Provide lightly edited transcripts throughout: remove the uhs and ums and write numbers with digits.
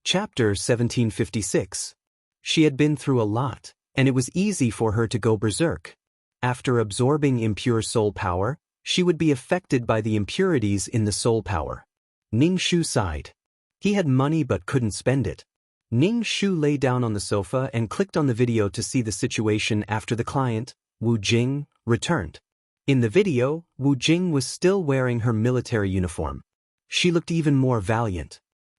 Chapter 1756. She had been through a lot, and it was easy for her to go berserk. After absorbing impure soul power, she would be affected by the impurities in the soul power. Ning Shu sighed. He had money but couldn't spend it. Ning Shu lay down on the sofa and clicked on the video to see the situation after the client, Wu Jing, returned. In the video, Wu Jing was still wearing her military uniform. She looked even more valiant.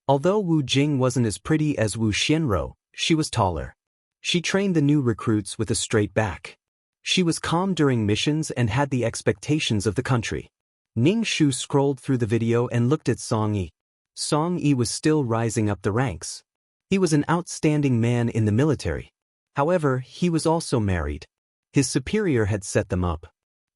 Although Wu Jing wasn't as pretty as Wu Xianrou, she was taller. She trained the new recruits with a straight back. She was calm during missions and had the expectations of the country. Ning Shu scrolled through the video and looked at Song Yi. Song Yi was still rising up the ranks. He was an outstanding man in the military. However, he was also married. His superior had set them up.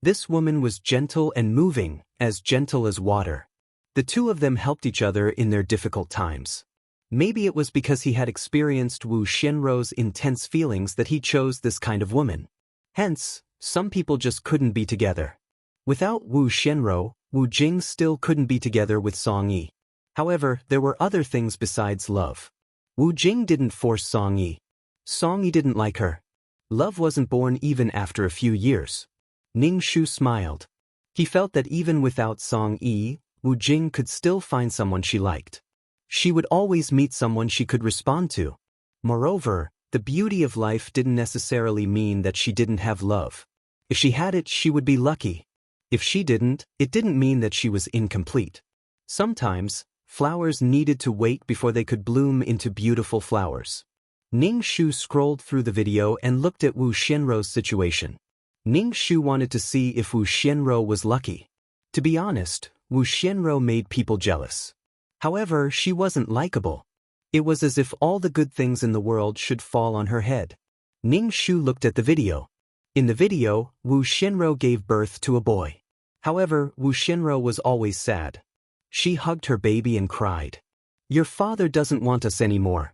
This woman was gentle and moving, as gentle as water. The two of them helped each other in their difficult times. Maybe it was because he had experienced Wu Xianrou's intense feelings that he chose this kind of woman. Hence, some people just couldn't be together. Without Wu Xianrou, Wu Jing still couldn't be together with Song Yi. However, there were other things besides love. Wu Jing didn't force Song Yi. Song Yi didn't like her. Love wasn't born even after a few years. Ning Shu smiled. He felt that even without Song Yi, Wu Jing could still find someone she liked. She would always meet someone she could respond to. Moreover, the beauty of life didn't necessarily mean that she didn't have love. If she had it, she would be lucky. If she didn't, it didn't mean that she was incomplete. Sometimes, flowers needed to wait before they could bloom into beautiful flowers. Ning Shu scrolled through the video and looked at Wu Xianrou's situation. Ning Shu wanted to see if Wu Xianrou was lucky. To be honest, Wu Xianrou made people jealous. However, she wasn't likable. It was as if all the good things in the world should fall on her head. Ning Shu looked at the video. In the video, Wu Xianrou gave birth to a boy. However, Wu Xianrou was always sad. She hugged her baby and cried. "Your father doesn't want us anymore."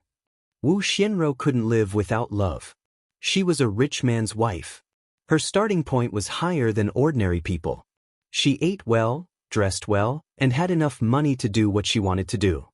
Wu Xianrou couldn't live without love. She was a rich man's wife. Her starting point was higher than ordinary people. She ate well, dressed well, and had enough money to do what she wanted to do.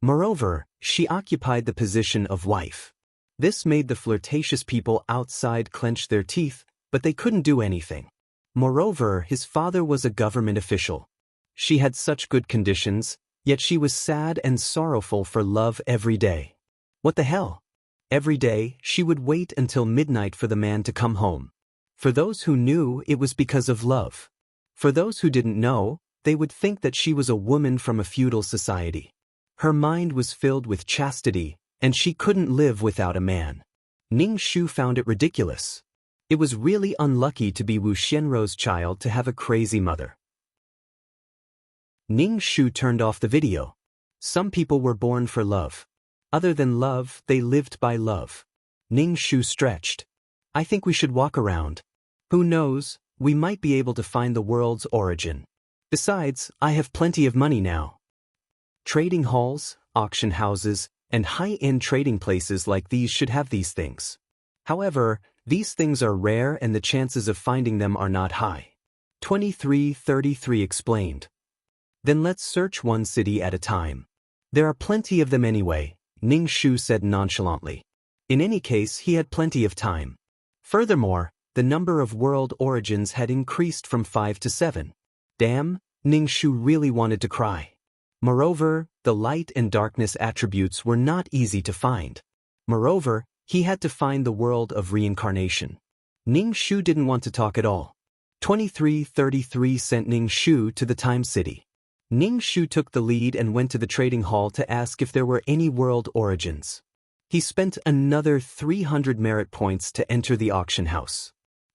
Moreover, she occupied the position of wife. This made the flirtatious people outside clench their teeth, but they couldn't do anything. Moreover, his father was a government official. She had such good conditions, yet she was sad and sorrowful for love every day. What the hell? Every day, she would wait until midnight for the man to come home. For those who knew, it was because of love. For those who didn't know, they would think that she was a woman from a feudal society. Her mind was filled with chastity, and she couldn't live without a man. Ning Shu found it ridiculous. It was really unlucky to be Wu Xianrou's child to have a crazy mother. Ning Shu turned off the video. Some people were born for love. Other than love, they lived by love. Ning Shu stretched. "I think we should walk around. Who knows, we might be able to find the world's origin. Besides, I have plenty of money now." Trading halls, auction houses, and high-end trading places like these should have these things. However, these things are rare and the chances of finding them are not high. 2333 explained. "Then let's search one city at a time. There are plenty of them anyway," Ning Shu said nonchalantly. In any case, he had plenty of time. Furthermore, the number of world origins had increased from 5 to 7. Damn, Ning Shu really wanted to cry. Moreover, the light and darkness attributes were not easy to find. Moreover, he had to find the world of reincarnation. Ning Shu didn't want to talk at all. 2333 sent Ning Shu to the Time City. Ning Shu took the lead and went to the trading hall to ask if there were any world origins. He spent another 300 merit points to enter the auction house.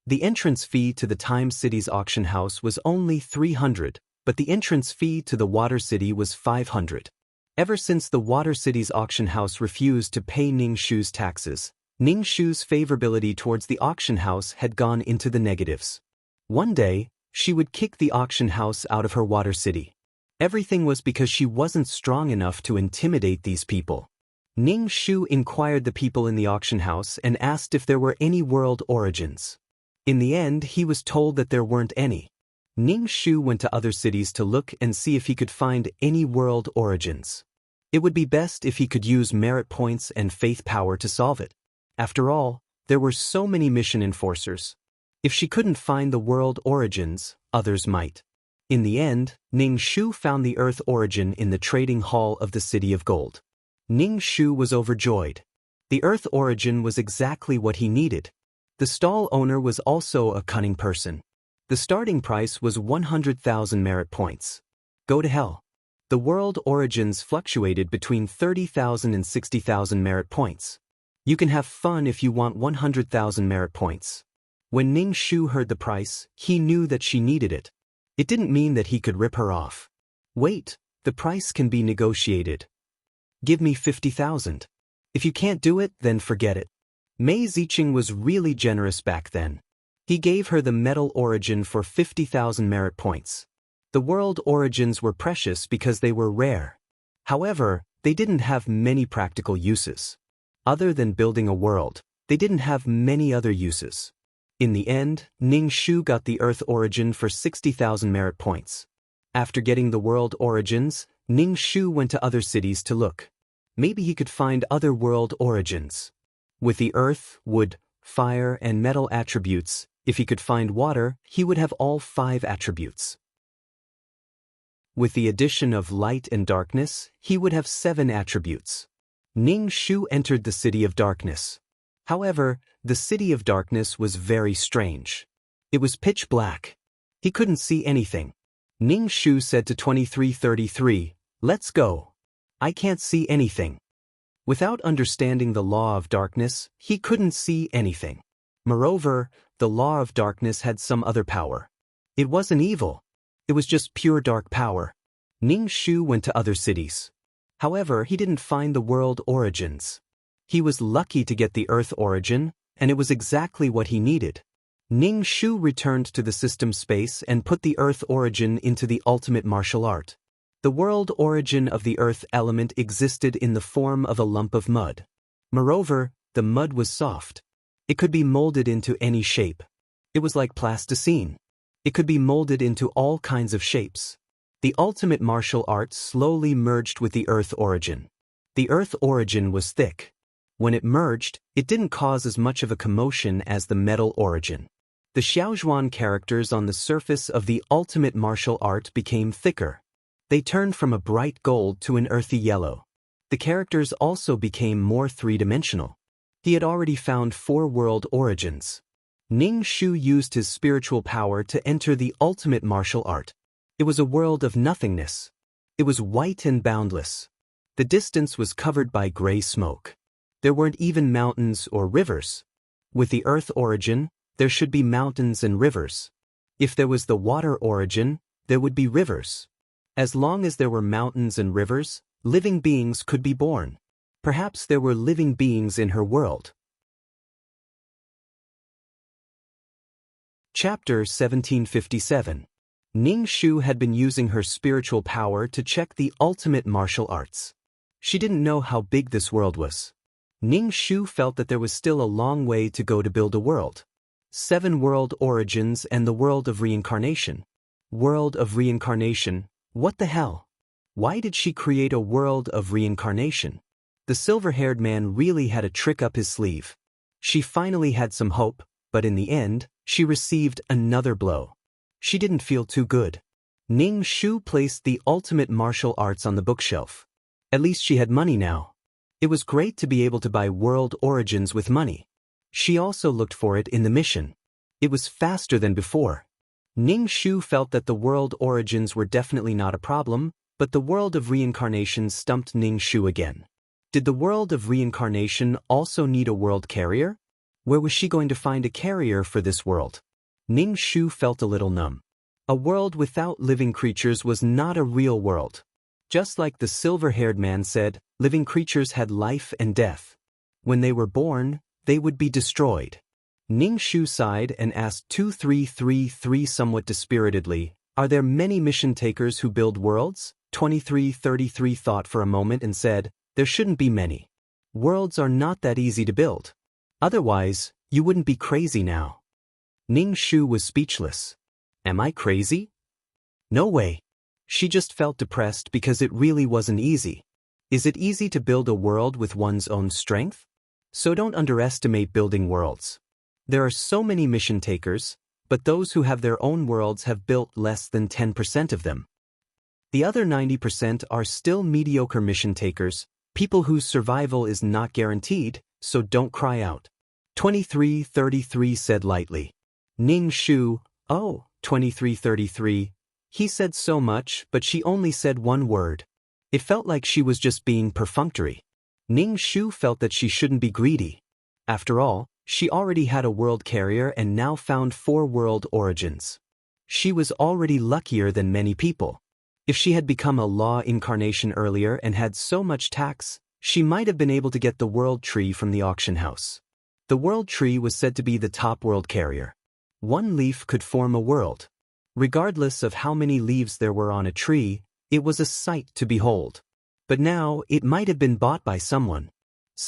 The entrance fee to the Time City's auction house was only 300, but the entrance fee to the Water City was 500. Ever since the Water City's auction house refused to pay Ning Shu's taxes, Ning Shu's favorability towards the auction house had gone into the negatives. One day, she would kick the auction house out of her Water City. Everything was because she wasn't strong enough to intimidate these people. Ning Shu inquired the people in the auction house and asked if there were any world origins. In the end, he was told that there weren't any. Ning Shu went to other cities to look and see if he could find any world origins. It would be best if he could use merit points and faith power to solve it. After all, there were so many mission enforcers. If she couldn't find the world origins, others might. In the end, Ning Shu found the Earth origin in the trading hall of the City of Gold. Ning Shu was overjoyed. The Earth origin was exactly what he needed. The stall owner was also a cunning person. The starting price was 100,000 merit points. Go to hell. The world origins fluctuated between 30,000 and 60,000 merit points. You can have fun if you want 100,000 merit points. When Ning Shu heard the price, he knew that she needed it. It didn't mean that he could rip her off. Wait, the price can be negotiated. Give me 50,000. If you can't do it, then forget it. Mei Ziqing was really generous back then. He gave her the metal origin for 50,000 merit points. The world origins were precious because they were rare. However, they didn't have many practical uses. Other than building a world, they didn't have many other uses. In the end, Ning Shu got the Earth origin for 60,000 merit points. After getting the world origins, Ning Shu went to other cities to look. Maybe he could find other world origins. With the earth, wood, fire, and metal attributes, if he could find water, he would have all 5 attributes. With the addition of light and darkness, he would have 7 attributes. Ning Shu entered the City of Darkness. However, the City of Darkness was very strange. It was pitch black. He couldn't see anything. Ning Shu said to 2333, "Let's go. I can't see anything." Without understanding the law of darkness, he couldn't see anything. Moreover, the law of darkness had some other power. It wasn't evil. It was just pure dark power. Ning Shu went to other cities. However, he didn't find the world origins. He was lucky to get the Earth origin, and it was exactly what he needed. Ning Shu returned to the system space and put the Earth origin into the ultimate martial art. The world origin of the Earth element existed in the form of a lump of mud. Moreover, the mud was soft. It could be molded into any shape. It was like plasticine. It could be molded into all kinds of shapes. The ultimate martial art slowly merged with the Earth origin. The Earth origin was thick. When it merged, it didn't cause as much of a commotion as the metal origin. The Xiaozhuan characters on the surface of the ultimate martial art became thicker. They turned from a bright gold to an earthy yellow. The characters also became more three-dimensional. He had already found 4 world origins. Ning Shu used his spiritual power to enter the ultimate martial art. It was a world of nothingness. It was white and boundless. The distance was covered by gray smoke. There weren't even mountains or rivers. With the Earth origin, there should be mountains and rivers. If there was the water origin, there would be rivers. As long as there were mountains and rivers, living beings could be born. Perhaps there were living beings in her world. Chapter 1757. Ning Shu had been using her spiritual power to check the ultimate martial arts. She didn't know how big this world was. Ning Shu felt that there was still a long way to go to build a world. 7 world origins and the world of reincarnation. World of reincarnation. What the hell? Why did she create a world of reincarnation? The silver-haired man really had a trick up his sleeve. She finally had some hope, but in the end, she received another blow. She didn't feel too good. Ning Shu placed the ultimate martial arts on the bookshelf. At least she had money now. It was great to be able to buy world origins with money. She also looked for it in the mission. It was faster than before. Ning Shu felt that the world origins were definitely not a problem, but the world of reincarnation stumped Ning Shu again. Did the world of reincarnation also need a world carrier? Where was she going to find a carrier for this world? Ning Shu felt a little numb. A world without living creatures was not a real world. Just like the silver-haired man said, living creatures had life and death. When they were born, they would be destroyed. Ning Shu sighed and asked 2333 somewhat dispiritedly, "Are there many mission takers who build worlds?" 2333 thought for a moment and said, "There shouldn't be many. Worlds are not that easy to build. Otherwise, you wouldn't be crazy now." Ning Shu was speechless. Am I crazy? No way. She just felt depressed because it really wasn't easy. Is it easy to build a world with one's own strength? So don't underestimate building worlds. There are so many mission takers, but those who have their own worlds have built less than 10% of them. The other 90% are still mediocre mission takers, people whose survival is not guaranteed, so don't cry out. 2333 said lightly. Ning Shu, oh, 2333. He said so much, but she only said one word. It felt like she was just being perfunctory. Ning Shu felt that she shouldn't be greedy. After all, she already had a world carrier and now found 4 world origins. She was already luckier than many people. If she had become a law incarnation earlier and had so much tax, she might have been able to get the world tree from the auction house. The world tree was said to be the top world carrier. One leaf could form a world. Regardless of how many leaves there were on a tree, it was a sight to behold. But now, it might have been bought by someone.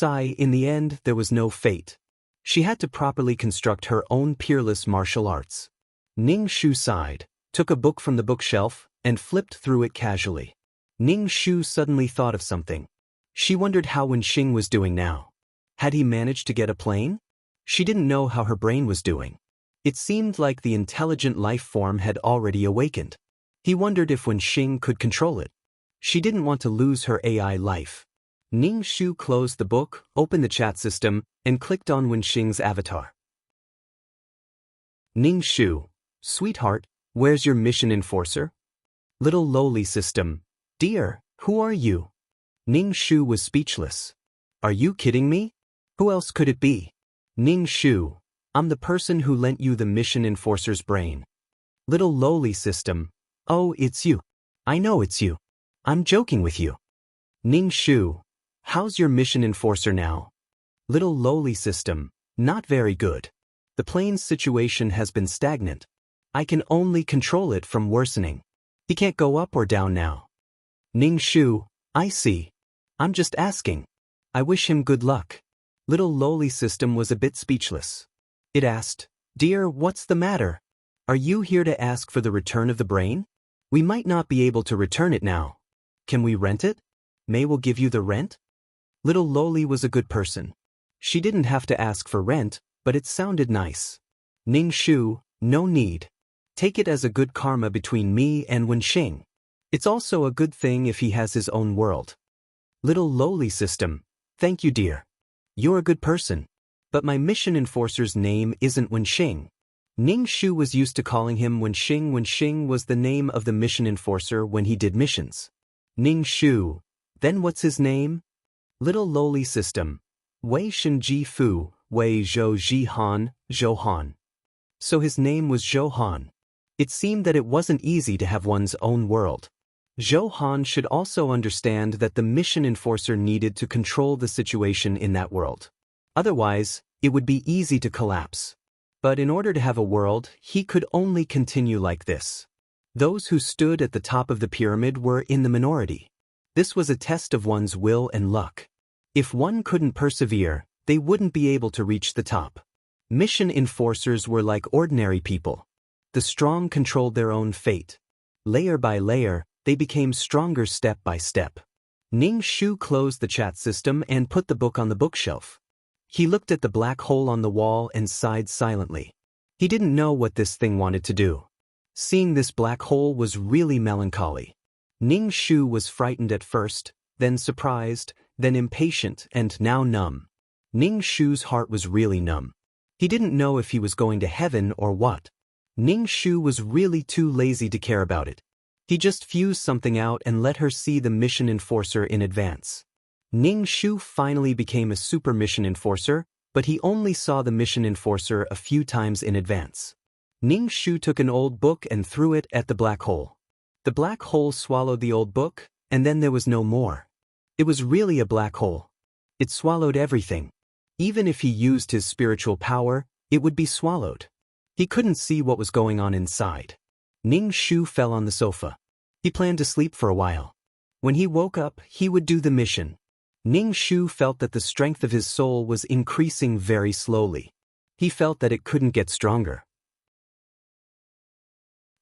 In the end, there was no fate. She had to properly construct her own peerless martial arts. Ning Shu sighed, took a book from the bookshelf, and flipped through it casually. Ning Shu suddenly thought of something. She wondered how Wenxing was doing now. Had he managed to get a plane? She didn't know how her brain was doing. It seemed like the intelligent life form had already awakened. He wondered if Wenxing could control it. She didn't want to lose her AI life. Ning Shu closed the book, opened the chat system, and clicked on Wenxing's avatar. Ning Shu, sweetheart, where's your mission enforcer? Little lowly system. Dear, who are you? Ning Shu was speechless. Are you kidding me? Who else could it be? Ning Shu, I'm the person who lent you the mission enforcer's brain. Little lowly system. Oh, it's you. I know it's you. I'm joking with you. Ning Shu, how's your mission enforcer now? Little lowly system, not very good. The plane's situation has been stagnant. I can only control it from worsening. He can't go up or down now. Ning Shu, I see. I'm just asking. I wish him good luck. Little lowly system was a bit speechless. It asked, Dear, what's the matter? Are you here to ask for the return of the brain? We might not be able to return it now. Can we rent it? May will give you the rent? Little lowly was a good person. She didn't have to ask for rent, but it sounded nice. Ning Shu, no need. Take it as a good karma between me and Wenxing. It's also a good thing if he has his own world. Little lowly system, thank you dear. You're a good person. But my mission enforcer's name isn't Wenxing. Ning Shu was used to calling him Wenxing. Wenxing was the name of the mission enforcer when he did missions. Ning Shu, then what's his name? Little lowly system. Wei Shenji Fu, Wei Zhou Ji Han, Zhou Han. So his name was Zhou Han. It seemed that it wasn't easy to have one's own world. Zhou Han should also understand that the mission enforcer needed to control the situation in that world. Otherwise, it would be easy to collapse. But in order to have a world, he could only continue like this. Those who stood at the top of the pyramid were in the minority. This was a test of one's will and luck. If one couldn't persevere, they wouldn't be able to reach the top. Mission enforcers were like ordinary people. The strong controlled their own fate. Layer by layer, they became stronger step by step. Ning Shu closed the chat system and put the book on the bookshelf. He looked at the black hole on the wall and sighed silently. He didn't know what this thing wanted to do. Seeing this black hole was really melancholy. Ning Shu was frightened at first, then surprised, then impatient, and now numb. Ning Shu's heart was really numb. He didn't know if he was going to heaven or what. Ning Shu was really too lazy to care about it. He just fused something out and let her see the mission enforcer in advance. Ning Shu finally became a super mission enforcer, but he only saw the mission enforcer a few times in advance. Ning Shu took an old book and threw it at the black hole. The black hole swallowed the old book, and then there was no more. It was really a black hole. It swallowed everything. Even if he used his spiritual power, it would be swallowed. He couldn't see what was going on inside. Ning Shu fell on the sofa. He planned to sleep for a while. When he woke up, he would do the mission. Ning Shu felt that the strength of his soul was increasing very slowly. He felt that it couldn't get stronger.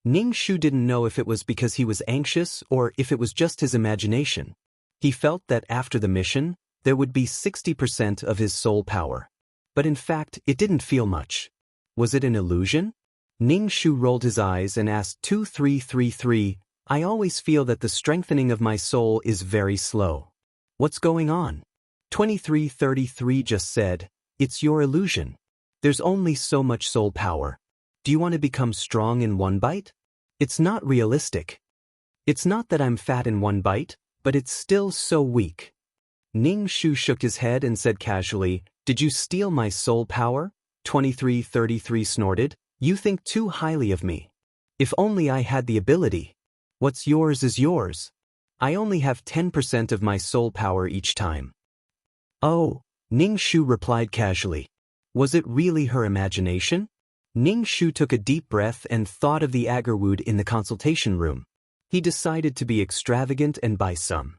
Ning Shu didn't know if it was because he was anxious or if it was just his imagination. He felt that after the mission, there would be 60% of his soul power. But in fact, it didn't feel much. Was it an illusion? Ning Shu rolled his eyes and asked 2333, I always feel that the strengthening of my soul is very slow. What's going on? 2333 just said, it's your illusion. There's only so much soul power. Do you want to become strong in one bite? It's not realistic. It's not that I'm fat in one bite, but it's still so weak. Ning Shu shook his head and said casually, did you steal my soul power? 2333 snorted, you think too highly of me. If only I had the ability. What's yours is yours. I only have 10% of my soul power each time. Oh, Ning Shu replied casually. Was it really her imagination? Ning Shu took a deep breath and thought of the Agarwood in the consultation room. He decided to be extravagant and buy some.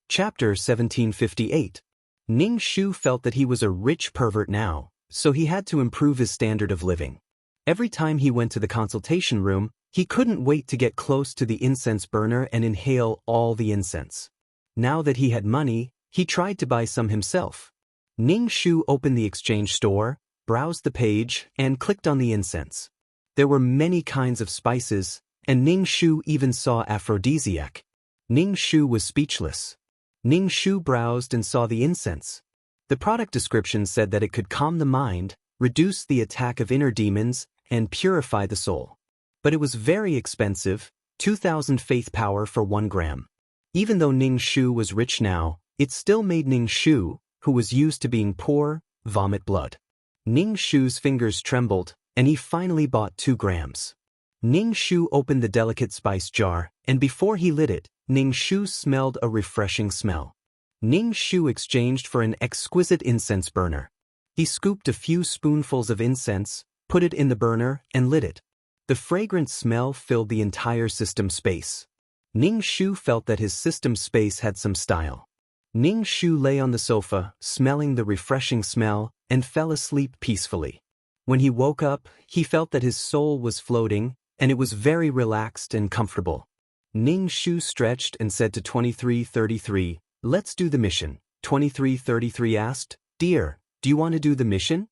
Chapter 1758. Ning Shu felt that he was a rich pervert now, so he had to improve his standard of living. Every time he went to the consultation room, he couldn't wait to get close to the incense burner and inhale all the incense. Now that he had money, he tried to buy some himself. Ning Shu opened the exchange store, browsed the page, and clicked on the incense. There were many kinds of spices, and Ning Shu even saw aphrodisiac. Ning Shu was speechless. Ning Shu browsed and saw the incense. The product description said that it could calm the mind, reduce the attack of inner demons, and purify the soul. But it was very expensive, 2,000 faith power for 1 gram. Even though Ning Shu was rich now, it still made Ning Shu, who was used to being poor, vomit blood. Ning Shu's fingers trembled, and he finally bought 2 grams. Ning Shu opened the delicate spice jar, and before he lit it, Ning Shu smelled a refreshing smell. Ning Shu exchanged for an exquisite incense burner. He scooped a few spoonfuls of incense, put it in the burner, and lit it. The fragrant smell filled the entire system space. Ning Shu felt that his system space had some style. Ning Shu lay on the sofa, smelling the refreshing smell, and fell asleep peacefully. When he woke up, he felt that his soul was floating, and it was very relaxed and comfortable. Ning Shu stretched and said to 2333, let's do the mission. 2333 asked, dear, do you want to do the mission?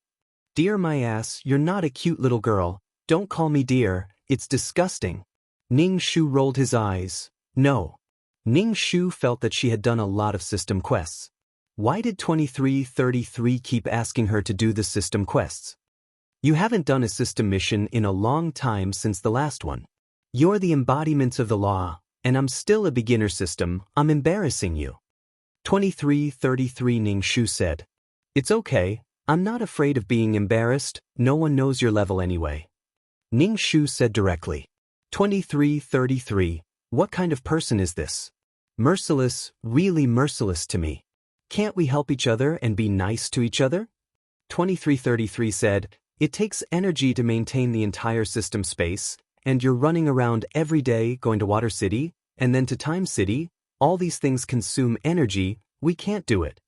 Dear my ass, you're not a cute little girl. Don't call me dear, it's disgusting. Ning Shu rolled his eyes. No. Ning Shu felt that she had done a lot of system quests. Why did 2333 keep asking her to do the system quests? You haven't done a system mission in a long time since the last one. You're the embodiment of the law, and I'm still a beginner system, I'm embarrassing you. 2333 Ning Shu said. It's okay, I'm not afraid of being embarrassed, no one knows your level anyway. Ning Shu said directly. 2333, what kind of person is this? Merciless, really merciless to me. Can't we help each other and be nice to each other? 2333 said, it takes energy to maintain the entire system space, and you're running around every day going to Water City, and then to Time City, all these things consume energy, we can't do it.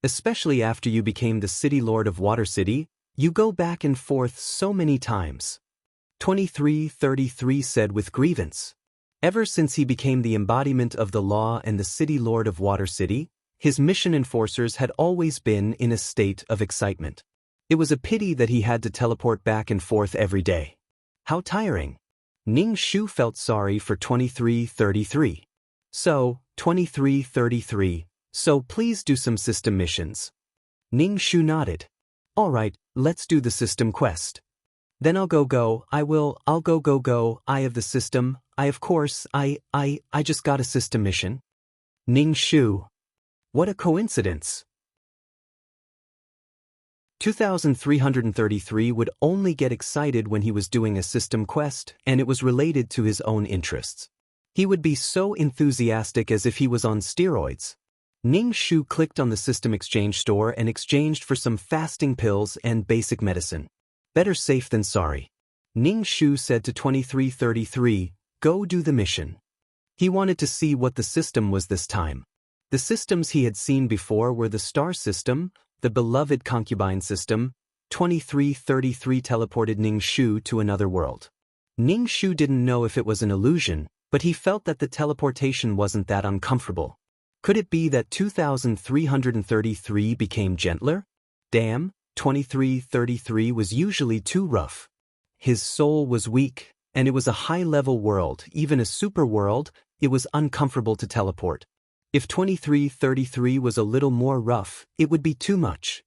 Especially after you became the City Lord of Water City, you go back and forth so many times. 2333 said with grievance. Ever since he became the embodiment of the law and the City Lord of Water City, his mission enforcers had always been in a state of excitement. It was a pity that he had to teleport back and forth every day. How tiring. Ning Shu felt sorry for 2333. So, 2333, so please do some system missions. Ning Shu nodded. Alright, let's do the system quest. Then I'll go, I'll go, I of the system, I just got a system mission. Ning Shu. What a coincidence. 2333 would only get excited when he was doing a system quest and it was related to his own interests. He would be so enthusiastic as if he was on steroids. Ning Shu clicked on the system exchange store and exchanged for some fasting pills and basic medicine. Better safe than sorry. Ning Shu said to 2333, go do the mission. He wanted to see what the system was this time. The systems he had seen before were the star system, the beloved concubine system. 2333 teleported Ning Shu to another world. Ning Shu didn't know if it was an illusion, but he felt that the teleportation wasn't that uncomfortable. Could it be that 2333 became gentler? Damn, 2333 was usually too rough. His soul was weak, and it was a high-level world, even a super world. It was uncomfortable to teleport. If 2333 was a little more rough, it would be too much.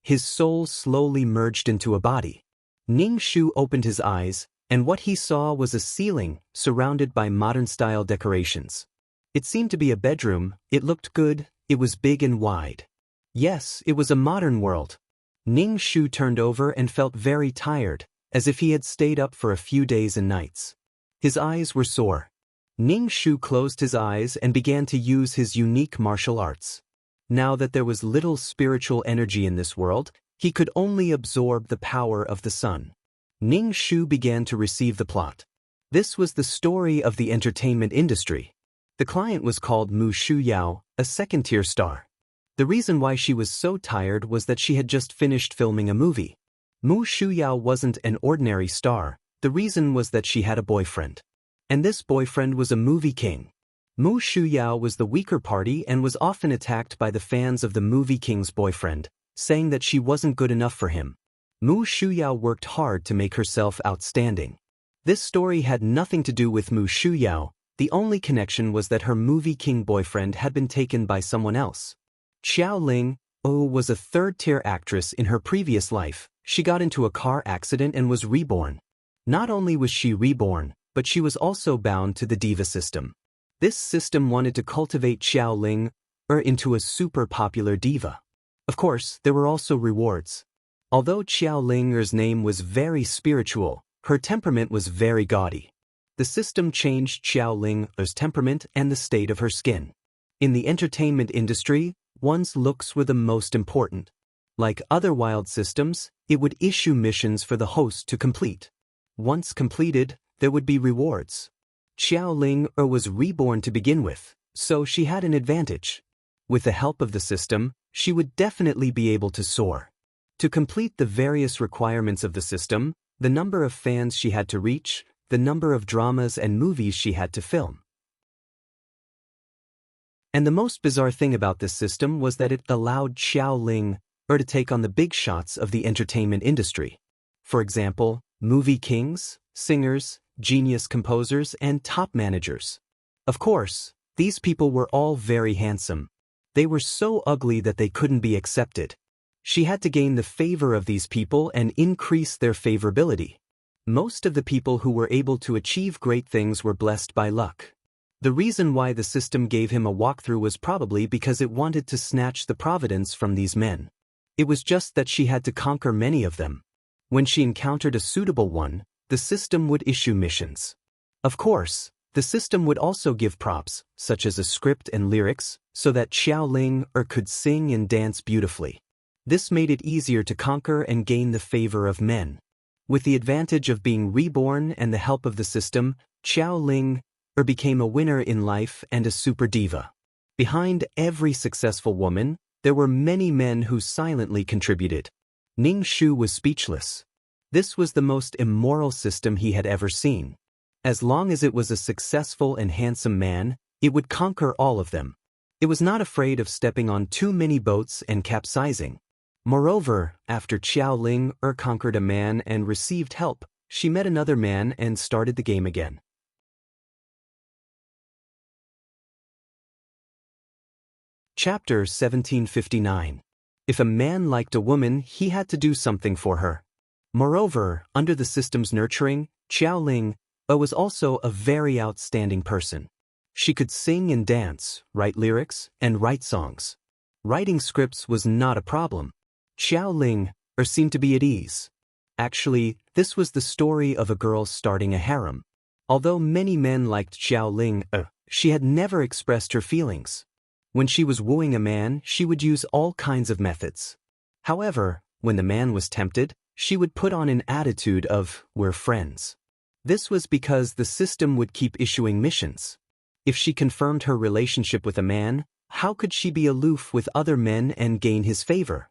His soul slowly merged into a body. Ning Shu opened his eyes, and what he saw was a ceiling surrounded by modern-style decorations. It seemed to be a bedroom. It looked good. It was big and wide. Yes, it was a modern world. Ning Shu turned over and felt very tired, as if he had stayed up for a few days and nights. His eyes were sore. Ning Shu closed his eyes and began to use his unique martial arts. Now that there was little spiritual energy in this world, he could only absorb the power of the sun. Ning Shu began to receive the plot. This was the story of the entertainment industry. The client was called Mu Shuyao, a second-tier star. The reason why she was so tired was that she had just finished filming a movie. Mu Shuyao wasn't an ordinary star. The reason was that she had a boyfriend. And this boyfriend was a movie king. Mu Shuyao was the weaker party and was often attacked by the fans of the movie king's boyfriend, saying that she wasn't good enough for him. Mu Shuyao worked hard to make herself outstanding. This story had nothing to do with Mu Shuyao. The only connection was that her movie king boyfriend had been taken by someone else. Xiao Ling was a third-tier actress in her previous life. She got into a car accident and was reborn. Not only was she reborn, but she was also bound to the diva system. This system wanted to cultivate Xiao Ling into a super popular diva. Of course, there were also rewards. Although Xiao Ling's name was very spiritual, her temperament was very gaudy. The system changed Xiao Ling's temperament and the state of her skin. In the entertainment industry, one's looks were the most important. Like other wild systems, it would issue missions for the host to complete. Once completed, there would be rewards. Xiao Ling was reborn to begin with, so she had an advantage. With the help of the system, she would definitely be able to soar. To complete the various requirements of the system, the number of fans she had to reach, the number of dramas and movies she had to film. And the most bizarre thing about this system was that it allowed Xiao Ling to take on the big shots of the entertainment industry. For example, movie kings, singers, genius composers, and top managers. Of course, these people were all very handsome. They were so ugly that they couldn't be accepted. She had to gain the favor of these people and increase their favorability. Most of the people who were able to achieve great things were blessed by luck. The reason why the system gave him a walkthrough was probably because it wanted to snatch the providence from these men. It was just that she had to conquer many of them. When she encountered a suitable one, the system would issue missions. Of course, the system would also give props, such as a script and lyrics, so that Xiao Ling could sing and dance beautifully. This made it easier to conquer and gain the favor of men. With the advantage of being reborn and the help of the system, Xiao Ling became a winner in life and a super diva. Behind every successful woman, there were many men who silently contributed. Ning Shu was speechless. This was the most immoral system he had ever seen. As long as it was a successful and handsome man, it would conquer all of them. It was not afraid of stepping on too many boats and capsizing. Moreover, after Xiao Ling conquered a man and received help, she met another man and started the game again. Chapter 1759. If a man liked a woman, he had to do something for her. Moreover, under the system's nurturing, Xiao Ling was also a very outstanding person. She could sing and dance, write lyrics, and write songs. Writing scripts was not a problem. Xiao Ling seemed to be at ease. Actually, this was the story of a girl starting a harem. Although many men liked Xiao Ling, she had never expressed her feelings. When she was wooing a man, she would use all kinds of methods. However, when the man was tempted, she would put on an attitude of, "We're friends." This was because the system would keep issuing missions. If she confirmed her relationship with a man, how could she be aloof with other men and gain his favor?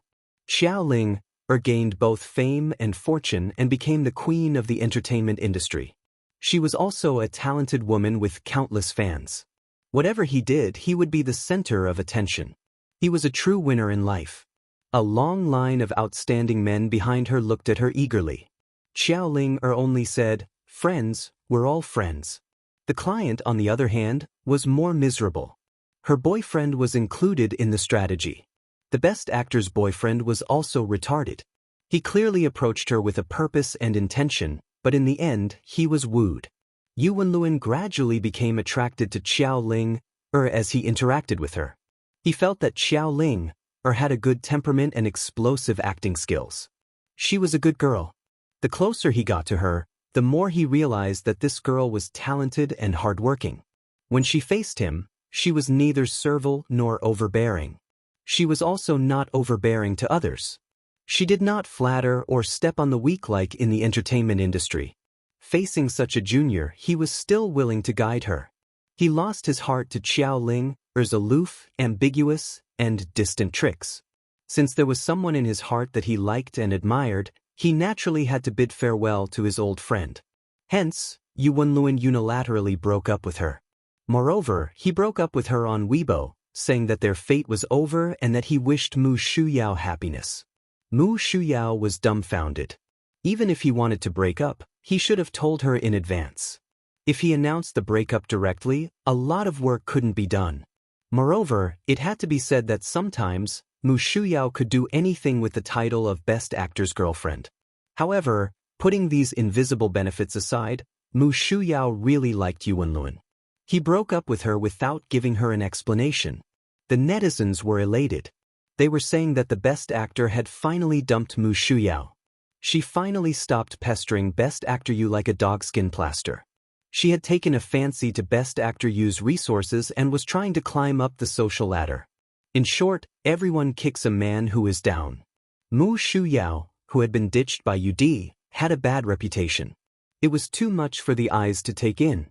Xiao Ling gained both fame and fortune and became the queen of the entertainment industry. She was also a talented woman with countless fans. Whatever he did, he would be the center of attention. He was a true winner in life. A long line of outstanding men behind her looked at her eagerly. Xiao Ling only said, "Friends, we're all friends." The client, on the other hand, was more miserable. Her boyfriend was included in the strategy. The best actor's boyfriend was also retarded. He clearly approached her with a purpose and intention, but in the end, he was wooed. Yu Wenluan gradually became attracted to Xiao Ling, as he interacted with her. He felt that Xiao Ling, had a good temperament and explosive acting skills. She was a good girl. The closer he got to her, the more he realized that this girl was talented and hardworking. When she faced him, she was neither servile nor overbearing. She was also not overbearing to others. She did not flatter or step on the weak like in the entertainment industry. Facing such a junior, he was still willing to guide her. He lost his heart to Xiao Ling's aloof, ambiguous, and distant tricks. Since there was someone in his heart that he liked and admired, he naturally had to bid farewell to his old friend. Hence, Yu Wenluan unilaterally broke up with her. Moreover, he broke up with her on Weibo, saying that their fate was over and that he wished Mu Shuyao happiness. Mu Shuyao was dumbfounded. Even if he wanted to break up, he should have told her in advance. If he announced the breakup directly, a lot of work couldn't be done. Moreover, it had to be said that sometimes, Mu Shuyao could do anything with the title of Best Actor's Girlfriend. However, putting these invisible benefits aside, Mu Shuyao really liked Yu Wenluan. He broke up with her without giving her an explanation. The netizens were elated. They were saying that the best actor had finally dumped Mu Shuyao. She finally stopped pestering Best Actor Yu like a dogskin plaster. She had taken a fancy to Best Actor Yu's resources and was trying to climb up the social ladder. In short, everyone kicks a man who is down. Mu Shuyao, who had been ditched by Yu Di, had a bad reputation. It was too much for the eyes to take in.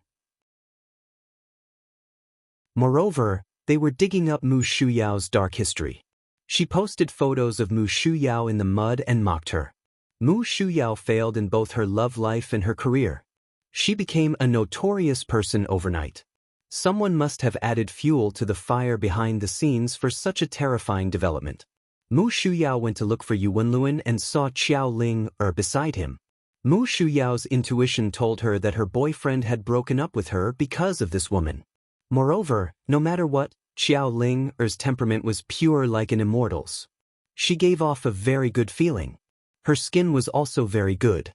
Moreover, they were digging up Mu Shuyao's dark history. She posted photos of Mu Shuyao in the mud and mocked her. Mu Shuyao failed in both her love life and her career. She became a notorious person overnight. Someone must have added fuel to the fire behind the scenes for such a terrifying development. Mu Shuyao went to look for Yu Wenluan and saw Xiao Ling beside him. Mu Shuyao's intuition told her that her boyfriend had broken up with her because of this woman. Moreover, no matter what, Xiao Ling's temperament was pure like an immortal's. She gave off a very good feeling. Her skin was also very good.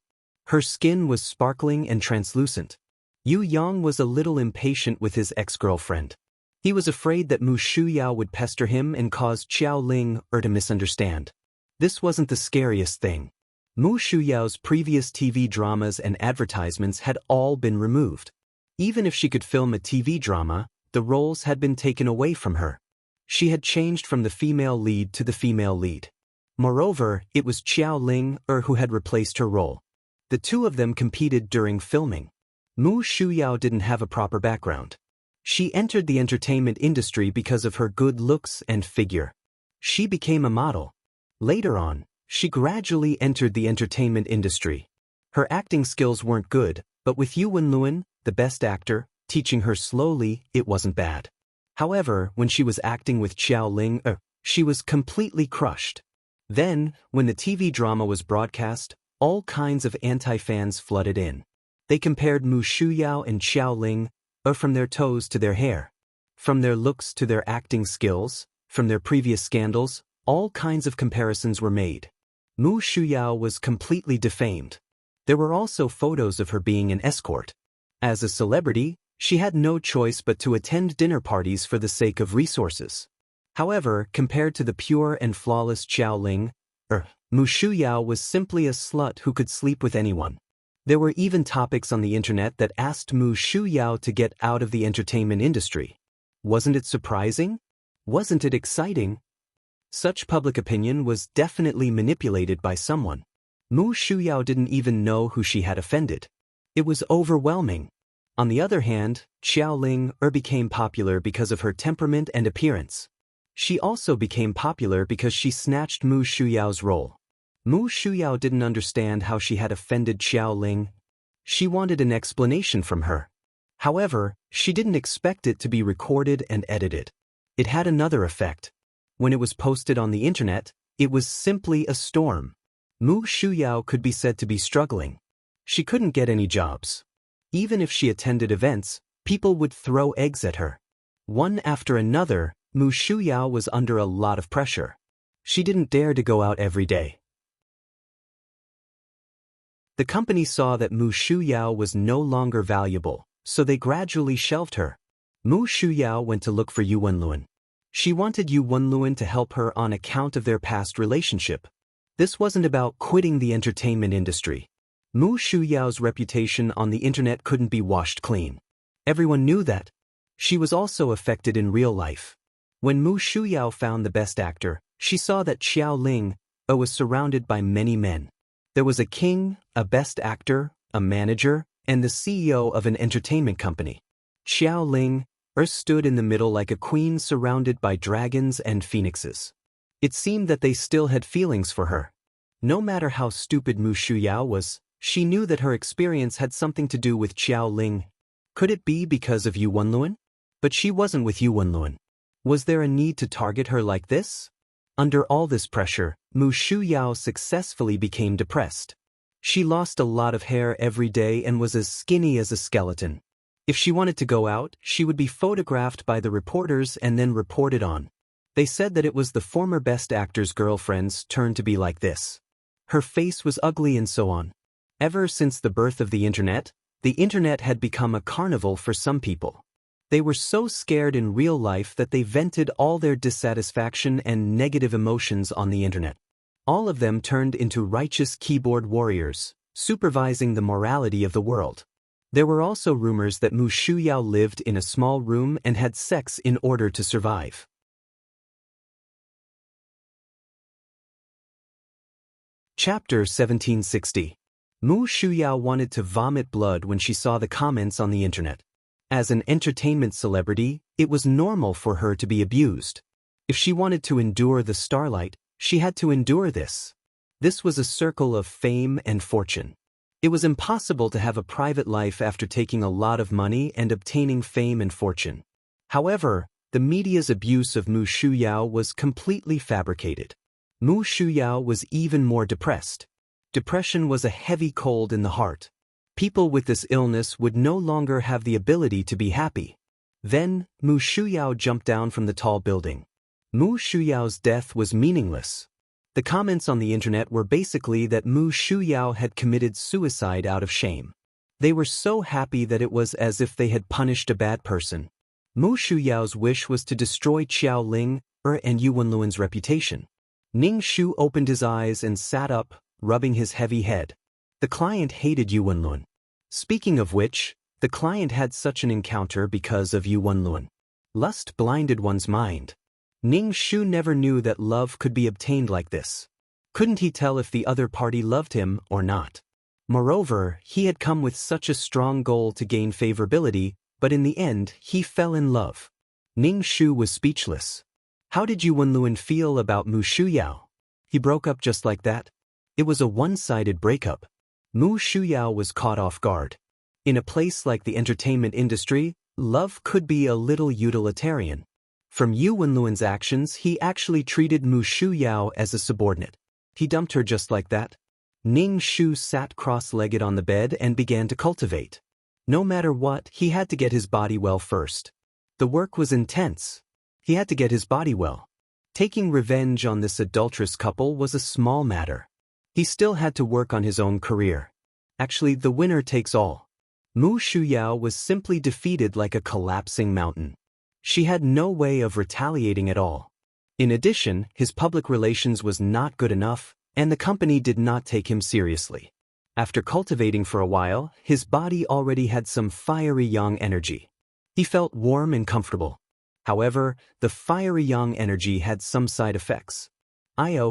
Her skin was sparkling and translucent. Yu Yang was a little impatient with his ex-girlfriend. He was afraid that Mu Shuyao would pester him and cause Xiao Ling to misunderstand. This wasn't the scariest thing. Mu Shuyao's previous TV dramas and advertisements had all been removed. Even if she could film a TV drama, the roles had been taken away from her. She had changed from the female lead to the female lead. Moreover, it was Xiao Ling who had replaced her role. The two of them competed during filming. Mu Shuyao didn't have a proper background. She entered the entertainment industry because of her good looks and figure. She became a model. Later on, she gradually entered the entertainment industry. Her acting skills weren't good, but with Yu Wenluan, the best actor, teaching her slowly, it wasn't bad. However, when she was acting with Xiao Ling, she was completely crushed. Then, when the TV drama was broadcast, all kinds of anti-fans flooded in. They compared Mu Shuyao and Xiao Ling, from their toes to their hair. From their looks to their acting skills, from their previous scandals, all kinds of comparisons were made. Mu Shuyao was completely defamed. There were also photos of her being an escort. As a celebrity, she had no choice but to attend dinner parties for the sake of resources. However, compared to the pure and flawless Xiao Ling, Mu Shuyao was simply a slut who could sleep with anyone. There were even topics on the internet that asked Mu Shuyao to get out of the entertainment industry. Wasn't it surprising? Wasn't it exciting? Such public opinion was definitely manipulated by someone. Mu Shuyao didn't even know who she had offended. It was overwhelming. On the other hand, Xiao Ling became popular because of her temperament and appearance. She also became popular because she snatched Mu Shuyao's role. Mu Shuyao didn't understand how she had offended Xiao Ling. She wanted an explanation from her. However, she didn't expect it to be recorded and edited. It had another effect. When it was posted on the internet, it was simply a storm. Mu Shuyao could be said to be struggling. She couldn't get any jobs. Even if she attended events, people would throw eggs at her. One after another, Mu Shuyao was under a lot of pressure. She didn't dare to go out every day. The company saw that Mu Shuyao was no longer valuable, so they gradually shelved her. Mu Shuyao went to look for Yu Wenluan. She wanted Yu Wenluan to help her on account of their past relationship. This wasn't about quitting the entertainment industry. Mu Shuyao's reputation on the internet couldn't be washed clean. Everyone knew that. She was also affected in real life. When Mu Shuyao found the best actor, she saw that Xiao Ling was surrounded by many men. There was a king, a best actor, a manager, and the CEO of an entertainment company. Xiao Ling stood in the middle like a queen surrounded by dragons and phoenixes. It seemed that they still had feelings for her. No matter how stupid Mu Shuyao was, she knew that her experience had something to do with Xiao Ling. Could it be because of Yu Wenluan? But she wasn't with Yu Wenluan. Was there a need to target her like this? Under all this pressure, Mu Shuyao successfully became depressed. She lost a lot of hair every day and was as skinny as a skeleton. If she wanted to go out, she would be photographed by the reporters and then reported on. They said that it was the former best actor's girlfriend's turn to be like this. Her face was ugly and so on. Ever since the birth of the internet had become a carnival for some people. They were so scared in real life that they vented all their dissatisfaction and negative emotions on the internet. All of them turned into righteous keyboard warriors, supervising the morality of the world. There were also rumors that Mu Shuyao lived in a small room and had sex in order to survive. Chapter 1760. Mu Shuyao wanted to vomit blood when she saw the comments on the internet. As an entertainment celebrity, it was normal for her to be abused. If she wanted to endure the starlight, she had to endure this. This was a circle of fame and fortune. It was impossible to have a private life after taking a lot of money and obtaining fame and fortune. However, the media's abuse of Mu Shuyao was completely fabricated. Mu Shuyao was even more depressed. Depression was a heavy cold in the heart. People with this illness would no longer have the ability to be happy. Then, Mu Shuyao jumped down from the tall building. Mu Shuyao's death was meaningless. The comments on the internet were basically that Mu Shuyao had committed suicide out of shame. They were so happy that it was as if they had punished a bad person. Mu Shuyao's wish was to destroy Xiao Ling and Yu Wenluan's reputation. Ning Shu opened his eyes and sat up, rubbing his heavy head. The client hated Yu Wenluan. Speaking of which, the client had such an encounter because of Yu Wenluan. Lust blinded one's mind. Ning Shu never knew that love could be obtained like this. Couldn't he tell if the other party loved him or not? Moreover, he had come with such a strong goal to gain favorability, but in the end, he fell in love. Ning Shu was speechless. How did Yu Wenluan feel about Mu Shuyao? He broke up just like that? It was a one-sided breakup. Mu Shuyao was caught off guard. In a place like the entertainment industry, love could be a little utilitarian. From Yu Wenluan's actions, he actually treated Mu Shuyao as a subordinate. He dumped her just like that. Ning Shu sat cross-legged on the bed and began to cultivate. No matter what, he had to get his body well first. The work was intense. He had to get his body well. Taking revenge on this adulterous couple was a small matter. He still had to work on his own career. Actually, the winner takes all. Mu Shuyao was simply defeated like a collapsing mountain. She had no way of retaliating at all. In addition, his public relations was not good enough, and the company did not take him seriously. After cultivating for a while, his body already had some fiery yang energy. He felt warm and comfortable. However, the fiery yang energy had some side effects.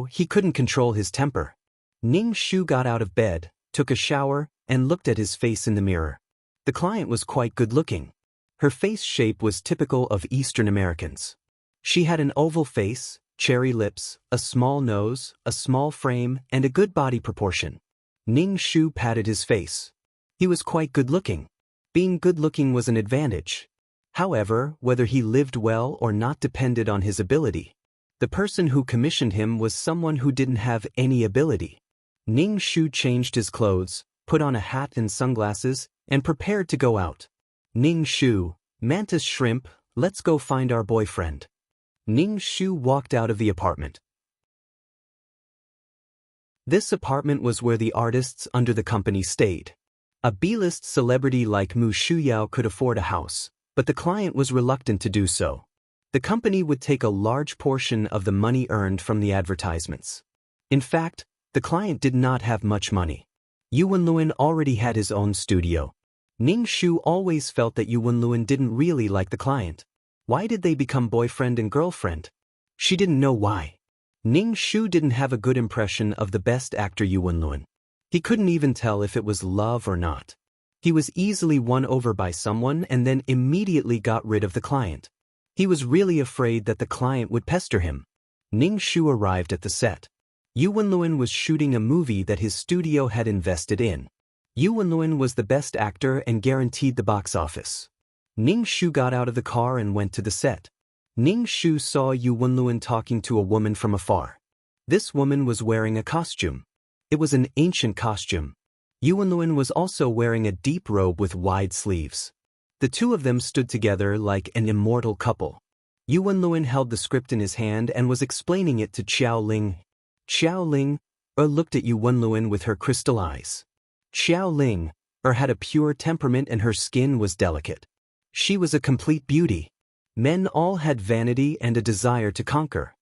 He couldn't control his temper. Ning Shu got out of bed, took a shower, and looked at his face in the mirror. The client was quite good-looking. Her face shape was typical of Eastern Americans. She had an oval face, cherry lips, a small nose, a small frame, and a good body proportion. Ning Shu patted his face. He was quite good-looking. Being good-looking was an advantage. However, whether he lived well or not depended on his ability. The person who commissioned him was someone who didn't have any ability. Ning Shu changed his clothes, put on a hat and sunglasses, and prepared to go out. Ning Shu, Mantis Shrimp, let's go find our boyfriend. Ning Shu walked out of the apartment. This apartment was where the artists under the company stayed. A B-list celebrity like Mu Shuyao could afford a house, but the client was reluctant to do so. The company would take a large portion of the money earned from the advertisements. In fact, the client did not have much money. Yu Wenluan already had his own studio. Ning Shu always felt that Yu Wenluan didn't really like the client. Why did they become boyfriend and girlfriend? She didn't know why. Ning Shu didn't have a good impression of the best actor Yu Wenluan. He couldn't even tell if it was love or not. He was easily won over by someone and then immediately got rid of the client. He was really afraid that the client would pester him. Ning Shu arrived at the set. Yu Wenluan was shooting a movie that his studio had invested in. Yu Wenluan was the best actor and guaranteed the box office. Ning Shu got out of the car and went to the set. Ning Shu saw Yu Wenluan talking to a woman from afar. This woman was wearing a costume. It was an ancient costume. Yu Wenluan was also wearing a deep robe with wide sleeves. The two of them stood together like an immortal couple. Yu Wenluan held the script in his hand and was explaining it to Xiao Ling. Xiao Ling looked at Yu Wenluan with her crystal eyes. Xiao Ling had a pure temperament and her skin was delicate. She was a complete beauty. Men all had vanity and a desire to conquer.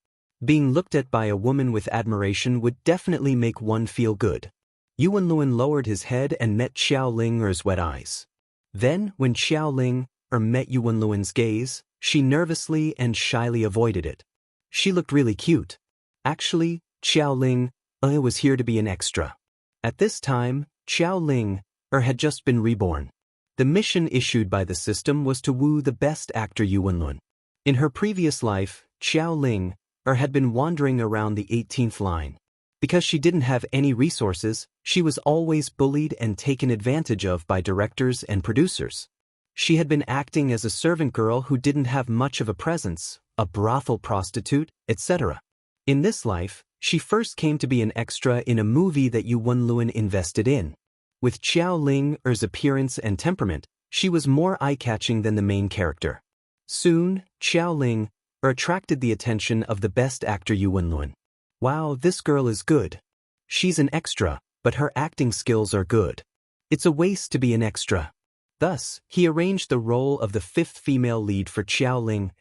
Being looked at by a woman with admiration would definitely make one feel good. Yu Wenluan lowered his head and met Xiao Ling's wet eyes. Then, when Xiao Ling met Yu Wenluan's gaze, she nervously and shyly avoided it. She looked really cute. Actually, Xiao Ling was here to be an extra. At this time, Xiao Ling had just been reborn. The mission issued by the system was to woo the best actor Yu Wenluan. In her previous life, Xiao Ling had been wandering around the 18th line. Because she didn't have any resources, she was always bullied and taken advantage of by directors and producers. She had been acting as a servant girl who didn't have much of a presence, a brothel prostitute, etc. In this life, she first came to be an extra in a movie that Yu Wenluan invested in. With Xiao Ling's appearance and temperament, she was more eye-catching than the main character. Soon, Xiao Ling attracted the attention of the best actor Yu Wenluan. Wow, this girl is good. She's an extra, but her acting skills are good. It's a waste to be an extra. Thus, he arranged the role of the fifth female lead for Xiao Ling.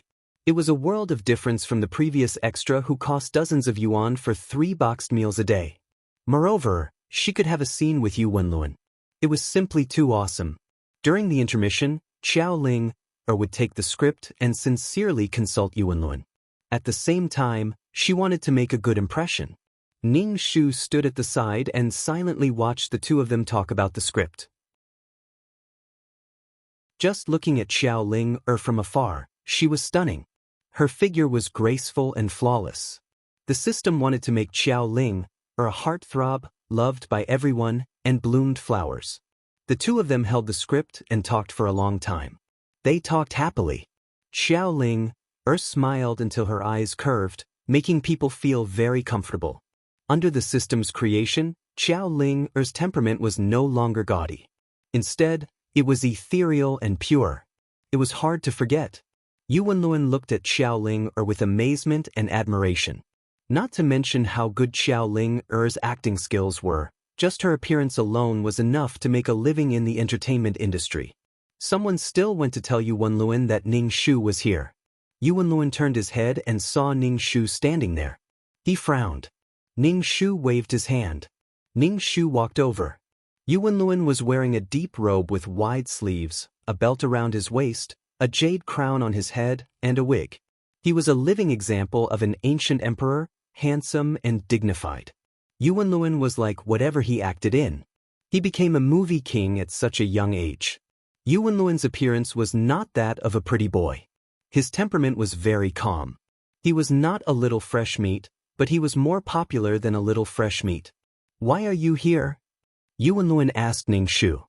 It was a world of difference from the previous extra who cost dozens of yuan for 3 boxed meals a day. Moreover, she could have a scene with Yu Wenluan. It was simply too awesome. During the intermission, Xiao Ling would take the script and sincerely consult Yu Wenluan. At the same time, she wanted to make a good impression. Ning Shu stood at the side and silently watched the two of them talk about the script. Just looking at Xiao Ling from afar, she was stunning. Her figure was graceful and flawless. The system wanted to make Xiao Ling a heartthrob, loved by everyone, and bloomed flowers. The two of them held the script and talked for a long time. They talked happily. Xiao Ling smiled until her eyes curved, making people feel very comfortable. Under the system's creation, Xiao Ling's temperament was no longer gaudy. Instead, it was ethereal and pure. It was hard to forget. Yu Wenluan looked at Xiao Ling with amazement and admiration. Not to mention how good Xiao Ling's acting skills were, just her appearance alone was enough to make a living in the entertainment industry. Someone still went to tell Yu Wenluan that Ning Shu was here. Yu Wenluan turned his head and saw Ning Shu standing there. He frowned. Ning Shu waved his hand. Ning Shu walked over. Yu Wenluan was wearing a deep robe with wide sleeves, a belt around his waist, a jade crown on his head, and a wig. He was a living example of an ancient emperor, handsome and dignified. Yu Wenluan was like whatever he acted in. He became a movie king at such a young age. Yu Wenluan's appearance was not that of a pretty boy. His temperament was very calm. He was not a little fresh meat, but he was more popular than a little fresh meat. Why are you here? Yu Wenluan asked Ning Shu.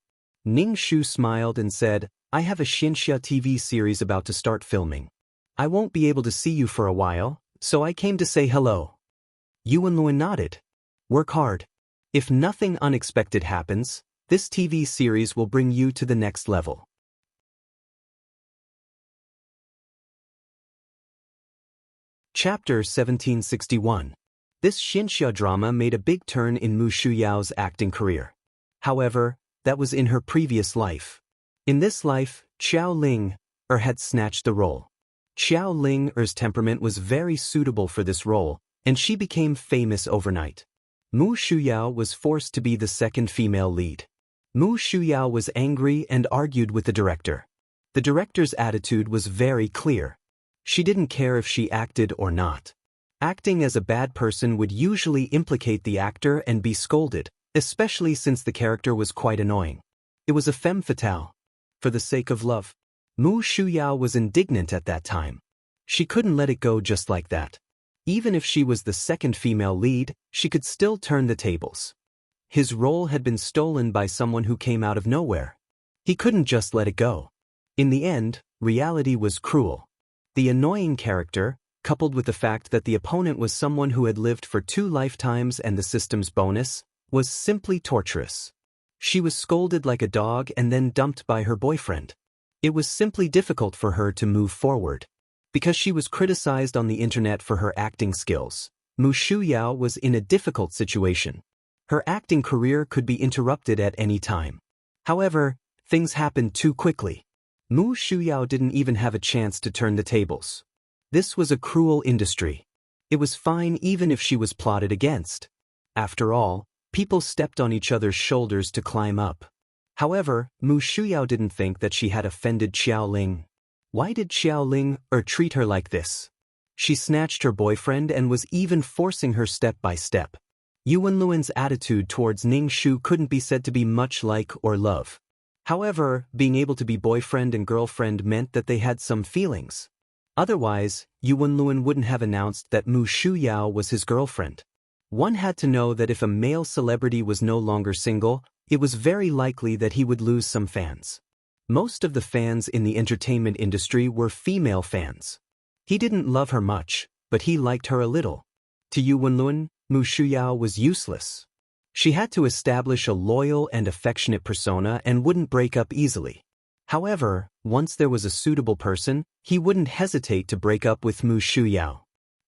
Ning Shu smiled and said, I have a Xianxia TV series about to start filming. I won't be able to see you for a while, so I came to say hello. Yu Wenlun nodded. Work hard. If nothing unexpected happens, this TV series will bring you to the next level. Chapter 1761. This Xianxia drama made a big turn in Mu Shuyao's acting career. However, that was in her previous life. In this life, Qiao Ling had snatched the role. Qiao Ling-er's temperament was very suitable for this role, and she became famous overnight. Mu Shuyao was forced to be the second female lead. Mu Shuyao was angry and argued with the director. The director's attitude was very clear. She didn't care if she acted or not. Acting as a bad person would usually implicate the actor and be scolded, especially since the character was quite annoying. It was a femme fatale. For the sake of love. Mu Shuyao was indignant at that time. She couldn't let it go just like that. Even if she was the second female lead, she could still turn the tables. His role had been stolen by someone who came out of nowhere. He couldn't just let it go. In the end, reality was cruel. The annoying character, coupled with the fact that the opponent was someone who had lived for 2 lifetimes and the system's bonus, was simply torturous. She was scolded like a dog and then dumped by her boyfriend. It was simply difficult for her to move forward. Because she was criticized on the internet for her acting skills, Mu Shuyao was in a difficult situation. Her acting career could be interrupted at any time. However, things happened too quickly. Mu Shuyao didn't even have a chance to turn the tables. This was a cruel industry. It was fine even if she was plotted against. After all, people stepped on each other's shoulders to climb up. However, Mu Shuyao didn't think that she had offended Qiao Ling. Why did Qiao Ling treat her like this? She snatched her boyfriend and was even forcing her step by step. Yu Wenlun's attitude towards Ning Shu couldn't be said to be much like or love. However, being able to be boyfriend and girlfriend meant that they had some feelings. Otherwise, Yu Wenlun wouldn't have announced that Mu Shuyao was his girlfriend. One had to know that if a male celebrity was no longer single, it was very likely that he would lose some fans. Most of the fans in the entertainment industry were female fans. He didn't love her much, but he liked her a little. To Yu Wenlun, Mu Shuyao was useless. She had to establish a loyal and affectionate persona and wouldn't break up easily. However, once there was a suitable person, he wouldn't hesitate to break up with Mu Shuyao.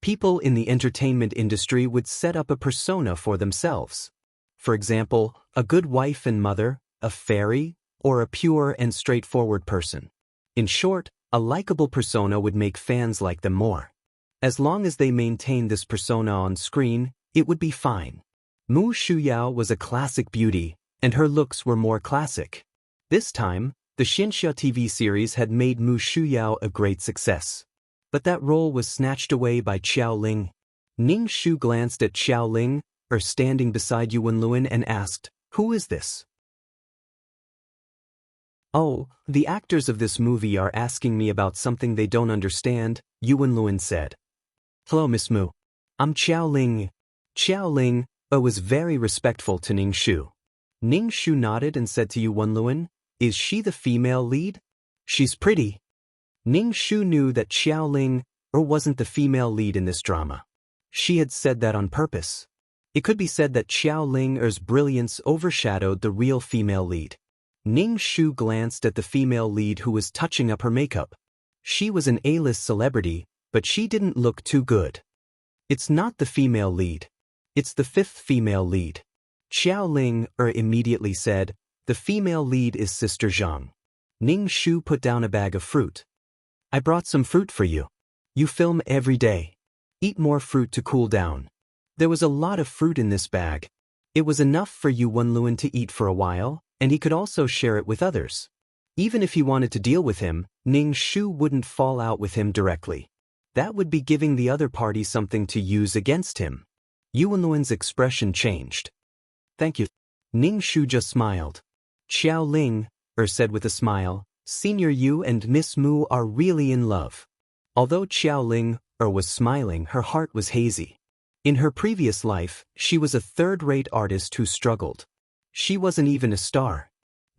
People in the entertainment industry would set up a persona for themselves. For example, a good wife and mother, a fairy, or a pure and straightforward person. In short, a likable persona would make fans like them more. As long as they maintained this persona on screen, it would be fine. Mu Shuyao was a classic beauty, and her looks were more classic. This time, the Xianxia TV series had made Mu Shuyao a great success. But that role was snatched away by Qiao Ling. Ning Shu glanced at Qiao Ling, standing beside Yu Wenlun, and asked, "Who is this?" "Oh, the actors of this movie are asking me about something they don't understand," Yu Wenlun said. "Hello, Miss Mu. I'm Qiao Ling." Qiao Ling was very respectful to Ning Shu. Ning Shu nodded and said to Yu Wenlun, "Is she the female lead?" "She's pretty." Ning Shu knew that Qiao Ling wasn't the female lead in this drama. She had said that on purpose. It could be said that Qiao Ling's brilliance overshadowed the real female lead. Ning Shu glanced at the female lead who was touching up her makeup. She was an A-list celebrity, but she didn't look too good. "It's not the female lead. It's the 5th female lead." Qiao Ling immediately said, "The female lead is Sister Zhang." Ning Shu put down a bag of fruit. "I brought some fruit for you. You film every day. Eat more fruit to cool down." There was a lot of fruit in this bag. It was enough for Yu Wenlun to eat for a while, and he could also share it with others. Even if he wanted to deal with him, Ning Shu wouldn't fall out with him directly. That would be giving the other party something to use against him. Yu Wenlun's expression changed. "Thank you." Ning Shu just smiled. "Qiao Ling," said with a smile, "Senior Yu and Miss Mu are really in love." Although Qiao Ling was smiling, her heart was hazy. In her previous life, she was a third-rate artist who struggled. She wasn't even a star.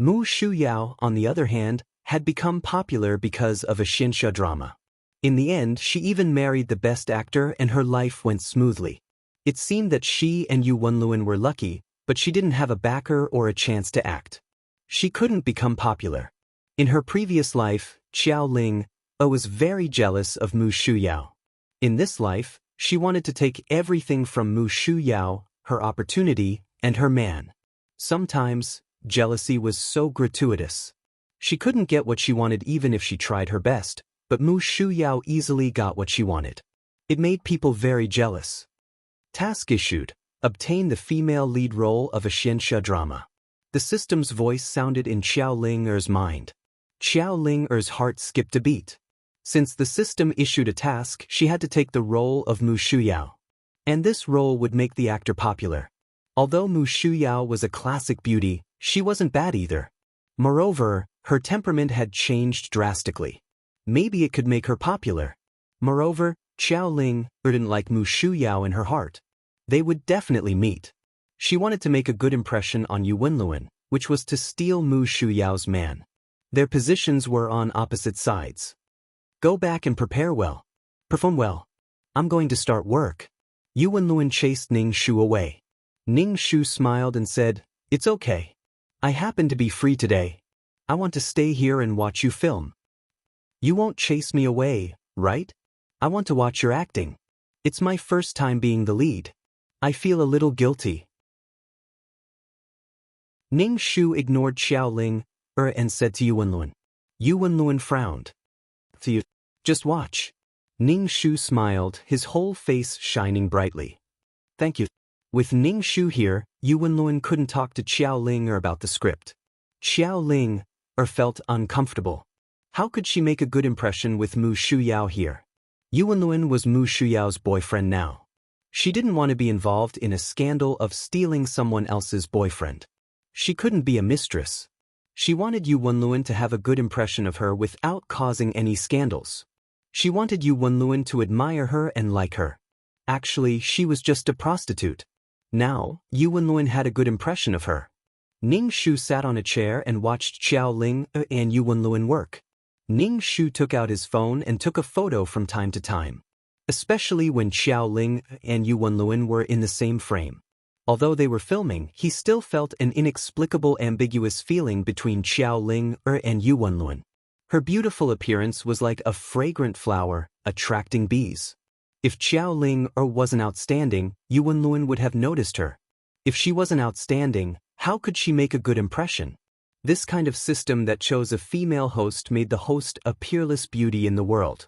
Mu Shuyao, on the other hand, had become popular because of a Xinsha drama. In the end, she even married the best actor and her life went smoothly. It seemed that she and Yu Wenluan were lucky, but she didn't have a backer or a chance to act. She couldn't become popular. In her previous life, Xiao Ling was very jealous of Mu Shuyao. In this life, she wanted to take everything from Mu Shuyao, her opportunity, and her man. Sometimes, jealousy was so gratuitous. She couldn't get what she wanted even if she tried her best, but Mu Shuyao easily got what she wanted. It made people very jealous. Task issued: obtain the female lead role of a Xinsha drama. The system's voice sounded in Xiao Ling-er's mind. Xiao Ling-er's heart skipped a beat. Since the system issued a task, she had to take the role of Mu Shuyao. And this role would make the actor popular. Although Mu Shuyao was a classic beauty, she wasn't bad either. Moreover, her temperament had changed drastically. Maybe it could make her popular. Moreover, Xiao Ling didn't like Mu Shuyao in her heart. They would definitely meet. She wanted to make a good impression on Yu Wenluan, which was to steal Mu Shuyao's man. Their positions were on opposite sides. Go back and prepare well. Perform well. I'm going to start work. Yu Wenluan chased Ning Shu away. Ning Shu smiled and said, "It's okay. I happen to be free today. I want to stay here and watch you film. You won't chase me away, right? I want to watch your acting. It's my first time being the lead. I feel a little guilty." Ning Shu ignored Xiao Ling and said to Yu Wenluan. Yu Wenluan frowned. Just watch. Ning Shu smiled, his whole face shining brightly. Thank you. With Ning Shu here, Yu Wenluan couldn't talk to Xiao Ling about the script. Xiao Ling felt uncomfortable. How could she make a good impression with Mu Shuyao here? Yu Wenluan was Mu Shuyao's boyfriend now. She didn't want to be involved in a scandal of stealing someone else's boyfriend. She couldn't be a mistress. She wanted Yu Wenluan to have a good impression of her without causing any scandals. She wanted Yu Wenluan to admire her and like her. Actually, she was just a prostitute. Now, Yu Wenluan had a good impression of her. Ning Shu sat on a chair and watched Xiao Ling and Yu Wenluan work. Ning Shu took out his phone and took a photo from time to time. Especially when Xiao Ling and Yu Wenluan were in the same frame. Although they were filming, he still felt an inexplicable ambiguous feeling between Xiao Ling and Yu Wenluan. Her beautiful appearance was like a fragrant flower, attracting bees. If Xiao Ling wasn't outstanding, Yu Wenluan would have noticed her. If she wasn't outstanding, how could she make a good impression? This kind of system that chose a female host made the host a peerless beauty in the world.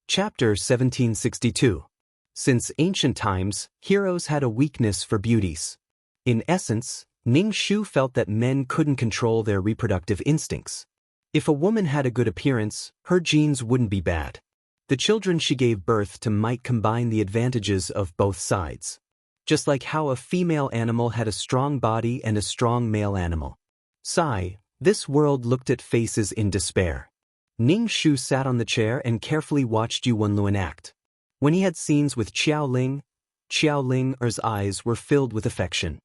Chapter 1762. Since ancient times, heroes had a weakness for beauties. In essence, Ning Shu felt that men couldn't control their reproductive instincts. If a woman had a good appearance, her genes wouldn't be bad. The children she gave birth to might combine the advantages of both sides. Just like how a female animal had a strong body and a strong male animal. Sigh, this world looked at faces in despair. Ning Shu sat on the chair and carefully watched Yu Wenluan act. When he had scenes with Xiao Ling-er's eyes were filled with affection.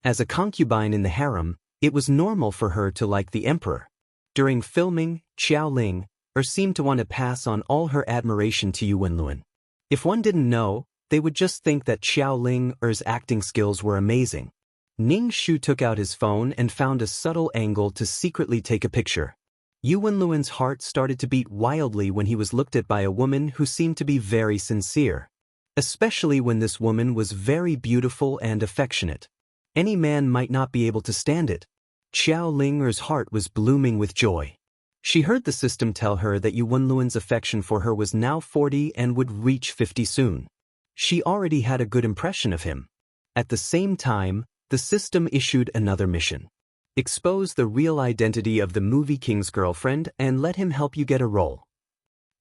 As a concubine in the harem, it was normal for her to like the emperor. During filming, Xiao Ling-er seemed to want to pass on all her admiration to Yu Wenluan. If one didn't know, they would just think that Xiao Ling-er's acting skills were amazing. Ning Shu took out his phone and found a subtle angle to secretly take a picture. Yu Wenluan's heart started to beat wildly when he was looked at by a woman who seemed to be very sincere. Especially when this woman was very beautiful and affectionate. Any man might not be able to stand it. Xiao Ling-er's heart was blooming with joy. She heard the system tell her that Yu Wenluan's affection for her was now 40 and would reach 50 soon. She already had a good impression of him. At the same time, the system issued another mission. Expose the real identity of the movie king's girlfriend and let him help you get a role.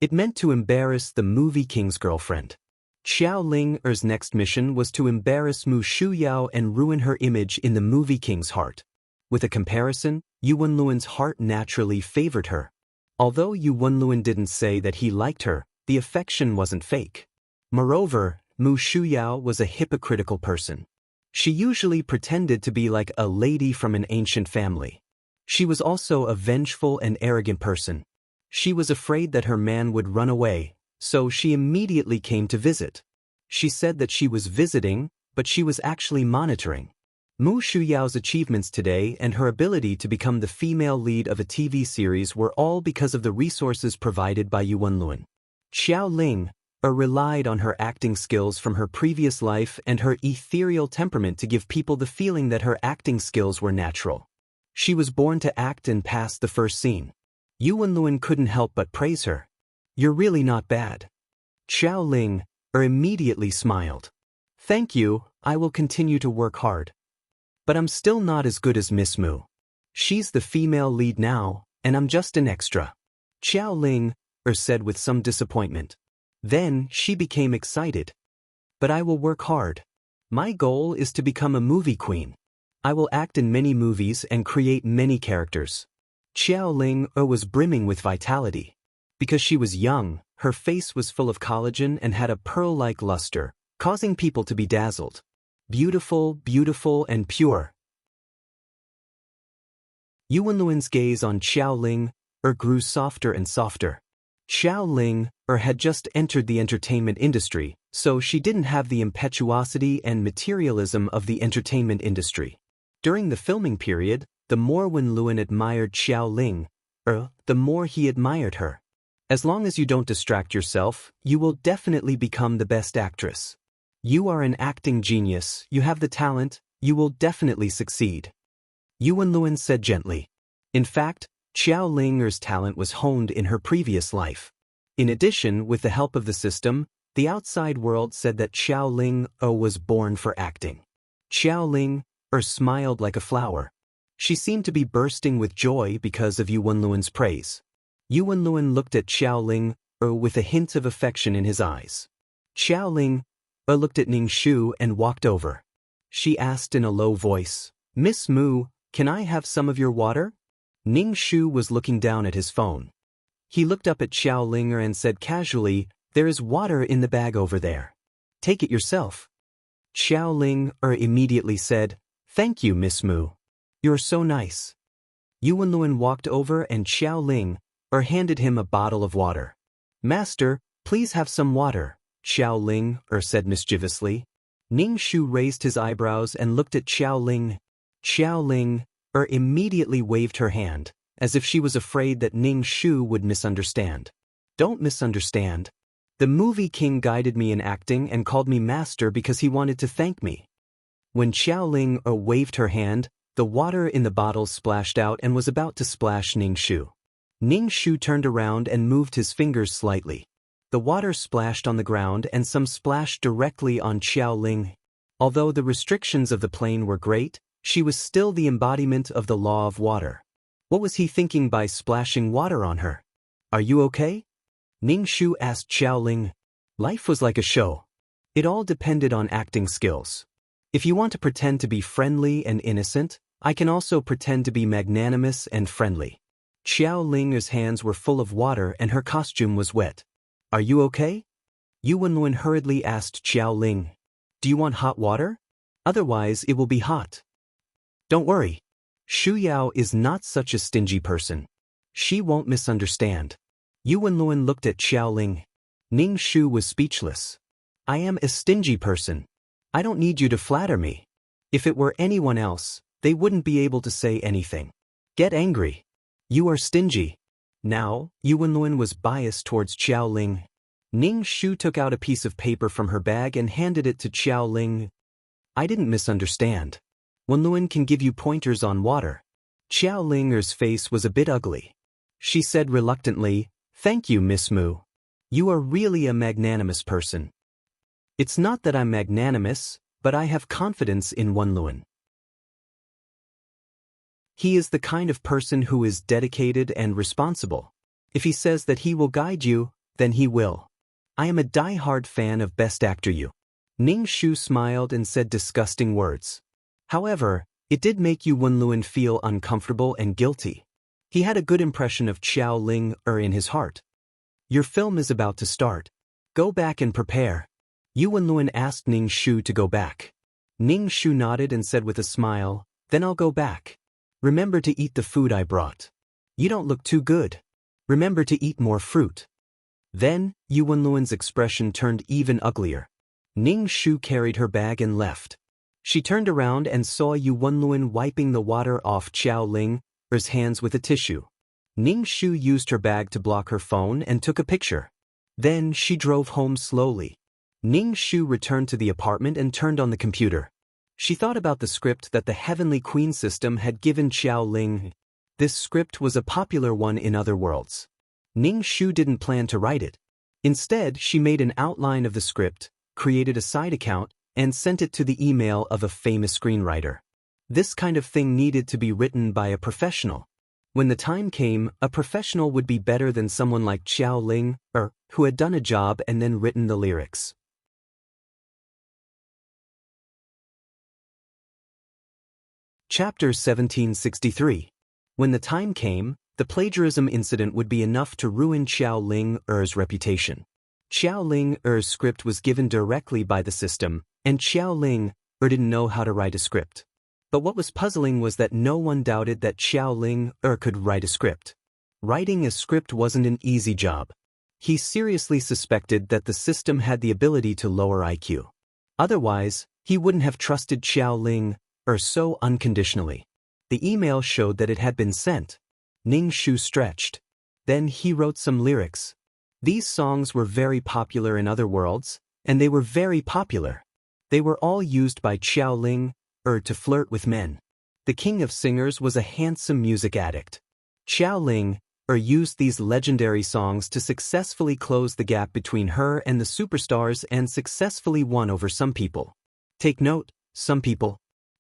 It meant to embarrass the movie king's girlfriend. Xiao Ling-er's next mission was to embarrass Mu Shuyao and ruin her image in the movie king's heart. With a comparison, Yu Wenluan's heart naturally favored her. Although Yu Wenluan didn't say that he liked her, the affection wasn't fake. Moreover, Mu Shuyao was a hypocritical person. She usually pretended to be like a lady from an ancient family. She was also a vengeful and arrogant person. She was afraid that her man would run away, so she immediately came to visit. She said that she was visiting, but she was actually monitoring. Mu Shuyao's achievements today and her ability to become the female lead of a TV series were all because of the resources provided by Yu Wenlun. Xiao Ling relied on her acting skills from her previous life and her ethereal temperament to give people the feeling that her acting skills were natural. She was born to act and passed the first scene. Yu Wenlun couldn't help but praise her. "You're really not bad." Xiao Ling immediately smiled. "Thank you, I will continue to work hard. But I'm still not as good as Miss Mu. She's the female lead now, and I'm just an extra." Xiao Ling said with some disappointment. Then she became excited. "But I will work hard. My goal is to become a movie queen. I will act in many movies and create many characters." Xiao Ling was brimming with vitality. Because she was young, her face was full of collagen and had a pearl-like luster, causing people to be dazzled. Beautiful, beautiful, and pure. Yu Wenlun's gaze on Xiao Ling grew softer and softer. Xiao Ling had just entered the entertainment industry, so she didn't have the impetuosity and materialism of the entertainment industry. During the filming period, the more Wenlun admired Xiao Ling, the more he admired her. As long as you don't distract yourself, you will definitely become the best actress. You are an acting genius, you have the talent, you will definitely succeed. Yu Wenlun said gently. In fact, Xiao Ling's talent was honed in her previous life. In addition, with the help of the system, the outside world said that Xiao Ling was born for acting. Xiao Ling smiled like a flower. She seemed to be bursting with joy because of Yu Wenlun's praise. Yu Wenlun looked at Xiao Ling with a hint of affection in his eyes. Xiao Ling looked at Ning Shu and walked over. She asked in a low voice, "Miss Mu, can I have some of your water?" Ning Shu was looking down at his phone. He looked up at Xiao Ling and said casually, "There is water in the bag over there. Take it yourself." Xiao Ling immediately said, "Thank you, Miss Mu. You're so nice." Yu Wenlun walked over and Xiao Ling handed him a bottle of water. "Master, please have some water," Xiao Ling said mischievously. Ning Shu raised his eyebrows and looked at Xiao Ling. Xiao Ling immediately waved her hand, as if she was afraid that Ning Shu would misunderstand. "Don't misunderstand. The movie king guided me in acting and called me master because he wanted to thank me." When Xiao Ling waved her hand, the water in the bottle splashed out and was about to splash Ning Shu. Ning Shu turned around and moved his fingers slightly. The water splashed on the ground and some splashed directly on Xiao Ling. Although the restrictions of the plane were great, she was still the embodiment of the law of water. What was he thinking by splashing water on her? "Are you okay?" Ning Shu asked Xiao Ling. Life was like a show. It all depended on acting skills. If you want to pretend to be friendly and innocent, I can also pretend to be magnanimous and friendly. Xiao Ling's hands were full of water and her costume was wet. "Are you okay?" Yu Wenlun hurriedly asked Xiao Ling. "Do you want hot water? Otherwise it will be hot." "Don't worry. Shu Yao is not such a stingy person. She won't misunderstand." Yu Wenlun looked at Xiao Ling. Ning Shu was speechless. "I am a stingy person. I don't need you to flatter me. If it were anyone else, they wouldn't be able to say anything. Get angry. You are stingy." Now, Yu Wenlun was biased towards Xiao Ling. Ning Shu took out a piece of paper from her bag and handed it to Xiao Ling. "I didn't misunderstand. Wenlun can give you pointers on water." Xiao Ling's face was a bit ugly. She said reluctantly, "Thank you, Miss Mu. You are really a magnanimous person." "It's not that I'm magnanimous, but I have confidence in Wenlun. He is the kind of person who is dedicated and responsible. If he says that he will guide you, then he will. I am a die-hard fan of Best Actor Yu." Ning Shu smiled and said disgusting words. However, it did make Yu Wenlun feel uncomfortable and guilty. He had a good impression of Xiao Ling in his heart. "Your film is about to start. Go back and prepare." Yu Wenlun asked Ning Shu to go back. Ning Shu nodded and said with a smile, "Then I'll go back. Remember to eat the food I brought. You don't look too good. Remember to eat more fruit." Then, Yu Wenluan's expression turned even uglier. Ning Shu carried her bag and left. She turned around and saw Yu Wenluan wiping the water off Qiao Ling's hands with a tissue. Ning Shu used her bag to block her phone and took a picture. Then she drove home slowly. Ning Shu returned to the apartment and turned on the computer. She thought about the script that the Heavenly Queen system had given Qiao Ling. This script was a popular one in other worlds. Ning Shu didn't plan to write it. Instead, she made an outline of the script, created a side account, and sent it to the email of a famous screenwriter. This kind of thing needed to be written by a professional. When the time came, a professional would be better than someone like Qiao Ling, who had done a job and then written the lyrics. Chapter 1763. When the time came, the plagiarism incident would be enough to ruin Qiao Ling's reputation. Qiao Ling's script was given directly by the system, and Qiao Ling didn't know how to write a script. But what was puzzling was that no one doubted that Qiao Ling could write a script. Writing a script wasn't an easy job. He seriously suspected that the system had the ability to lower IQ. Otherwise, he wouldn't have trusted Qiao Ling so unconditionally. The email showed that it had been sent. Ning Shu stretched. Then he wrote some lyrics. These songs were very popular in other worlds, and they were very popular. They were all used by Qiao Ling to flirt with men. The king of singers was a handsome music addict. Qiao Ling used these legendary songs to successfully close the gap between her and the superstars and successfully won over some people. Take note, some people.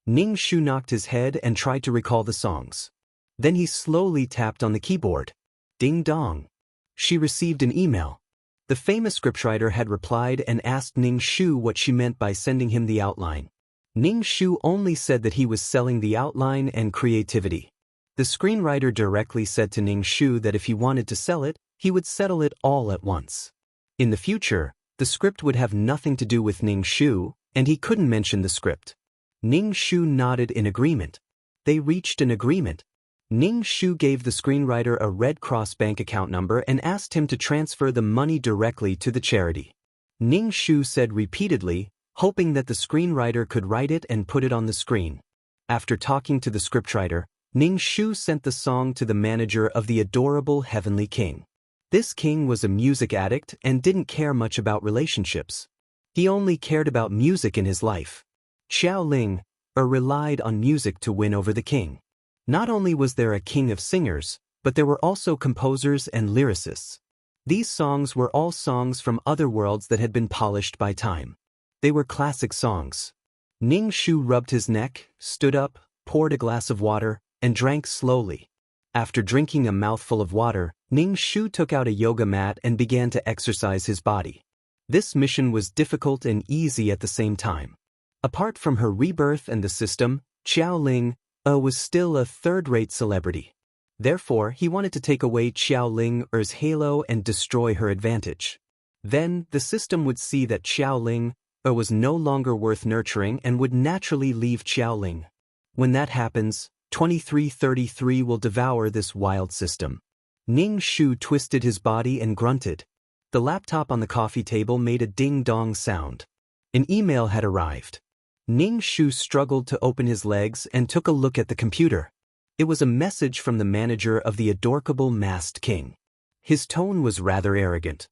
Ning Shu knocked his head and tried to recall the songs. Then he slowly tapped on the keyboard. Ding dong. She received an email. The famous scriptwriter had replied and asked Ning Shu what she meant by sending him the outline. Ning Shu only said that he was selling the outline and creativity. The screenwriter directly said to Ning Shu that if he wanted to sell it, he would settle it all at once. In the future, the script would have nothing to do with Ning Shu, and he couldn't mention the script. Ning Shu nodded in agreement. They reached an agreement. Ning Shu gave the screenwriter a Red Cross bank account number and asked him to transfer the money directly to the charity. Ning Shu said repeatedly, hoping that the screenwriter could write it and put it on the screen. After talking to the scriptwriter, Ning Shu sent the song to the manager of the adorable Heavenly King. This king was a music addict and didn't care much about relationships. He only cared about music in his life. Qiao Ling relied on music to win over the king. Not only was there a king of singers, but there were also composers and lyricists. These songs were all songs from other worlds that had been polished by time. They were classic songs. Ning Shu rubbed his neck, stood up, poured a glass of water, and drank slowly. After drinking a mouthful of water, Ning Shu took out a yoga mat and began to exercise his body. This mission was difficult and easy at the same time. Apart from her rebirth and the system, Qiao Ling was still a third-rate celebrity. Therefore, he wanted to take away Qiao Ling's halo and destroy her advantage. Then, the system would see that Qiao Ling was no longer worth nurturing and would naturally leave Qiao Ling. When that happens, 2333 will devour this wild system. Ning Shu twisted his body and grunted. The laptop on the coffee table made a ding-dong sound. An email had arrived. Ning Shu struggled to open his legs and took a look at the computer. It was a message from the manager of the adorable masked king. His tone was rather arrogant.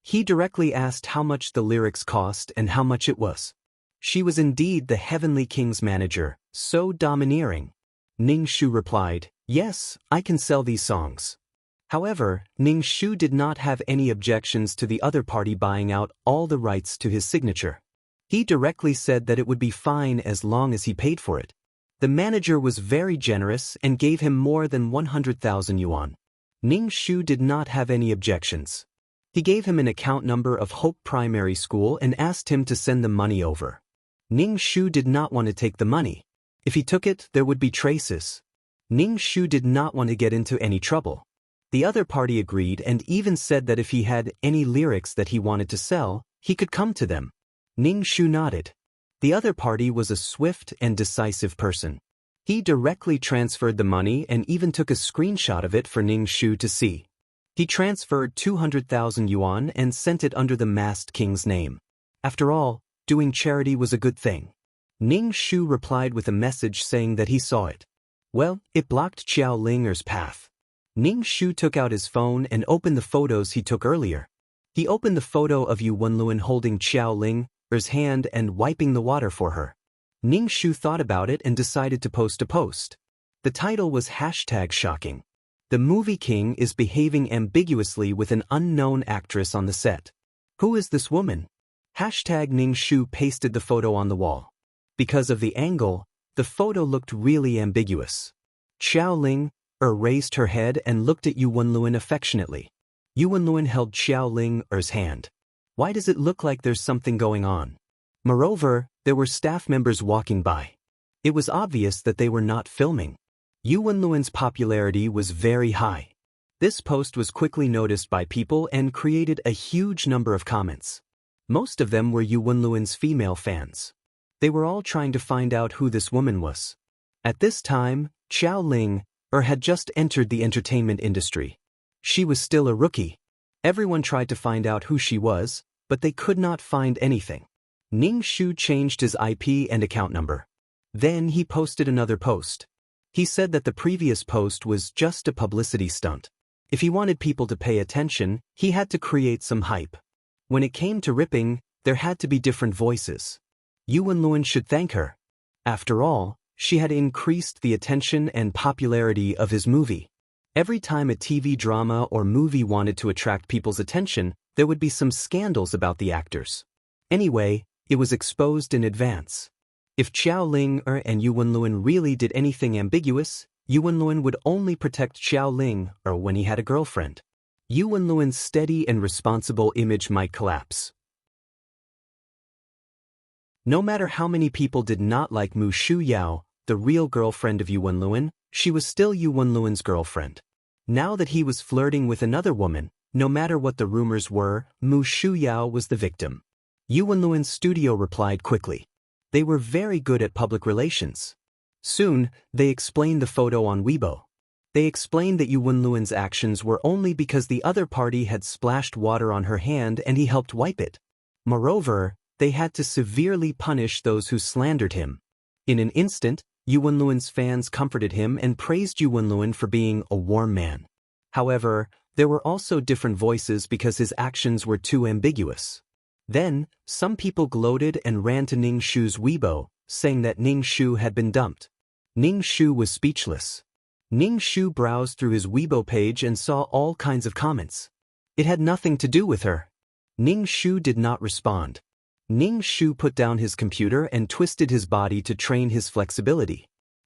He directly asked how much the lyrics cost and how much it was. She was indeed the Heavenly King's manager, so domineering. Ning Shu replied, "Yes, I can sell these songs." However, Ning Shu did not have any objections to the other party buying out all the rights to his signature. He directly said that it would be fine as long as he paid for it. The manager was very generous and gave him more than 100,000 yuan. Ning Shu did not have any objections. He gave him an account number of Hope Primary School and asked him to send the money over. Ning Shu did not want to take the money. If he took it, there would be traces. Ning Shu did not want to get into any trouble. The other party agreed and even said that if he had any lyrics that he wanted to sell, he could come to them. Ning Shu nodded. The other party was a swift and decisive person. He directly transferred the money and even took a screenshot of it for Ning Shu to see. He transferred 200,000 yuan and sent it under the masked king's name. After all, doing charity was a good thing. Ning Shu replied with a message saying that he saw it. Well, it blocked Xiao Linger's path. Ning Shu took out his phone and opened the photos he took earlier. He opened the photo of Yu Wenluan holding Xiao Linger's hand and wiping the water for her. Ning Shu thought about it and decided to post a post. The title was #shocking. The movie king is behaving ambiguously with an unknown actress on the set. Who is this woman? Ning Shu pasted the photo on the wall. Because of the angle, the photo looked really ambiguous. Xiao Linger raised her head and looked at Yu Wenluan affectionately. Yu Wenluan held Xiao Linger's hand. Why does it look like there's something going on? Moreover, there were staff members walking by. It was obvious that they were not filming. Yu Wenluan's popularity was very high. This post was quickly noticed by people and created a huge number of comments. Most of them were Yu Wenluan's female fans. They were all trying to find out who this woman was. At this time, Xiao Linger had just entered the entertainment industry. She was still a rookie. Everyone tried to find out who she was, but they could not find anything. Ning Shu changed his IP and account number. Then he posted another post. He said that the previous post was just a publicity stunt. If he wanted people to pay attention, he had to create some hype. When it came to ripping, there had to be different voices. Yu Wenluan should thank her. After all, she had increased the attention and popularity of his movie. Every time a TV drama or movie wanted to attract people's attention, there would be some scandals about the actors. Anyway, it was exposed in advance. If Xiao Linger and Yu Wenluan really did anything ambiguous, Yu Wenluan would only protect Xiao Linger when he had a girlfriend. Yu Wenluan's steady and responsible image might collapse. No matter how many people did not like Mu Shuyao, the real girlfriend of Yu Wenluan, she was still Yu Wenluan's girlfriend. Now that he was flirting with another woman, no matter what the rumors were, Mu Shuyao was the victim. Yu Wenluan's studio replied quickly. They were very good at public relations. Soon, they explained the photo on Weibo. They explained that Yu Wenluan's actions were only because the other party had splashed water on her hand and he helped wipe it. Moreover, they had to severely punish those who slandered him. In an instant, Yu Wenluan's fans comforted him and praised Yu Wenluan for being a warm man. However, there were also different voices because his actions were too ambiguous. Then, some people gloated and ran to Ning Shu's Weibo, saying that Ning Shu had been dumped. Ning Shu was speechless. Ning Shu browsed through his Weibo page and saw all kinds of comments. It had nothing to do with her. Ning Shu did not respond. Ning Shu put down his computer and twisted his body to train his flexibility.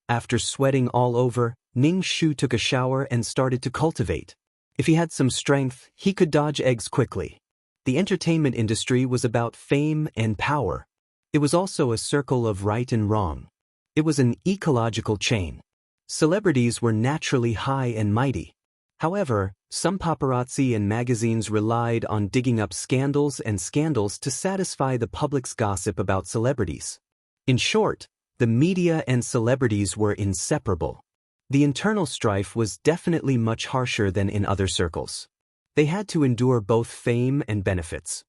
After sweating all over, Ning Shu took a shower and started to cultivate. If he had some strength, he could dodge eggs quickly. The entertainment industry was about fame and power. It was also a circle of right and wrong. It was an ecological chain. Celebrities were naturally high and mighty. However, some paparazzi and magazines relied on digging up scandals to satisfy the public's gossip about celebrities. In short, the media and celebrities were inseparable. The internal strife was definitely much harsher than in other circles. They had to endure both fame and benefits.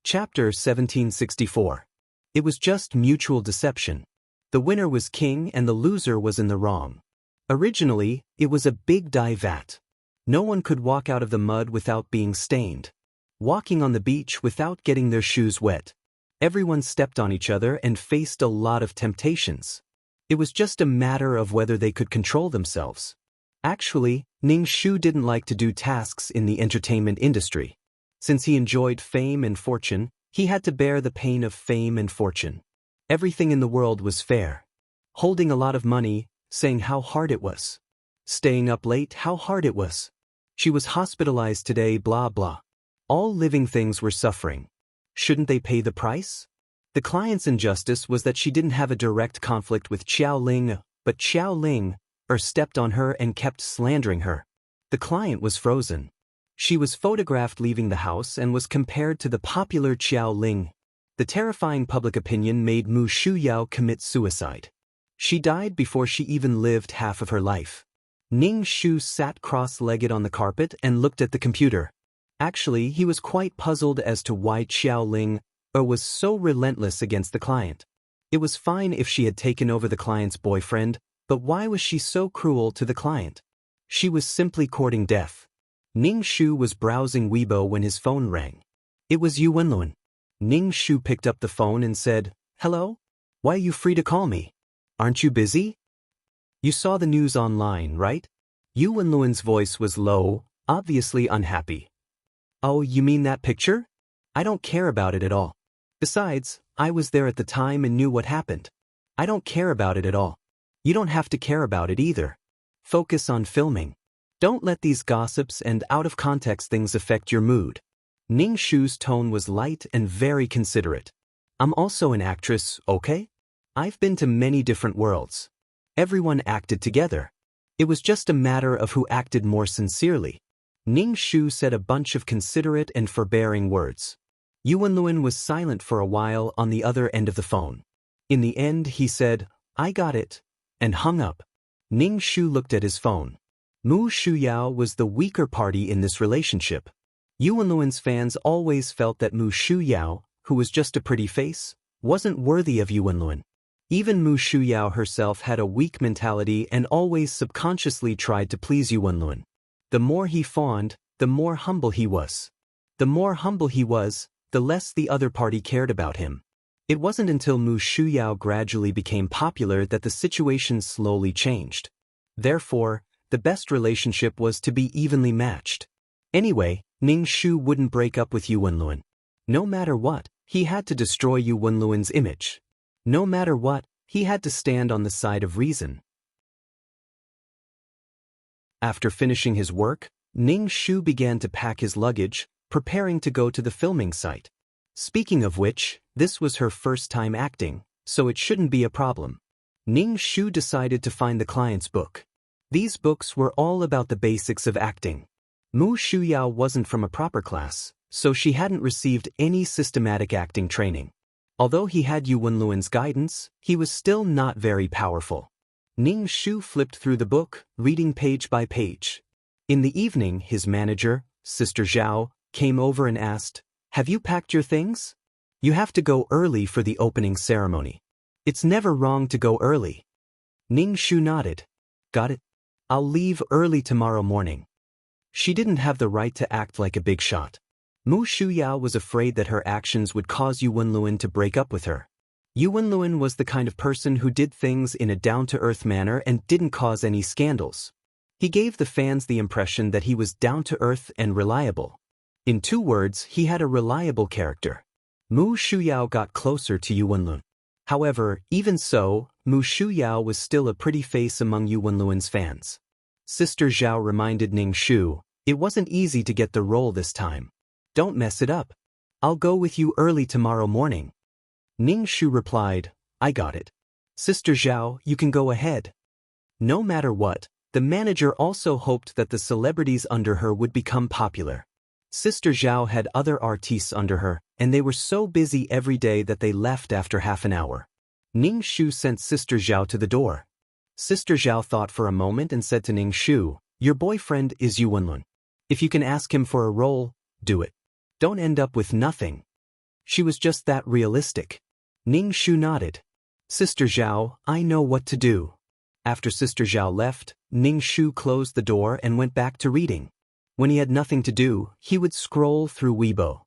Chapter 1764. It was just mutual deception. The winner was king and the loser was in the wrong. Originally, it was a big dye vat. No one could walk out of the mud without being stained. Walking on the beach without getting their shoes wet. Everyone stepped on each other and faced a lot of temptations. It was just a matter of whether they could control themselves. Actually, Ning Shu didn't like to do tasks in the entertainment industry. Since he enjoyed fame and fortune, he had to bear the pain of fame and fortune. Everything in the world was fair. Holding a lot of money, saying how hard it was. Staying up late, how hard it was. She was hospitalized today, blah blah. All living things were suffering. Shouldn't they pay the price? The client's injustice was that she didn't have a direct conflict with Xiao Linger, but Xiao Linger stepped on her and kept slandering her. The client was frozen. She was photographed leaving the house and was compared to the popular Qiao Ling. The terrifying public opinion made Mu Shuyao commit suicide. She died before she even lived half of her life. Ning Shu sat cross-legged on the carpet and looked at the computer. Actually, he was quite puzzled as to why Qiao Ling was so relentless against the client. It was fine if she had taken over the client's boyfriend, but why was she so cruel to the client? She was simply courting death. Ning Shu was browsing Weibo when his phone rang. It was Yu Wenluan. Ning Shu picked up the phone and said, "Hello? Why are you free to call me? Aren't you busy? You saw the news online, right?" Yu Wenluan's voice was low, obviously unhappy. "Oh, you mean that picture? I don't care about it at all. Besides, I was there at the time and knew what happened. I don't care about it at all. You don't have to care about it either. Focus on filming. Don't let these gossips and out-of-context things affect your mood." Ning Shu's tone was light and very considerate. "I'm also an actress, okay? I've been to many different worlds. Everyone acted together. It was just a matter of who acted more sincerely." Ning Shu said a bunch of considerate and forbearing words. Yu Wenluan was silent for a while on the other end of the phone. In the end, he said, "I got it," and hung up. Ning Shu looked at his phone. Mu Shuyao was the weaker party in this relationship. Yu Wenluan's fans always felt that Mu Shuyao, who was just a pretty face, wasn't worthy of Yu Wenluan. Even Mu Shuyao herself had a weak mentality and always subconsciously tried to please Yu Wenluan. The more he fawned, the more humble he was. The more humble he was, the less the other party cared about him. It wasn't until Mu Shuyao gradually became popular that the situation slowly changed. Therefore, the best relationship was to be evenly matched. Anyway, Ning Shu wouldn't break up with Yu Wenluan. No matter what, he had to destroy Yu Wenluan's image. No matter what, he had to stand on the side of reason. After finishing his work, Ning Shu began to pack his luggage, preparing to go to the filming site. Speaking of which, this was her first time acting, so it shouldn't be a problem. Ning Shu decided to find the client's book. These books were all about the basics of acting. Mu Shuyao wasn't from a proper class, so she hadn't received any systematic acting training. Although he had Yu Wenluan's guidance, he was still not very powerful. Ning Shu flipped through the book, reading page by page. In the evening, his manager, Sister Zhao, came over and asked, "Have you packed your things? You have to go early for the opening ceremony. It's never wrong to go early." Ning Shu nodded. "Got it. I'll leave early tomorrow morning." She didn't have the right to act like a big shot. Mu Shuyao was afraid that her actions would cause Yu Wenluan to break up with her. Yu Wenluan was the kind of person who did things in a down-to-earth manner and didn't cause any scandals. He gave the fans the impression that he was down-to-earth and reliable. In 2 words, he had a reliable character. Mu Shuyao got closer to Yu Wenluan. However, even so, Mu Shuyao was still a pretty face among Yu Wenluan's fans. Sister Zhao reminded Ning Shu, "It wasn't easy to get the role this time. Don't mess it up. I'll go with you early tomorrow morning." Ning Shu replied, "I got it. Sister Zhao, you can go ahead." No matter what, the manager also hoped that the celebrities under her would become popular. Sister Zhao had other artistes under her, and they were so busy every day that they left after half an hour. Ning Shu sent Sister Zhao to the door. Sister Zhao thought for a moment and said to Ning Shu, "Your boyfriend is Yu Wenluan. If you can ask him for a role, do it. Don't end up with nothing." She was just that realistic. Ning Shu nodded. "Sister Zhao, I know what to do." After Sister Zhao left, Ning Shu closed the door and went back to reading. When he had nothing to do, he would scroll through Weibo.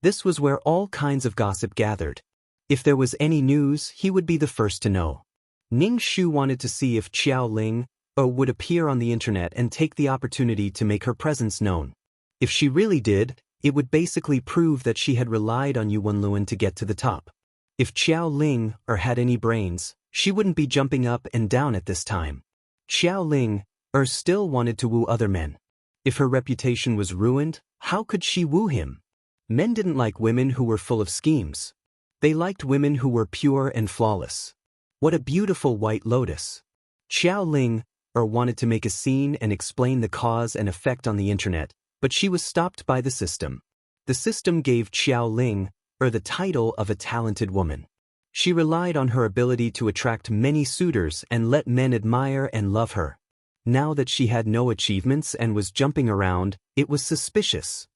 This was where all kinds of gossip gathered. If there was any news, he would be the first to know. Ning Shu wanted to see if Qiao Ling would appear on the internet and take the opportunity to make her presence known. If she really did, it would basically prove that she had relied on Yu Wenluan to get to the top. If Qiao Ling had any brains, she wouldn't be jumping up and down at this time. Qiao Ling still wanted to woo other men. If her reputation was ruined, how could she woo him? Men didn't like women who were full of schemes. They liked women who were pure and flawless. What a beautiful white lotus. Qiao Ling wanted to make a scene and explain the cause and effect on the internet, But she was stopped by the system. The system gave Xiao Ling the title of a talented woman. She relied on her ability to attract many suitors and let men admire and love her. Now that she had no achievements and was jumping around, it was suspicious.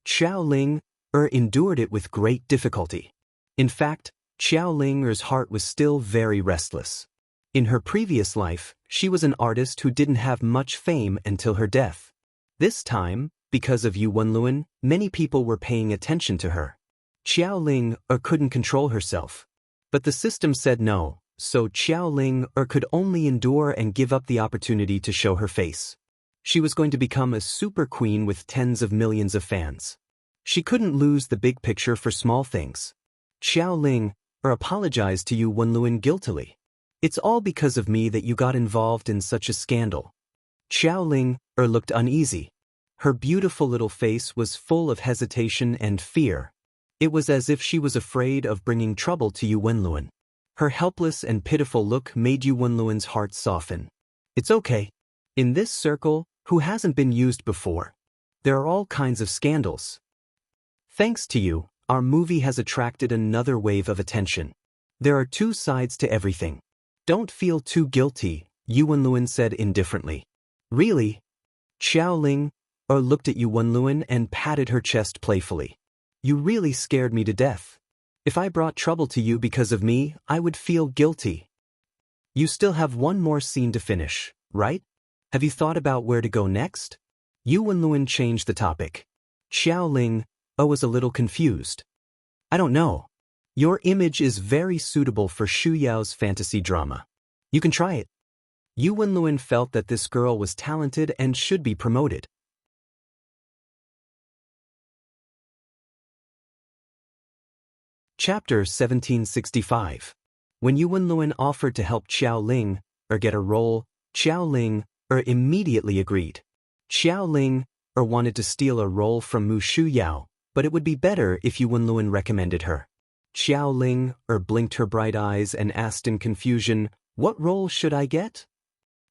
Xiao Ling endured it with great difficulty. In fact, Xiao Ling's heart was still very restless. In her previous life, she was an artist who didn't have much fame until her death. This time, because of Yu Wenluan, many people were paying attention to her. Xiao Ling couldn't control herself. But the system said no, so Xiao Ling could only endure and give up the opportunity to show her face. She was going to become a super queen with tens of millions of fans. She couldn't lose the big picture for small things. Xiao Ling apologized to Yu Wenluan guiltily. It's all because of me that you got involved in such a scandal. Xiao Ling looked uneasy. Her beautiful little face was full of hesitation and fear. It was as if she was afraid of bringing trouble to Yu Wenluan. Her helpless and pitiful look made Yu Wenluan's heart soften. It's okay. In this circle, who hasn't been used before? There are all kinds of scandals. Thanks to you, our movie has attracted another wave of attention. There are two sides to everything. Don't feel too guilty, Yu Wenluan said indifferently. Really? Xiao Ling looked at Yu Wenluan and patted her chest playfully. You really scared me to death. If I brought trouble to you because of me, I would feel guilty. You still have one more scene to finish, right? Have you thought about where to go next? Yu Wenluan changed the topic. Xiao Ling was a little confused. I don't know. Your image is very suitable for Shu Yao's fantasy drama. You can try it. Yu Wenluan felt that this girl was talented and should be promoted. Chapter 1765. When Yu Wenluan offered to help Xiao Ling get a role, Xiao Ling immediately agreed. Xiao Ling wanted to steal a role from Mu Shu Yao, but it would be better if Yu Wenluan recommended her. Xiao Ling blinked her bright eyes and asked in confusion, "What role should I get?"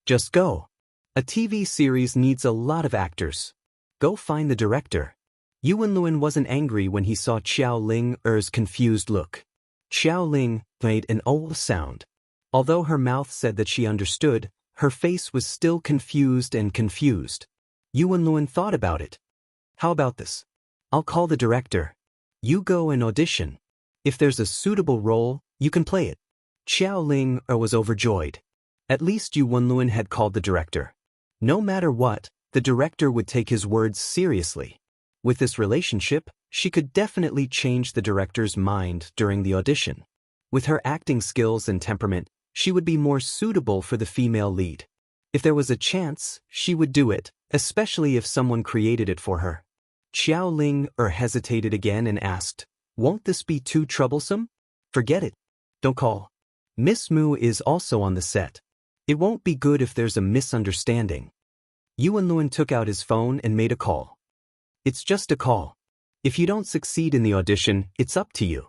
Just go. A TV series needs a lot of actors. Go find the director. Yu Wenluan wasn't angry when he saw Xiao Ling's confused look. Xiao Ling made an "oh" sound. Although her mouth said that she understood, her face was still confused and confused. Yu Wenluan thought about it. How about this? I'll call the director. You go and audition. If there's a suitable role, you can play it. Xiao Ling was overjoyed. At least Yu Wenluan had called the director. No matter what, the director would take his words seriously. With this relationship, she could definitely change the director's mind during the audition. With her acting skills and temperament, she would be more suitable for the female lead. If there was a chance, she would do it, especially if someone created it for her. Xiao Ling hesitated again and asked, "Won't this be too troublesome?" "Forget it. Don't call. Miss Mu is also on the set. It won't be good if there's a misunderstanding." Yu Wenluan took out his phone and made a call. "It's just a call. If you don't succeed in the audition, it's up to you."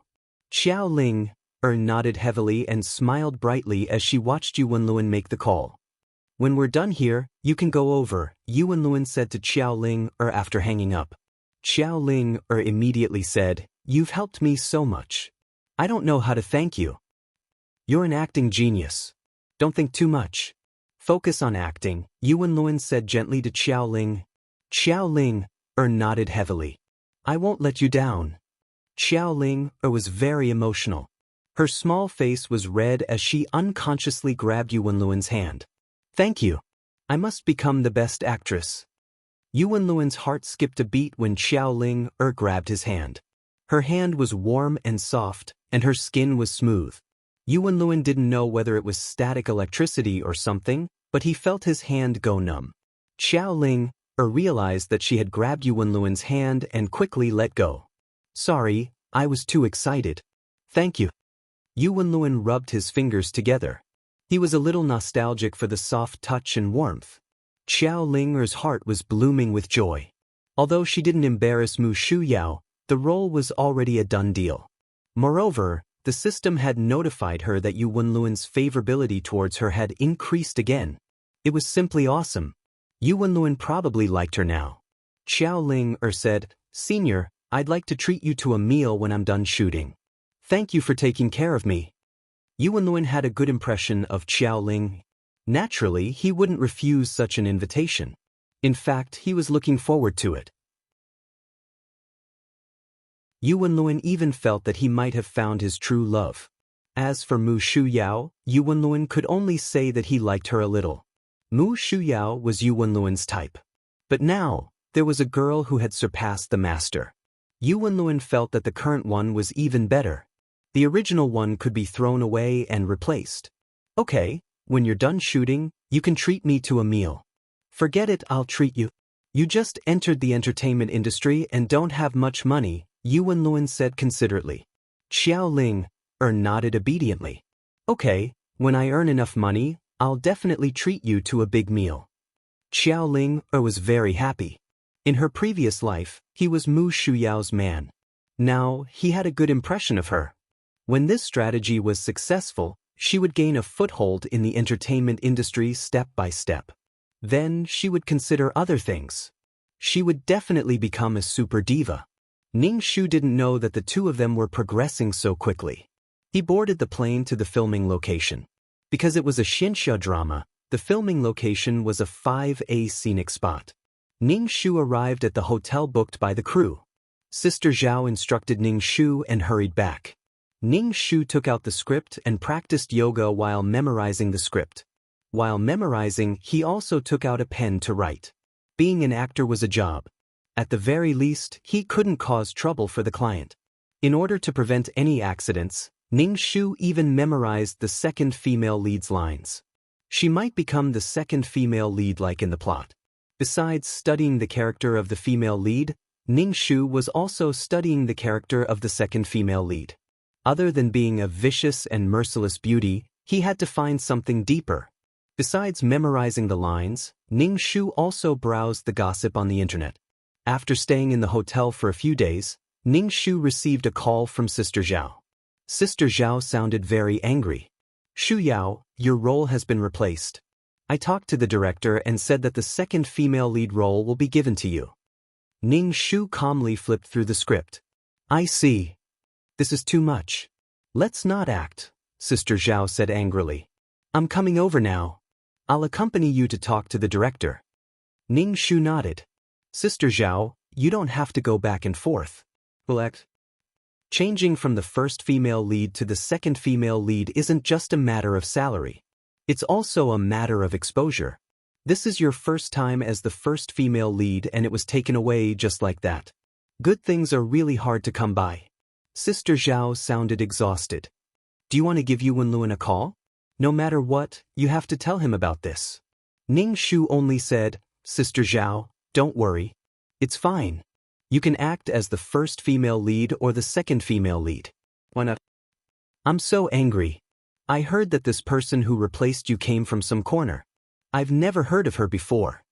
Xiao Ling nodded heavily and smiled brightly as she watched Yu Wenluan make the call. "When we're done here, you can go over," Yu Wenluan said to Xiao Ling after hanging up. Xiao Ling immediately said, "You've helped me so much. I don't know how to thank you. You're an acting genius. Don't think too much. Focus on acting," Yu Wenluan said gently to Xiao Ling. Xiao Ling nodded heavily. "I won't let you down." Xiao Ling was very emotional. Her small face was red as she unconsciously grabbed Yu Wenluan's hand. "Thank you. I must become the best actress." Yu Wenluan's heart skipped a beat when Xiao Ling grabbed his hand. Her hand was warm and soft, and her skin was smooth. Yu Wenluan didn't know whether it was static electricity or something, but he felt his hand go numb. Xiao Ling realized that she had grabbed Yu Wenluan's hand and quickly let go. "Sorry, I was too excited." "Thank you." Yu Wenluan rubbed his fingers together. He was a little nostalgic for the soft touch and warmth. Xiao Ling's heart was blooming with joy. Although she didn't embarrass Mu Shu Yao, the role was already a done deal. Moreover, the system had notified her that Yu Wenluan's favorability towards her had increased again. It was simply awesome. Yu Wenlun probably liked her now. Xiao Ling said, "Senior, I'd like to treat you to a meal when I'm done shooting. Thank you for taking care of me." Yu Wenlun had a good impression of Xiao Ling. Naturally, he wouldn't refuse such an invitation. In fact, he was looking forward to it. Yu Wenlun even felt that he might have found his true love. As for Mu Shuyao, Yu Wenlun could only say that he liked her a little. Mu Shuyao was Yu Wenlun's type. But now, there was a girl who had surpassed the master. Yu Wenlun felt that the current one was even better. The original one could be thrown away and replaced. "Okay, when you're done shooting, you can treat me to a meal." "Forget it, I'll treat you. You just entered the entertainment industry and don't have much money," Yu Wenlun said considerately. Xiao Ling nodded obediently. "Okay, when I earn enough money, I'll definitely treat you to a big meal." Xiao Ling was very happy. In her previous life, he was Mu Shuyao's man. Now, he had a good impression of her. When this strategy was successful, she would gain a foothold in the entertainment industry step by step. Then, she would consider other things. She would definitely become a super diva. Ning Shu didn't know that the two of them were progressing so quickly. He boarded the plane to the filming location. Because it was a Xinxia drama, the filming location was a 5A scenic spot. Ning Shu arrived at the hotel booked by the crew. Sister Zhao instructed Ning Shu and hurried back. Ning Shu took out the script and practiced yoga while memorizing the script. While memorizing, he also took out a pen to write. Being an actor was a job. At the very least, he couldn't cause trouble for the client. In order to prevent any accidents, Ning Shu even memorized the second female lead's lines. She might become the second female lead like in the plot. Besides studying the character of the female lead, Ning Shu was also studying the character of the second female lead. Other than being a vicious and merciless beauty, he had to find something deeper. Besides memorizing the lines, Ning Shu also browsed the gossip on the internet. After staying in the hotel for a few days, Ning Shu received a call from Sister Zhao. Sister Zhao sounded very angry. "Shu Yao, your role has been replaced. I talked to the director and said that the second female lead role will be given to you." Ning Shu calmly flipped through the script. "I see. This is too much. Let's not act," Sister Zhao said angrily. "I'm coming over now. I'll accompany you to talk to the director." Ning Shu nodded. "Sister Zhao, you don't have to go back and forth. Select." Changing from the first female lead to the second female lead isn't just a matter of salary. It's also a matter of exposure. This is your first time as the first female lead and it was taken away just like that. Good things are really hard to come by. Sister Zhao sounded exhausted. "Do you want to give Yu Wenlun a call? No matter what, you have to tell him about this." Ning Shu only said, "Sister Zhao, don't worry. It's fine. You can act as the first female lead or the second female lead." "Why not?" "I'm so angry. I heard that this person who replaced you came from some corner. I've never heard of her before."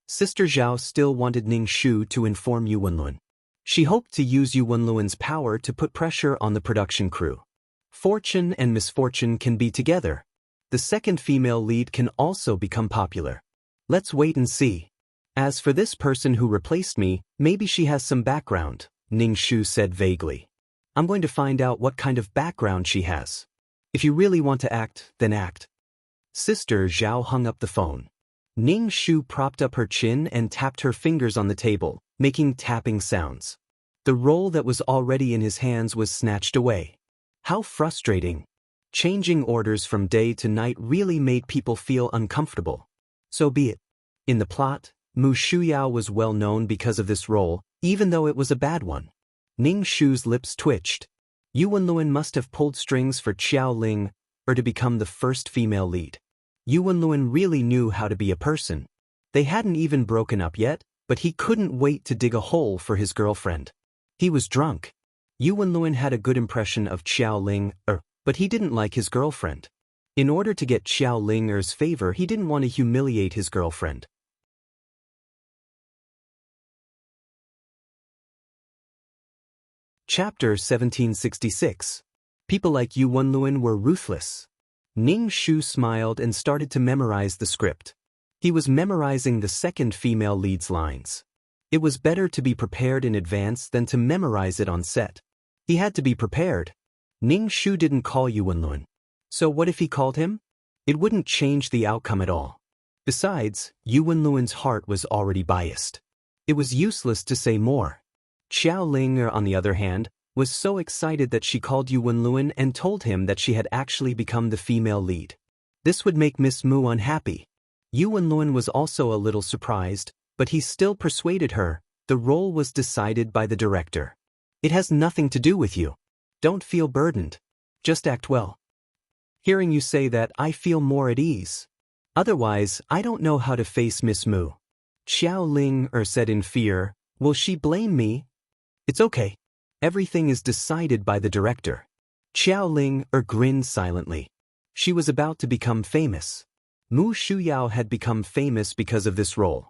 Sister Zhao still wanted Ning Shu to inform Yu Wenlun. She hoped to use Yu Wenlun's power to put pressure on the production crew. Fortune and misfortune can be together. The second female lead can also become popular. Let's wait and see. "As for this person who replaced me, maybe she has some background," Ning Shu said vaguely. "I'm going to find out what kind of background she has. If you really want to act, then act." Sister Zhao hung up the phone. Ning Shu propped up her chin and tapped her fingers on the table, making tapping sounds. The role that was already in his hands was snatched away. How frustrating. Changing orders from day to night really made people feel uncomfortable. So be it. In the plot, Mu Shuyao was well known because of this role, even though it was a bad one. Ning Shu's lips twitched. Yu Wenlun must have pulled strings for Xiao Ling, to become the first female lead. Yu Wenlun really knew how to be a person. They hadn't even broken up yet, but he couldn't wait to dig a hole for his girlfriend. He was drunk. Yu Wenlun had a good impression of Xiao Ling, but he didn't like his girlfriend. In order to get Xiao Ling's favor, he didn't want to humiliate his girlfriend. Chapter 1766. People like Yu Wenlun were ruthless. Ning Shu smiled and started to memorize the script. He was memorizing the second female lead's lines. It was better to be prepared in advance than to memorize it on set. He had to be prepared. Ning Shu didn't call Yu Wenlun. So what if he called him? It wouldn't change the outcome at all. Besides, Yu Wenlun's heart was already biased. It was useless to say more. Xiao Ling, on the other hand, was so excited that she called Yu Wenlun and told him that she had actually become the female lead. This would make Miss Mu unhappy. Yu Wenlun was also a little surprised, but he still persuaded her. The role was decided by the director. It has nothing to do with you. Don't feel burdened. Just act well. Hearing you say that, I feel more at ease. Otherwise, I don't know how to face Miss Mu. Xiao Ling said in fear, will she blame me? It's okay. Everything is decided by the director. Xiao Ling grinned silently. She was about to become famous. Mu Shuyao had become famous because of this role.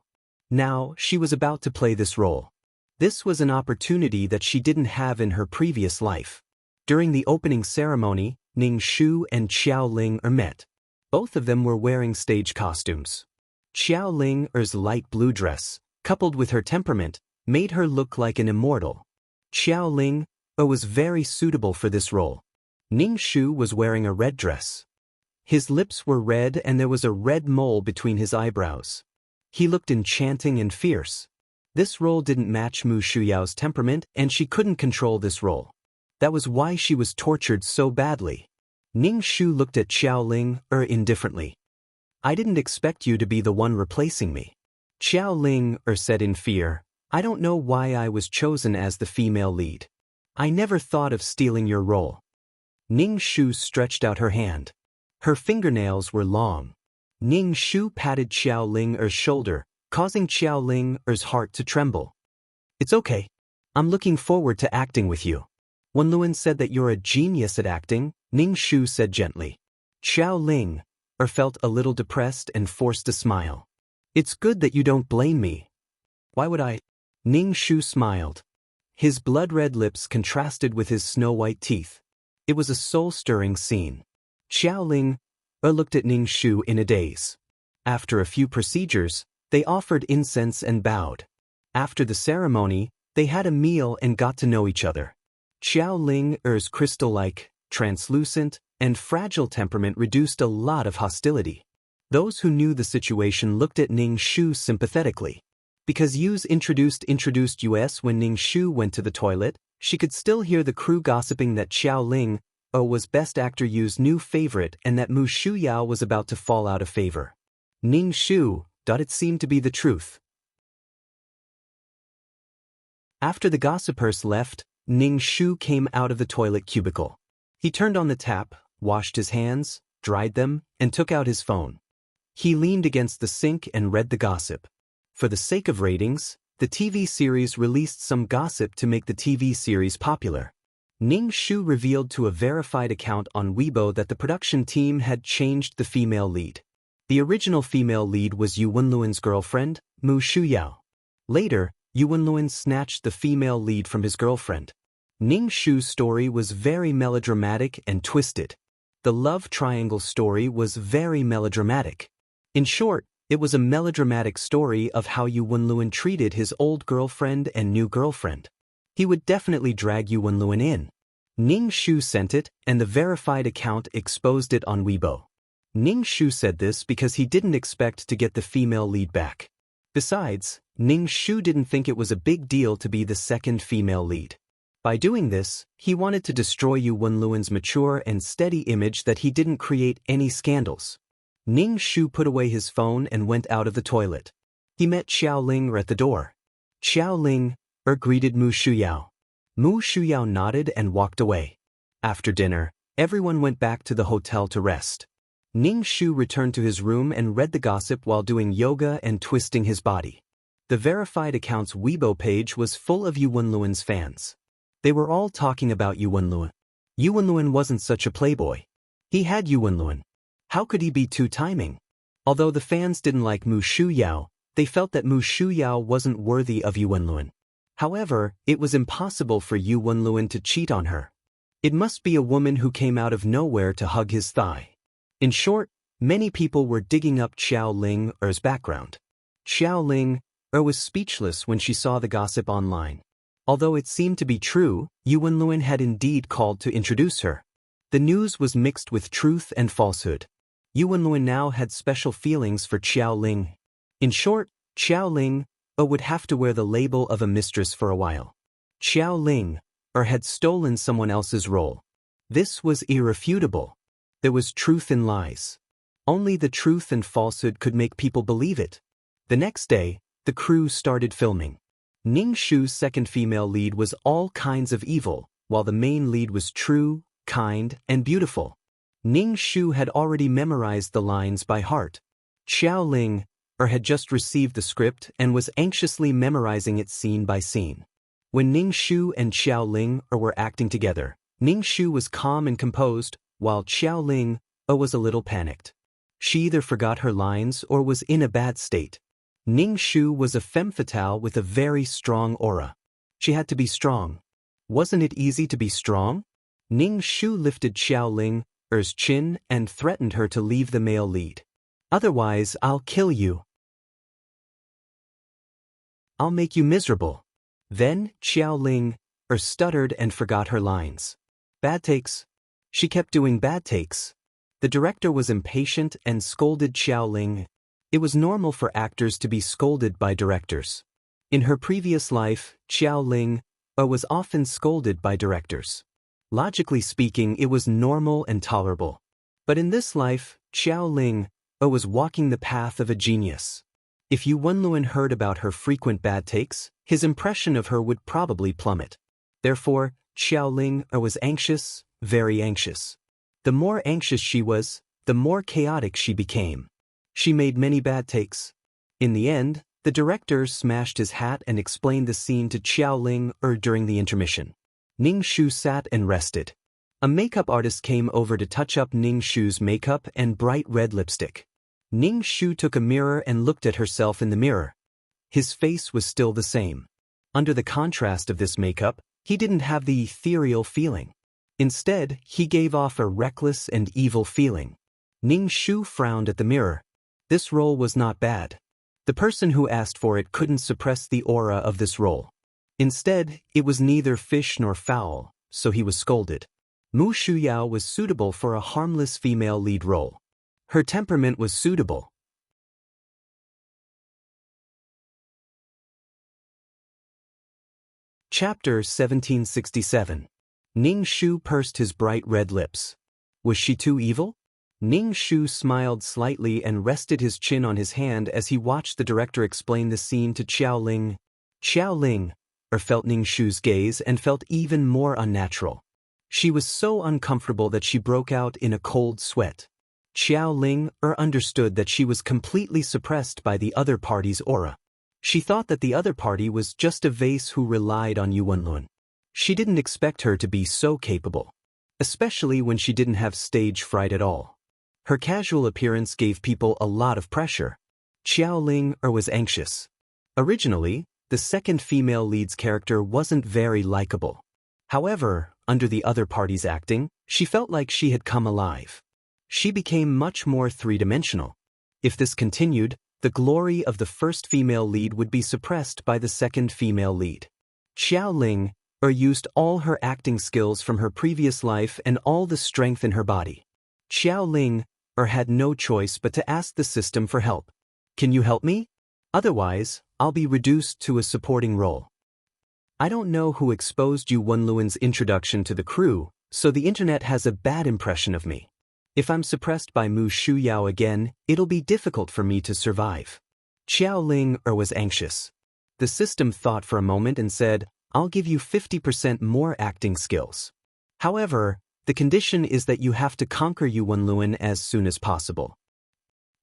Now, she was about to play this role. This was an opportunity that she didn't have in her previous life. During the opening ceremony, Ning Shu and Xiao Ling met. Both of them were wearing stage costumes. Xiao Ling's light blue dress, coupled with her temperament, made her look like an immortal. Xiao Ling was very suitable for this role. Ning Shu was wearing a red dress. His lips were red and there was a red mole between his eyebrows. He looked enchanting and fierce. This role didn't match Mu Shuyao's temperament and she couldn't control this role. That was why she was tortured so badly. Ning Shu looked at Xiao Ling indifferently. I didn't expect you to be the one replacing me. Xiao Ling said in fear, I don't know why I was chosen as the female lead. I never thought of stealing your role. Ning Shu stretched out her hand. Her fingernails were long. Ning Shu patted Xiao Ling's shoulder, causing Xiao Ling's heart to tremble. It's okay. I'm looking forward to acting with you. Wenlun said that you're a genius at acting, Ning Shu said gently. Xiao Ling felt a little depressed and forced a smile. It's good that you don't blame me. Why would I? Ning Shu smiled. His blood-red lips contrasted with his snow-white teeth. It was a soul-stirring scene. Xiao Ling looked at Ning Shu in a daze. After a few procedures, they offered incense and bowed. After the ceremony, they had a meal and got to know each other. Xiao Ling's crystal-like, translucent, and fragile temperament reduced a lot of hostility. Those who knew the situation looked at Ning Shu sympathetically. Because Yu's introduced US when Ning Shu went to the toilet, she could still hear the crew gossiping that Xiao Ling was Best Actor Yu's new favorite and that Mu Shuyao was about to fall out of favor. Ning Shu thought it seemed to be the truth. After the gossipers left, Ning Shu came out of the toilet cubicle. He turned on the tap, washed his hands, dried them, and took out his phone. He leaned against the sink and read the gossip. For the sake of ratings, the TV series released some gossip to make the TV series popular. Ning Shu revealed to a verified account on Weibo that the production team had changed the female lead. The original female lead was Yu Wenlun's girlfriend, Mu Shuyao. Later, Yu Wenlun snatched the female lead from his girlfriend. Ning Shu's story was very melodramatic and twisted. The love triangle story was very melodramatic. In short, it was a melodramatic story of how Yu Wenlun treated his old girlfriend and new girlfriend. He would definitely drag Yu Wenlun in. Ning Shu sent it, and the verified account exposed it on Weibo. Ning Shu said this because he didn't expect to get the female lead back. Besides, Ning Shu didn't think it was a big deal to be the second female lead. By doing this, he wanted to destroy Yu Wenlun's mature and steady image that he didn't create any scandals. Ning Shu put away his phone and went out of the toilet. He met Xiao Ling at the door. Xiao Ling greeted Mu Shuyao. Mu Shuyao nodded and walked away. After dinner, everyone went back to the hotel to rest. Ning Shu returned to his room and read the gossip while doing yoga and twisting his body. The verified account's Weibo page was full of Yu Wenlun's fans. They were all talking about Yu Wenlun. Yu Wenlun wasn't such a playboy. He had Yu Wenlun. How could he be two-timing? Although the fans didn't like Mu Shuyao, they felt that Mu Shuyao wasn't worthy of Yu Wenlun. However, it was impossible for Yu Wenlun to cheat on her. It must be a woman who came out of nowhere to hug his thigh. In short, many people were digging up Xiao Ling-er's background. Xiao Ling-er was speechless when she saw the gossip online. Although it seemed to be true, Yu Wenlun had indeed called to introduce her. The news was mixed with truth and falsehood. Yu Wenlun now had special feelings for Xiao Ling. In short, Xiao Ling-er would have to wear the label of a mistress for a while. Xiao Ling-er had stolen someone else's role. This was irrefutable. There was truth in lies. Only the truth and falsehood could make people believe it. The next day, the crew started filming. Ning Shu's second female lead was all kinds of evil, while the main lead was true, kind, and beautiful. Ning Shu had already memorized the lines by heart. Xiao Ling-er had just received the script and was anxiously memorizing it scene by scene. When Ning Shu and Xiao Ling-er were acting together, Ning Shu was calm and composed, while Xiao Ling-er was a little panicked. She either forgot her lines or was in a bad state. Ning Shu was a femme fatale with a very strong aura. She had to be strong. Wasn't it easy to be strong? Ning Shu lifted Xiao Ling-er's chin and threatened her to leave the male lead. Otherwise, I'll kill you. I'll make you miserable. Then, Xiao Ling-er stuttered and forgot her lines. Bad takes. She kept doing bad takes. The director was impatient and scolded Xiao Ling. It was normal for actors to be scolded by directors. In her previous life, Xiao Ling-er was often scolded by directors. Logically speaking, it was normal and tolerable. But in this life, Xiao Ling-er was walking the path of a genius. If Yu Wenlun heard about her frequent bad takes, his impression of her would probably plummet. Therefore, Xiao Ling-er was anxious, very anxious. The more anxious she was, the more chaotic she became. She made many bad takes. In the end, the director smashed his hat and explained the scene to Xiao Ling-er during the intermission. Ning Shu sat and rested. A makeup artist came over to touch up Ning Shu's makeup and bright red lipstick. Ning Shu took a mirror and looked at herself in the mirror. His face was still the same. Under the contrast of this makeup, he didn't have the ethereal feeling. Instead, he gave off a reckless and evil feeling. Ning Shu frowned at the mirror. This role was not bad. The person who asked for it couldn't suppress the aura of this role. Instead, it was neither fish nor fowl, so he was scolded. Mu Shuyao was suitable for a harmless female lead role. Her temperament was suitable. Chapter 1767. Ning Shu pursed his bright red lips. Was she too evil? Ning Shu smiled slightly and rested his chin on his hand as he watched the director explain the scene to Xiao Ling. Xiao Ling-er felt Ning Shu's gaze and felt even more unnatural. She was so uncomfortable that she broke out in a cold sweat. Xiao Ling-er understood that she was completely suppressed by the other party's aura. She thought that the other party was just a vase who relied on Yu Wenlun. She didn't expect her to be so capable, especially when she didn't have stage fright at all. Her casual appearance gave people a lot of pressure. Xiao Ling-er was anxious. Originally, the second female lead's character wasn't very likable. However, under the other party's acting, she felt like she had come alive. She became much more three-dimensional. If this continued, the glory of the first female lead would be suppressed by the second female lead. Xiao Ling-er used all her acting skills from her previous life and all the strength in her body. Xiao Ling-er had no choice but to ask the system for help. Can you help me? Otherwise, I'll be reduced to a supporting role. I don't know who exposed Yu Wenlun's introduction to the crew, so the internet has a bad impression of me. If I'm suppressed by Mu Shuyao again, it'll be difficult for me to survive. Xiao Ling-er was anxious. The system thought for a moment and said, I'll give you 50% more acting skills. However, the condition is that you have to conquer Yu Wenlun as soon as possible.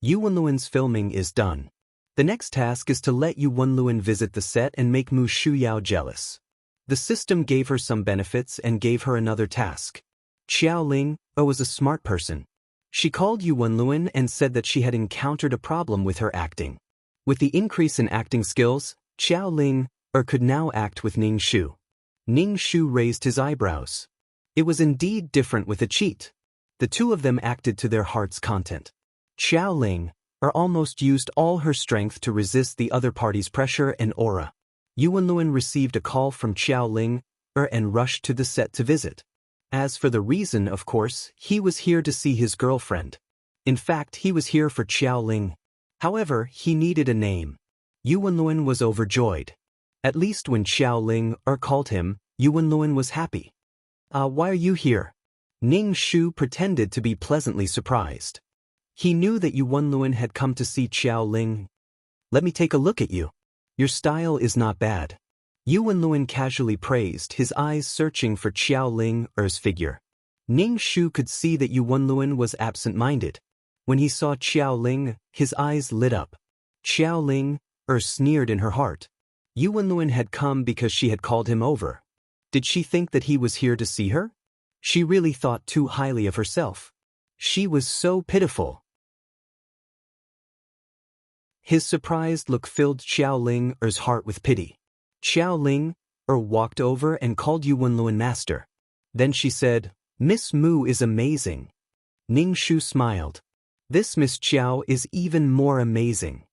Yu Wenlun's filming is done. The next task is to let Yu Wenlun visit the set and make Mu Shuyao jealous. The system gave her some benefits and gave her another task. Xiao Ling-er was a smart person. She called Yu Wenlun and said that she had encountered a problem with her acting. With the increase in acting skills, Xiao Ling-er could now act with Ning Shu. Ning Shu raised his eyebrows. It was indeed different with a cheat. The two of them acted to their heart's content. Xiao Ling almost used all her strength to resist the other party's pressure and aura. Yuan Luan received a call from Xiao Ling and rushed to the set to visit. As for the reason, of course, he was here to see his girlfriend. In fact, he was here for Xiao Ling. However, he needed a name. Yuan Luan was overjoyed. At least when Xiao Ling called him, Yuan Luan was happy. Why are you here? Ning Shu pretended to be pleasantly surprised. He knew that Yuan Luan had come to see Xiao Ling. Let me take a look at you. Your style is not bad. Yuan Luan casually praised, his eyes searching for Xiao Ling's figure. Ning Shu could see that Yuan Luan was absent-minded. When he saw Xiao Ling, his eyes lit up. Xiao Ling sneered in her heart. Yuan Luan had come because she had called him over. Did she think that he was here to see her? She really thought too highly of herself. She was so pitiful. His surprised look filled Xiao Ling's heart with pity. Xiao Ling walked over and called Yuan Luan master. Then she said, "Miss Mu is amazing." Ning Shu smiled. "This Miss Xiao is even more amazing.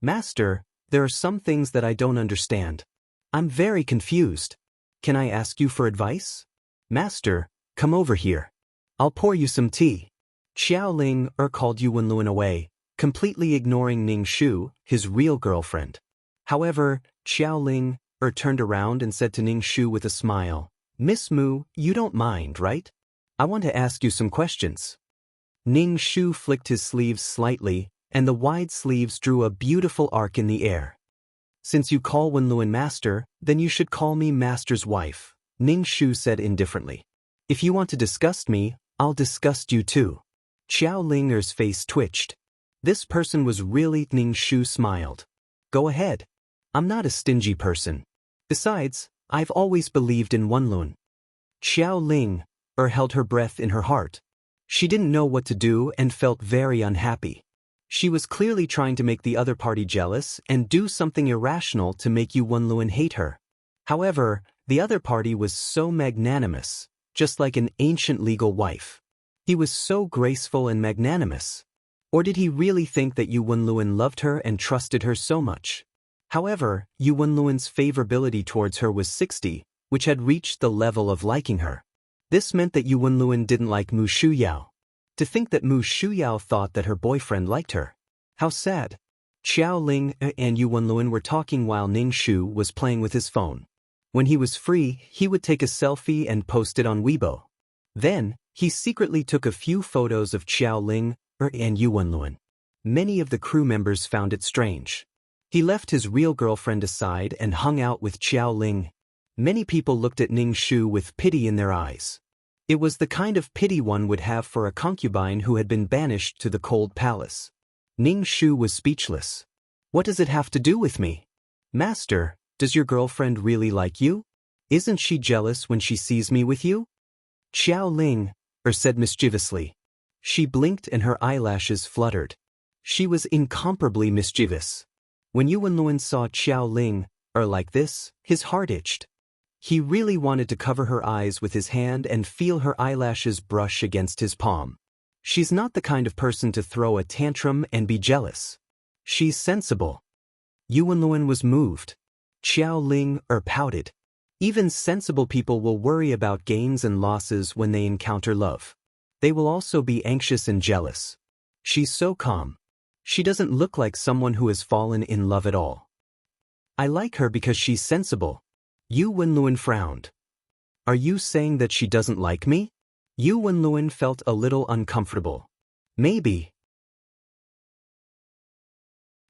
Master, there are some things that I don't understand. I'm very confused. Can I ask you for advice? Master, come over here. I'll pour you some tea." Xiao Ling called Yuan Luan away, completely ignoring Ning Shu, his real girlfriend. However, Xiao Ling turned around and said to Ning Shu with a smile, "Miss Mu, you don't mind, right? I want to ask you some questions." Ning Shu flicked his sleeves slightly, and the wide sleeves drew a beautiful arc in the air. "Since you call Yuan Luan master, then you should call me master's wife," Ning Shu said indifferently. "If you want to disgust me, I'll disgust you too." Xiao Ling's face twitched. This person was really. Ning Shu smiled. "Go ahead. I'm not a stingy person. Besides, I've always believed in Yuan Luan." Xiao Ling held her breath in her heart. She didn't know what to do and felt very unhappy. She was clearly trying to make the other party jealous and do something irrational to make Yuan Luan hate her. However, the other party was so magnanimous, just like an ancient legal wife. He was so graceful and magnanimous. Or did he really think that Yuan Luan loved her and trusted her so much? However, Yuan Luan's favorability towards her was 60, which had reached the level of liking her. This meant that Yuan Luan didn't like Mu Shuyao. To think that Mu Shuyao thought that her boyfriend liked her. How sad. Xiao Ling and Yuan Luan were talking while Ning Shu was playing with his phone. When he was free, he would take a selfie and post it on Weibo. Then, he secretly took a few photos of Xiao Ling and Yuan Luan. Many of the crew members found it strange. He left his real girlfriend aside and hung out with Xiao Ling. Many people looked at Ning Shu with pity in their eyes. It was the kind of pity one would have for a concubine who had been banished to the cold palace. Ning Shu was speechless. "What does it have to do with me? Master, does your girlfriend really like you? Isn't she jealous when she sees me with you?" Xiao Ling said mischievously. She blinked and her eyelashes fluttered. She was incomparably mischievous. When Yuan Luan saw Xiao Ling like this, his heart itched. He really wanted to cover her eyes with his hand and feel her eyelashes brush against his palm. She's not the kind of person to throw a tantrum and be jealous. She's sensible. Yuan Luan was moved. Xiao Ling pouted. Even sensible people will worry about gains and losses when they encounter love. They will also be anxious and jealous. She's so calm. She doesn't look like someone who has fallen in love at all. I like her because she's sensible. Yuan Luan frowned. Are you saying that she doesn't like me? Yuan Luan felt a little uncomfortable. Maybe.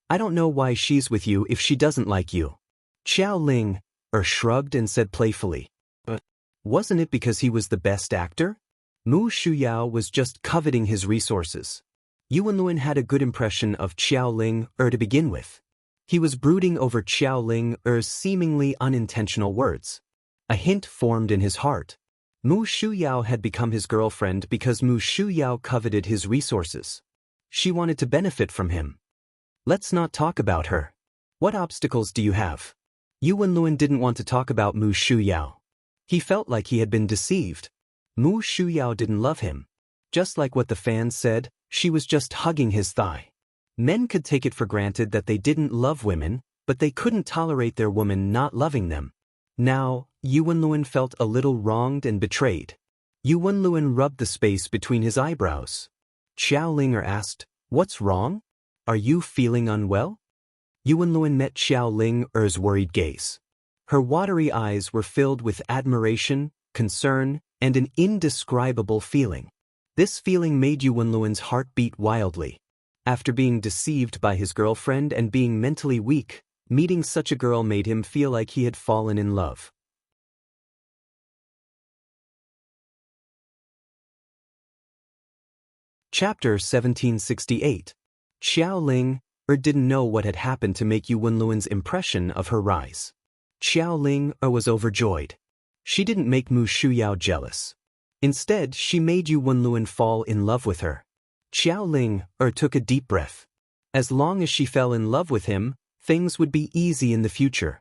I don't know why she's with you if she doesn't like you. Xiao Ling shrugged and said playfully. But wasn't it because he was the best actor? Mu Shuyao was just coveting his resources. Yuan Luan had a good impression of Xiao Ling to begin with. He was brooding over Xiao Ling's seemingly unintentional words. A hint formed in his heart. Mu Shuyao had become his girlfriend because Mu Shuyao coveted his resources. She wanted to benefit from him. Let's not talk about her. What obstacles do you have? Yuan Luan didn't want to talk about Mu Shuyao. He felt like he had been deceived. Mu Shuyao didn't love him. Just like what the fans said, she was just hugging his thigh. Men could take it for granted that they didn't love women, but they couldn't tolerate their woman not loving them. Now, Yuanluan felt a little wronged and betrayed. Yuanluan rubbed the space between his eyebrows. Xiao Ling asked, "What's wrong? Are you feeling unwell?" Yuanluan met Xiao Ling's worried gaze. Her watery eyes were filled with admiration, concern, and an indescribable feeling. This feeling made Yuanluan's heart beat wildly. After being deceived by his girlfriend and being mentally weak, meeting such a girl made him feel like he had fallen in love. Chapter 1768. Xiao Ling didn't know what had happened to make Yuanluan's impression of her rise. Xiao Ling was overjoyed. She didn't make Mu Shuyao jealous. Instead, she made Yuanluan fall in love with her. Xiao Ling took a deep breath. As long as she fell in love with him, things would be easy in the future.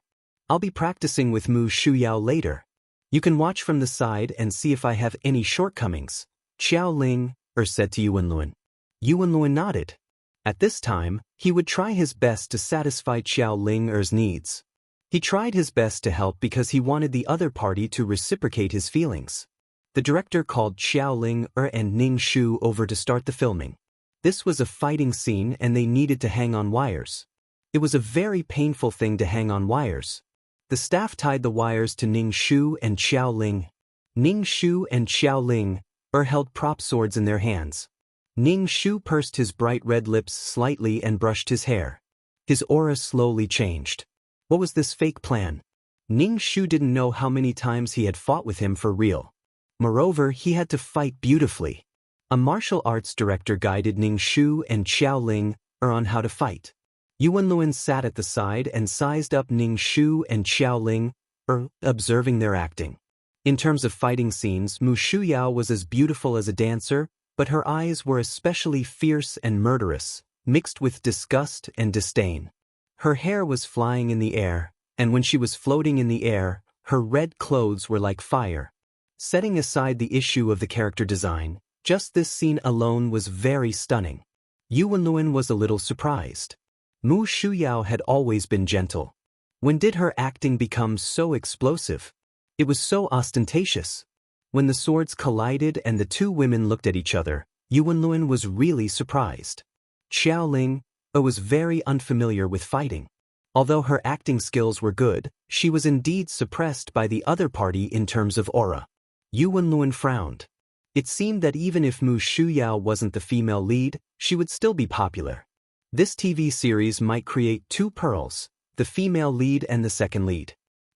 I'll be practicing with Mu Shuyao later. You can watch from the side and see if I have any shortcomings, Xiao Ling said to Yuanluan. Yuanluan nodded. At this time, he would try his best to satisfy Xiao Ling's needs. He tried his best to help because he wanted the other party to reciprocate his feelings. The director called Xiao Ling and Ning Shu over to start the filming. This was a fighting scene and they needed to hang on wires. It was a very painful thing to hang on wires. The staff tied the wires to Ning Shu and Xiao Ling. Ning Shu and Xiao Ling held prop swords in their hands. Ning Shu pursed his bright red lips slightly and brushed his hair. His aura slowly changed. What was this fake plan? Ning Shu didn't know how many times he had fought with him for real. Moreover, he had to fight beautifully. A martial arts director guided Ning Shu and Xiao Ling on how to fight. Yuanluan sat at the side and sized up Ning Shu and Xiao Ling, observing their acting. In terms of fighting scenes, Mu Shuyao was as beautiful as a dancer, but her eyes were especially fierce and murderous, mixed with disgust and disdain. Her hair was flying in the air, and when she was floating in the air, her red clothes were like fire. Setting aside the issue of the character design, just this scene alone was very stunning. Yuanluan was a little surprised. Mu Shuyao had always been gentle. When did her acting become so explosive? It was so ostentatious. When the swords collided and the two women looked at each other, Yuanluan was really surprised. Xiao Ling was very unfamiliar with fighting. Although her acting skills were good, she was indeed suppressed by the other party in terms of aura. Yuanluan frowned. It seemed that even if Mu Shuyao wasn't the female lead, she would still be popular. This TV series might create two pearls, the female lead and the second lead.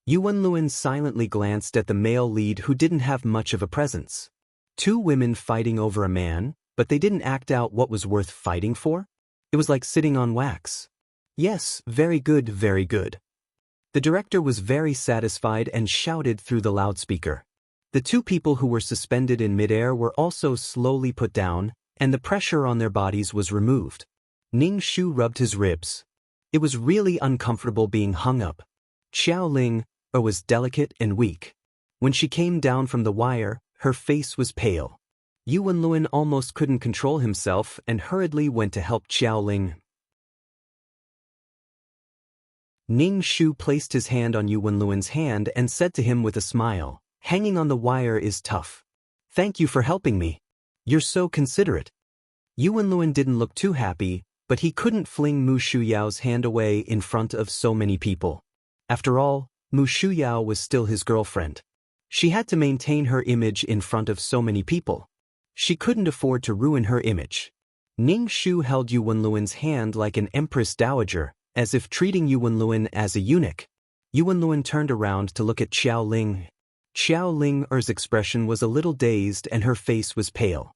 Yuanluan silently glanced at the male lead who didn't have much of a presence. Two women fighting over a man, but they didn't act out what was worth fighting for? It was like sitting on wax. Yes, very good, very good. The director was very satisfied and shouted through the loudspeaker. The two people who were suspended in midair were also slowly put down, and the pressure on their bodies was removed. Ning Shu rubbed his ribs. It was really uncomfortable being hung up. Xiao Ling was delicate and weak. When she came down from the wire, her face was pale. Yuanluan almost couldn't control himself and hurriedly went to help Xiao Ling. Ning Shu placed his hand on Yuanluan's hand and said to him with a smile, "Hanging on the wire is tough. Thank you for helping me. You're so considerate." Yuanluan didn't look too happy, but he couldn't fling Mu Shuyao's hand away in front of so many people. After all, Mu Shuyao was still his girlfriend. She had to maintain her image in front of so many people. She couldn't afford to ruin her image. Ning Shu held Yuanluan's hand like an empress dowager, as if treating Yuanluan as a eunuch. Yuanluan turned around to look at Xiao Ling. Xiao Ling's expression was a little dazed and her face was pale.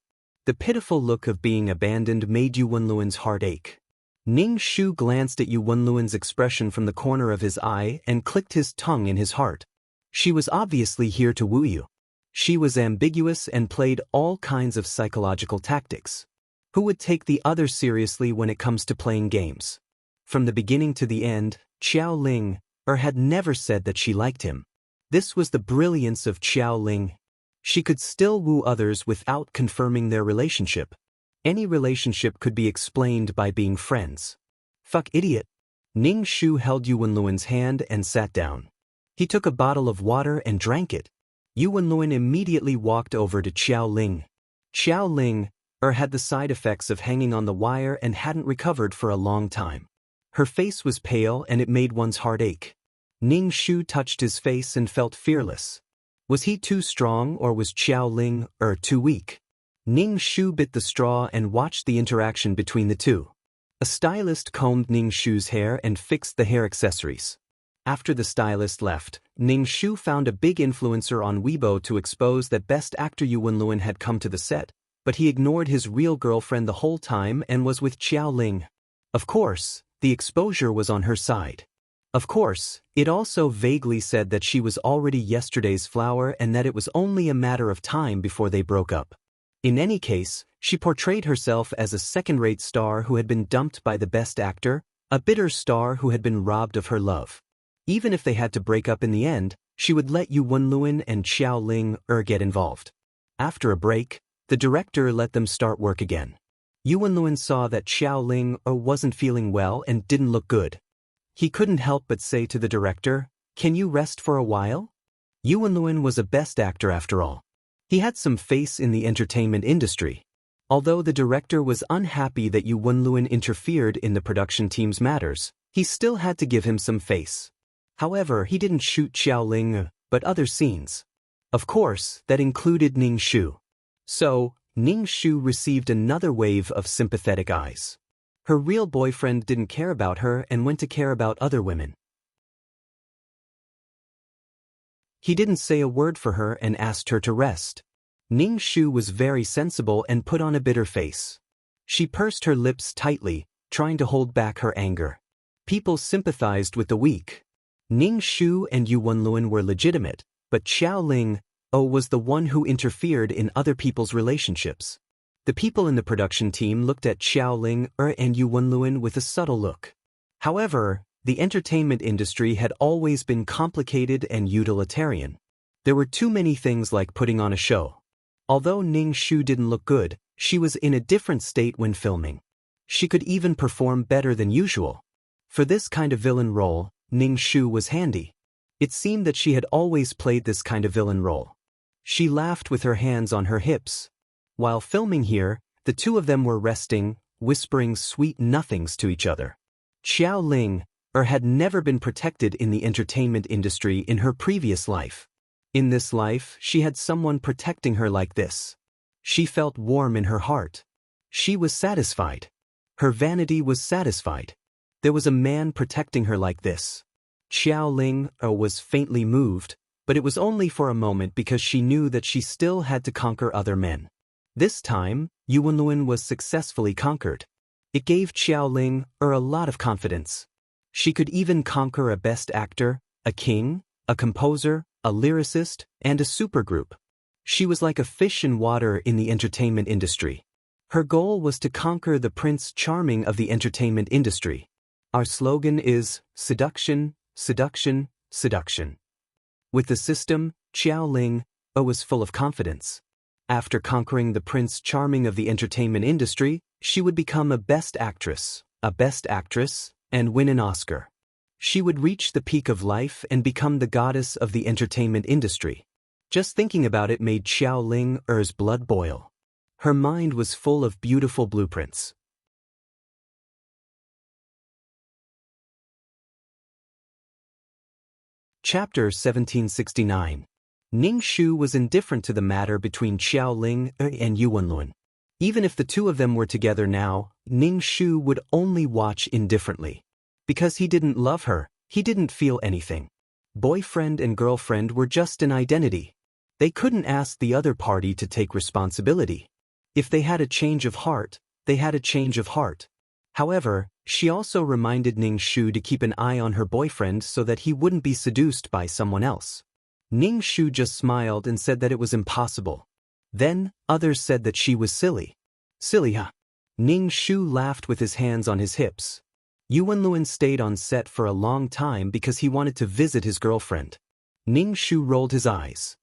The pitiful look of being abandoned made Yuanluan's heart ache. Ning Shu glanced at Yuanluan's expression from the corner of his eye and clicked his tongue in his heart. She was obviously here to woo you. She was ambiguous and played all kinds of psychological tactics. Who would take the other seriously when it comes to playing games? From the beginning to the end, Xiao Ling had never said that she liked him. This was the brilliance of Xiao Ling. She could still woo others without confirming their relationship. Any relationship could be explained by being friends. Fuck idiot. Ning Shu held Yu Wenluan's hand and sat down. He took a bottle of water and drank it. Yu Wenluan immediately walked over to Xiao Ling. Xiao Ling had the side effects of hanging on the wire and hadn't recovered for a long time. Her face was pale and it made one's heart ache. Ning Shu touched his face and felt fearless. Was he too strong or was Xiao Ling too weak? Ning Shu bit the straw and watched the interaction between the two. A stylist combed Ning Shu's hair and fixed the hair accessories. After the stylist left, Ning Shu found a big influencer on Weibo to expose that Best Actor Yu Wenluan had come to the set, but he ignored his real girlfriend the whole time and was with Xiao Ling. Of course, the exposure was on her side. Of course, it also vaguely said that she was already yesterday's flower and that it was only a matter of time before they broke up. In any case, she portrayed herself as a second-rate star who had been dumped by the best actor, a bitter star who had been robbed of her love. Even if they had to break up in the end, she would let Yu Wenluan and Xiao Ling get involved. After a break, the director let them start work again. Yu Wenluan saw that Xiao Ling wasn't feeling well and didn't look good. He couldn't help but say to the director, "Can you rest for a while?" Yu Wenluan was a best actor after all. He had some face in the entertainment industry. Although the director was unhappy that Yu Wenluan interfered in the production team's matters, he still had to give him some face. However, he didn't shoot Xiao Ling, but other scenes. Of course, that included Ning Shu. So, Ning Shu received another wave of sympathetic eyes. Her real boyfriend didn't care about her and went to care about other women. He didn't say a word for her and asked her to rest. Ning Shu was very sensible and put on a bitter face. She pursed her lips tightly, trying to hold back her anger. People sympathized with the weak. Ning Shu and Yu Wenluan were legitimate, but Xiao Ling was the one who interfered in other people's relationships. The people in the production team looked at Xiao Ling and Yu Wenluan with a subtle look. However, the entertainment industry had always been complicated and utilitarian. There were too many things like putting on a show. Although Ning Shu didn't look good, she was in a different state when filming. She could even perform better than usual. For this kind of villain role, Ning Shu was handy. It seemed that she had always played this kind of villain role. She laughed with her hands on her hips. While filming here, the two of them were resting, whispering sweet nothings to each other. Xiao Ling had never been protected in the entertainment industry in her previous life. In this life, she had someone protecting her like this. She felt warm in her heart. She was satisfied. Her vanity was satisfied. There was a man protecting her like this. Xiao Ling was faintly moved, but it was only for a moment because she knew that she still had to conquer other men. This time, Yu Wenluan was successfully conquered. It gave Xiao Ling a lot of confidence. She could even conquer a best actor, a king, a composer, a lyricist, and a supergroup. She was like a fish in water in the entertainment industry. Her goal was to conquer the Prince Charming of the entertainment industry. Our slogan is, seduction, seduction, seduction. With the system, Xiao Ling was full of confidence. After conquering the Prince Charming of the entertainment industry, she would become a best actress, and win an Oscar. She would reach the peak of life and become the goddess of the entertainment industry. Just thinking about it made Xiao Ling's blood boil. Her mind was full of beautiful blueprints. Chapter 1769. Ning Shu was indifferent to the matter between Xiao Ling and Yu Wenluan. Even if the two of them were together now, Ning Shu would only watch indifferently. Because he didn't love her, he didn't feel anything. Boyfriend and girlfriend were just an identity. They couldn't ask the other party to take responsibility. If they had a change of heart, they had a change of heart. However, she also reminded Ning Shu to keep an eye on her boyfriend so that he wouldn't be seduced by someone else. Ning Shu just smiled and said that it was impossible. Then, others said that she was silly. Silly, huh? Ning Shu laughed with his hands on his hips. Yu Wenluan stayed on set for a long time because he wanted to visit his girlfriend. Ning Shu rolled his eyes.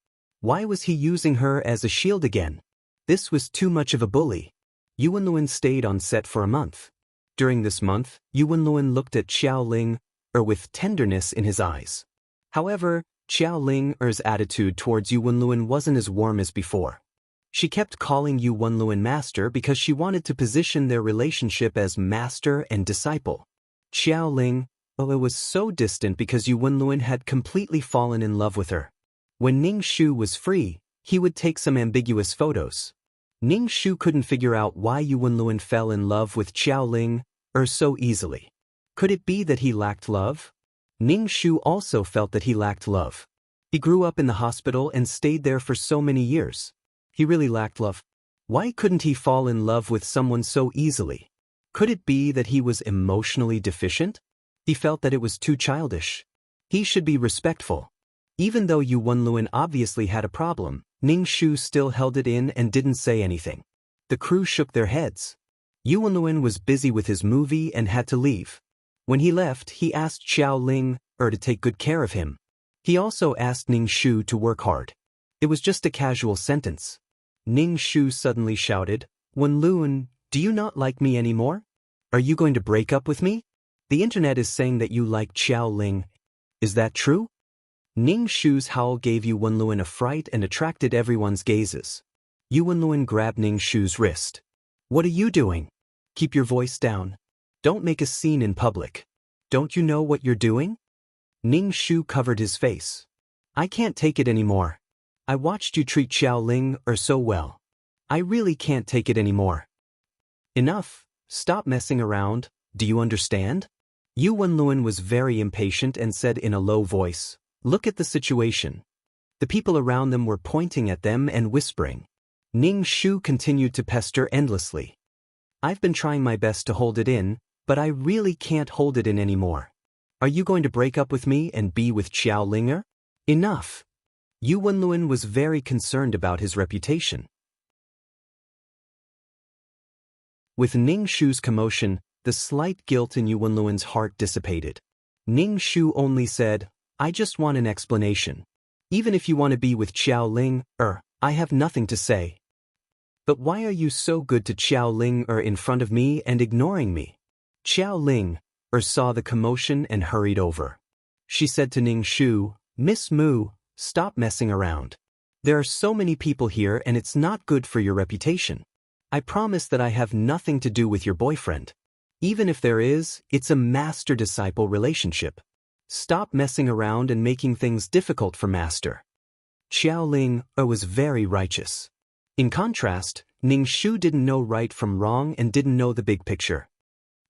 Why was he using her as a shield again? This was too much of a bully. Yu Wenluan stayed on set for a month. During this month, Yu Wenluan looked at Xiao Ling with tenderness in his eyes. However, Xiao Ling-er's attitude towards Yu Wenluan wasn't as warm as before. She kept calling Yu Wenluan master because she wanted to position their relationship as master and disciple. Xiao Ling, it was so distant because Yu Wenluan had completely fallen in love with her. When Ning Shu was free, he would take some ambiguous photos. Ning Shu couldn't figure out why Yu Wenluan fell in love with Xiao Ling so easily. Could it be that he lacked love? Ning Shu also felt that he lacked love. He grew up in the hospital and stayed there for so many years. He really lacked love. Why couldn't he fall in love with someone so easily? Could it be that he was emotionally deficient? He felt that it was too childish. He should be respectful. Even though Yu Wenluan obviously had a problem, Ning Shu still held it in and didn't say anything. The crew shook their heads. Yu Wenluan was busy with his movie and had to leave. When he left, he asked Xiao Ling to take good care of him. He also asked Ning Shu to work hard. It was just a casual sentence. Ning Shu suddenly shouted, "Wenluan, do you not like me anymore? Are you going to break up with me? The internet is saying that you like Xiao Ling. Is that true?" Ning Shu's howl gave Yu Wenluan a fright and attracted everyone's gazes. Yu Wenluan grabbed Ning Shu's wrist. "What are you doing? Keep your voice down. Don't make a scene in public. Don't you know what you're doing?" Ning Shu covered his face. "I can't take it anymore. I watched you treat Xiao Ling so well. I really can't take it anymore. Enough. Stop messing around. Do you understand?" Yu Wenluan was very impatient and said in a low voice, "Look at the situation." The people around them were pointing at them and whispering. Ning Shu continued to pester endlessly. "I've been trying my best to hold it in, but I really can't hold it in anymore. Are you going to break up with me and be with Xiao Linger? Enough." Yu Wenluan was very concerned about his reputation. With Ning Shu's commotion, the slight guilt in Yu Wenluan's heart dissipated. Ning Shu only said, "I just want an explanation. Even if you want to be with Xiao Ling, I have nothing to say." "But why are you so good to Xiao Ling in front of me and ignoring me?" Xiao Ling saw the commotion and hurried over. She said to Ning Shu, "Miss Mu, stop messing around. There are so many people here and it's not good for your reputation. I promise that I have nothing to do with your boyfriend. Even if there is, it's a master-disciple relationship. Stop messing around and making things difficult for Master." Xiao Ling was very righteous. In contrast, Ning Shu didn't know right from wrong and didn't know the big picture.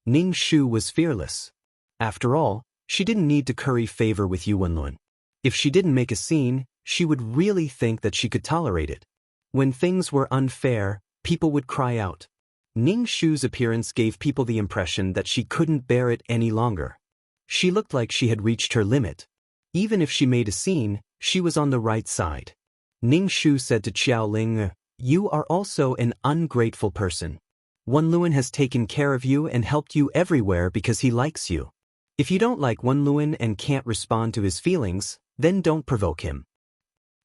Ning Shu was fearless. After all, she didn't need to curry favor with Yu Wenluan. If she didn't make a scene, she would really think that she could tolerate it. When things were unfair, people would cry out. Ning Shu's appearance gave people the impression that she couldn't bear it any longer. She looked like she had reached her limit. Even if she made a scene, she was on the right side. Ning Shu said to Xiao Ling, "You are also an ungrateful person. Wenluan has taken care of you and helped you everywhere because he likes you. If you don't like Wenluan and can't respond to his feelings, then don't provoke him.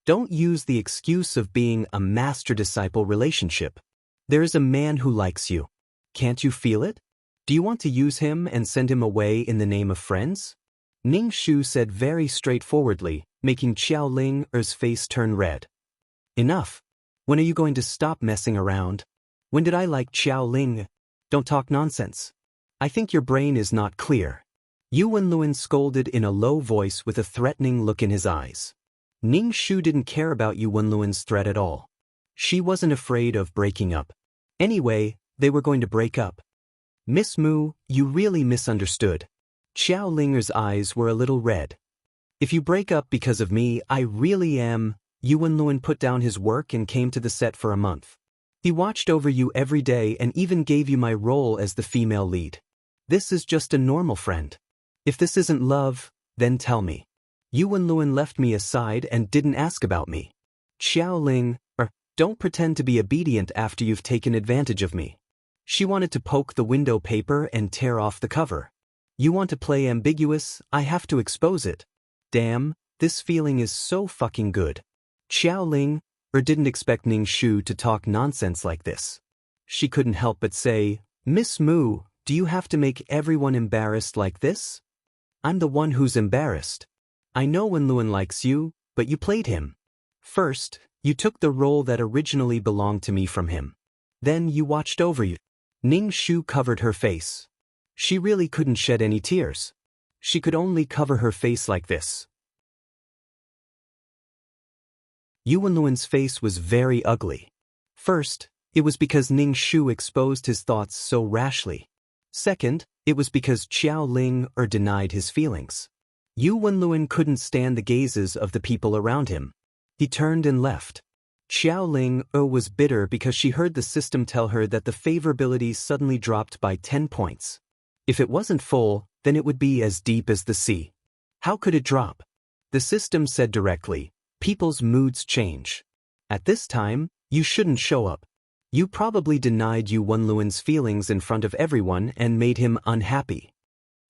Don't use the excuse of being a master-disciple relationship. There is a man who likes you. Can't you feel it? Do you want to use him and send him away in the name of friends?" Ning Shu said very straightforwardly, making Xiao Ling's face turn red. "Enough. When are you going to stop messing around? When did I like Xiao Ling? Don't talk nonsense. I think your brain is not clear." Yu Wenluan scolded in a low voice with a threatening look in his eyes. Ning Shu didn't care about Yu Wenluan's threat at all. She wasn't afraid of breaking up. Anyway, they were going to break up. "Miss Mu, you really misunderstood." Xiao Linger's eyes were a little red. "If you break up because of me, I really am." Yu Wenluan put down his work and came to the set for a month. He watched over you every day and even gave you my role as the female lead. This is just a normal friend. If this isn't love, then tell me. Yu Wenluan left me aside and didn't ask about me. Xiao Ling, don't pretend to be obedient after you've taken advantage of me. She wanted to poke the window paper and tear off the cover. You want to play ambiguous, I have to expose it. Damn, this feeling is so fucking good. Xiao Ling didn't expect Ning Shu to talk nonsense like this. She couldn't help but say, "Miss Mu, do you have to make everyone embarrassed like this? I'm the one who's embarrassed. I know Wenluan likes you, but you played him. First, you took the role that originally belonged to me from him. Then you watched over you." Ning Shu covered her face. She really couldn't shed any tears. She could only cover her face like this. Yu Wenluan's face was very ugly. First, it was because Ning Shu exposed his thoughts so rashly. Second, it was because Xiao Ling denied his feelings. Yu Wenluan couldn't stand the gazes of the people around him. He turned and left. Xiao Ling was bitter because she heard the system tell her that the favorability suddenly dropped by 10 points. If it wasn't full, then it would be as deep as the sea. How could it drop? The system said directly, "People's moods change. At this time, you shouldn't show up." You probably denied Yu Wenluan's feelings in front of everyone and made him unhappy.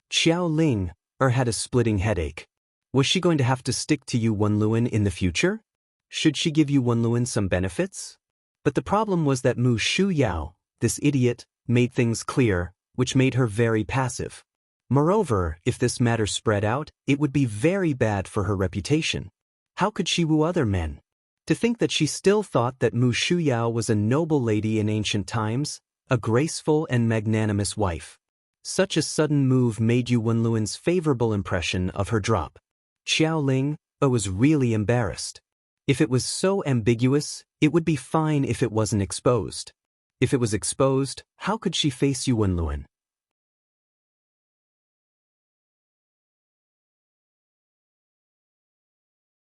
Xiao Ling had a splitting headache. Was she going to have to stick to Yu Wenluan in the future? Should she give Yu Wenluan some benefits? But the problem was that Mu Shu Yao, this idiot, made things clear, which made her very passive. Moreover, if this matter spread out, it would be very bad for her reputation. How could she woo other men? To think that she still thought that Mu Shu Yao was a noble lady in ancient times, a graceful and magnanimous wife. Such a sudden move made Yu Wenluan's favorable impression of her drop. Xiao Ling was really embarrassed. If it was so ambiguous, it would be fine if it wasn't exposed. If it was exposed, how could she face Yu Wenluan?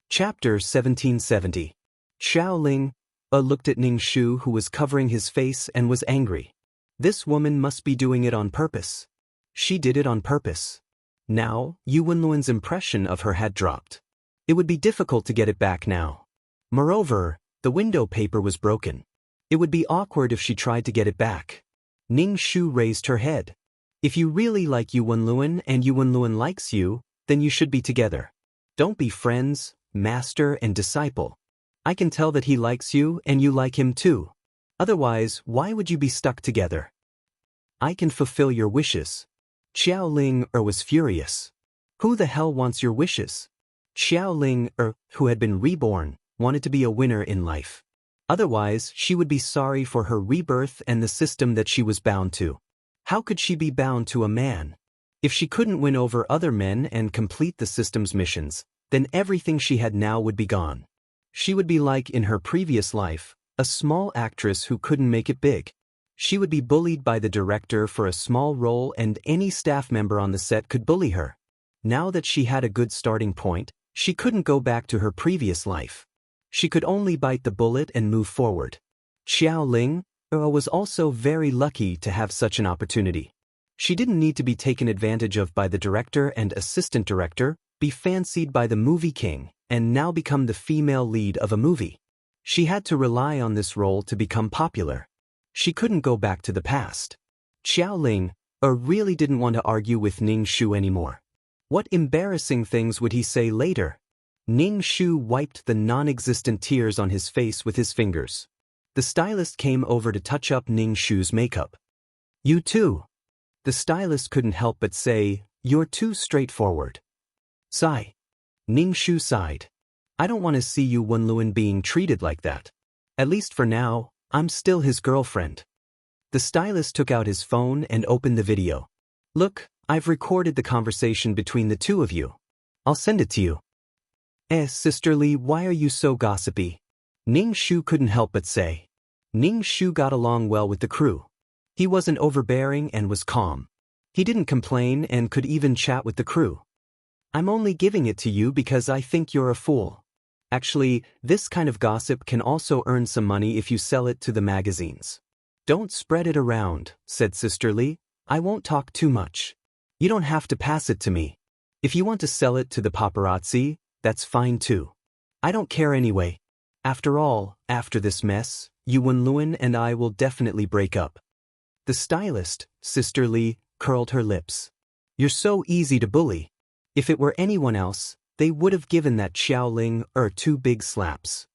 Chapter 1770. Xiao Ling looked at Ning Shu, who was covering his face, and was angry. This woman must be doing it on purpose. She did it on purpose. Now, Yu Wenluan's impression of her had dropped. It would be difficult to get it back now. Moreover, the window paper was broken. It would be awkward if she tried to get it back. Ning Shu raised her head. If you really like Yu Wenluan and Yu Wenluan likes you, then you should be together. Don't be friends, master and disciple. I can tell that he likes you and you like him too. Otherwise, why would you be stuck together? I can fulfill your wishes. Xiao Ling was furious. Who the hell wants your wishes? Xiao Ling who had been reborn, wanted to be a winner in life. Otherwise, she would be sorry for her rebirth and the system that she was bound to. How could she be bound to a man? If she couldn't win over other men and complete the system's missions, then everything she had now would be gone. She would be like in her previous life, a small actress who couldn't make it big. She would be bullied by the director for a small role and any staff member on the set could bully her. Now that she had a good starting point, she couldn't go back to her previous life. She could only bite the bullet and move forward. Xiao Ling was also very lucky to have such an opportunity. She didn't need to be taken advantage of by the director and assistant director, be fancied by the movie king, and now become the female lead of a movie. She had to rely on this role to become popular. She couldn't go back to the past. Xiao Ling really didn't want to argue with Ning Shu anymore. What embarrassing things would he say later? Ning Shu wiped the non-existent tears on his face with his fingers. The stylist came over to touch up Ning Shu's makeup. "You too." The stylist couldn't help but say, "You're too straightforward." Sigh. Ning Shu sighed. "I don't want to see Yu Wenluan being treated like that. At least for now, I'm still his girlfriend." The stylist took out his phone and opened the video. "Look, I've recorded the conversation between the two of you. I'll send it to you." Sisterly, why are you so gossipy?" Ning Shu couldn't help but say. Ning Shu got along well with the crew. He wasn't overbearing and was calm. He didn't complain and could even chat with the crew. "I'm only giving it to you because I think you're a fool. Actually, this kind of gossip can also earn some money if you sell it to the magazines." "Don't spread it around," said Sisterly. "I won't talk too much. You don't have to pass it to me. If you want to sell it to the paparazzi, that's fine too. I don't care anyway. After all, after this mess, Yu Wenluan and I will definitely break up." The stylist, Sisterly, curled her lips. "You're so easy to bully. If it were anyone else, they would have given that Xiao Ling 2 big slaps.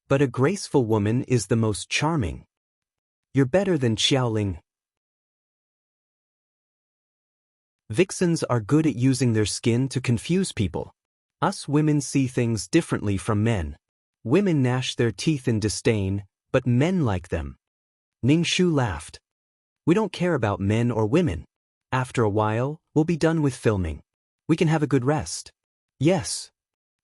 But a graceful woman is the most charming. You're better than Xiaoling. Vixens are good at using their skin to confuse people. Us women see things differently from men. Women gnash their teeth in disdain, but men like them. Ning Shu laughed. We don't care about men or women. After a while, we'll be done with filming. We can have a good rest. Yes.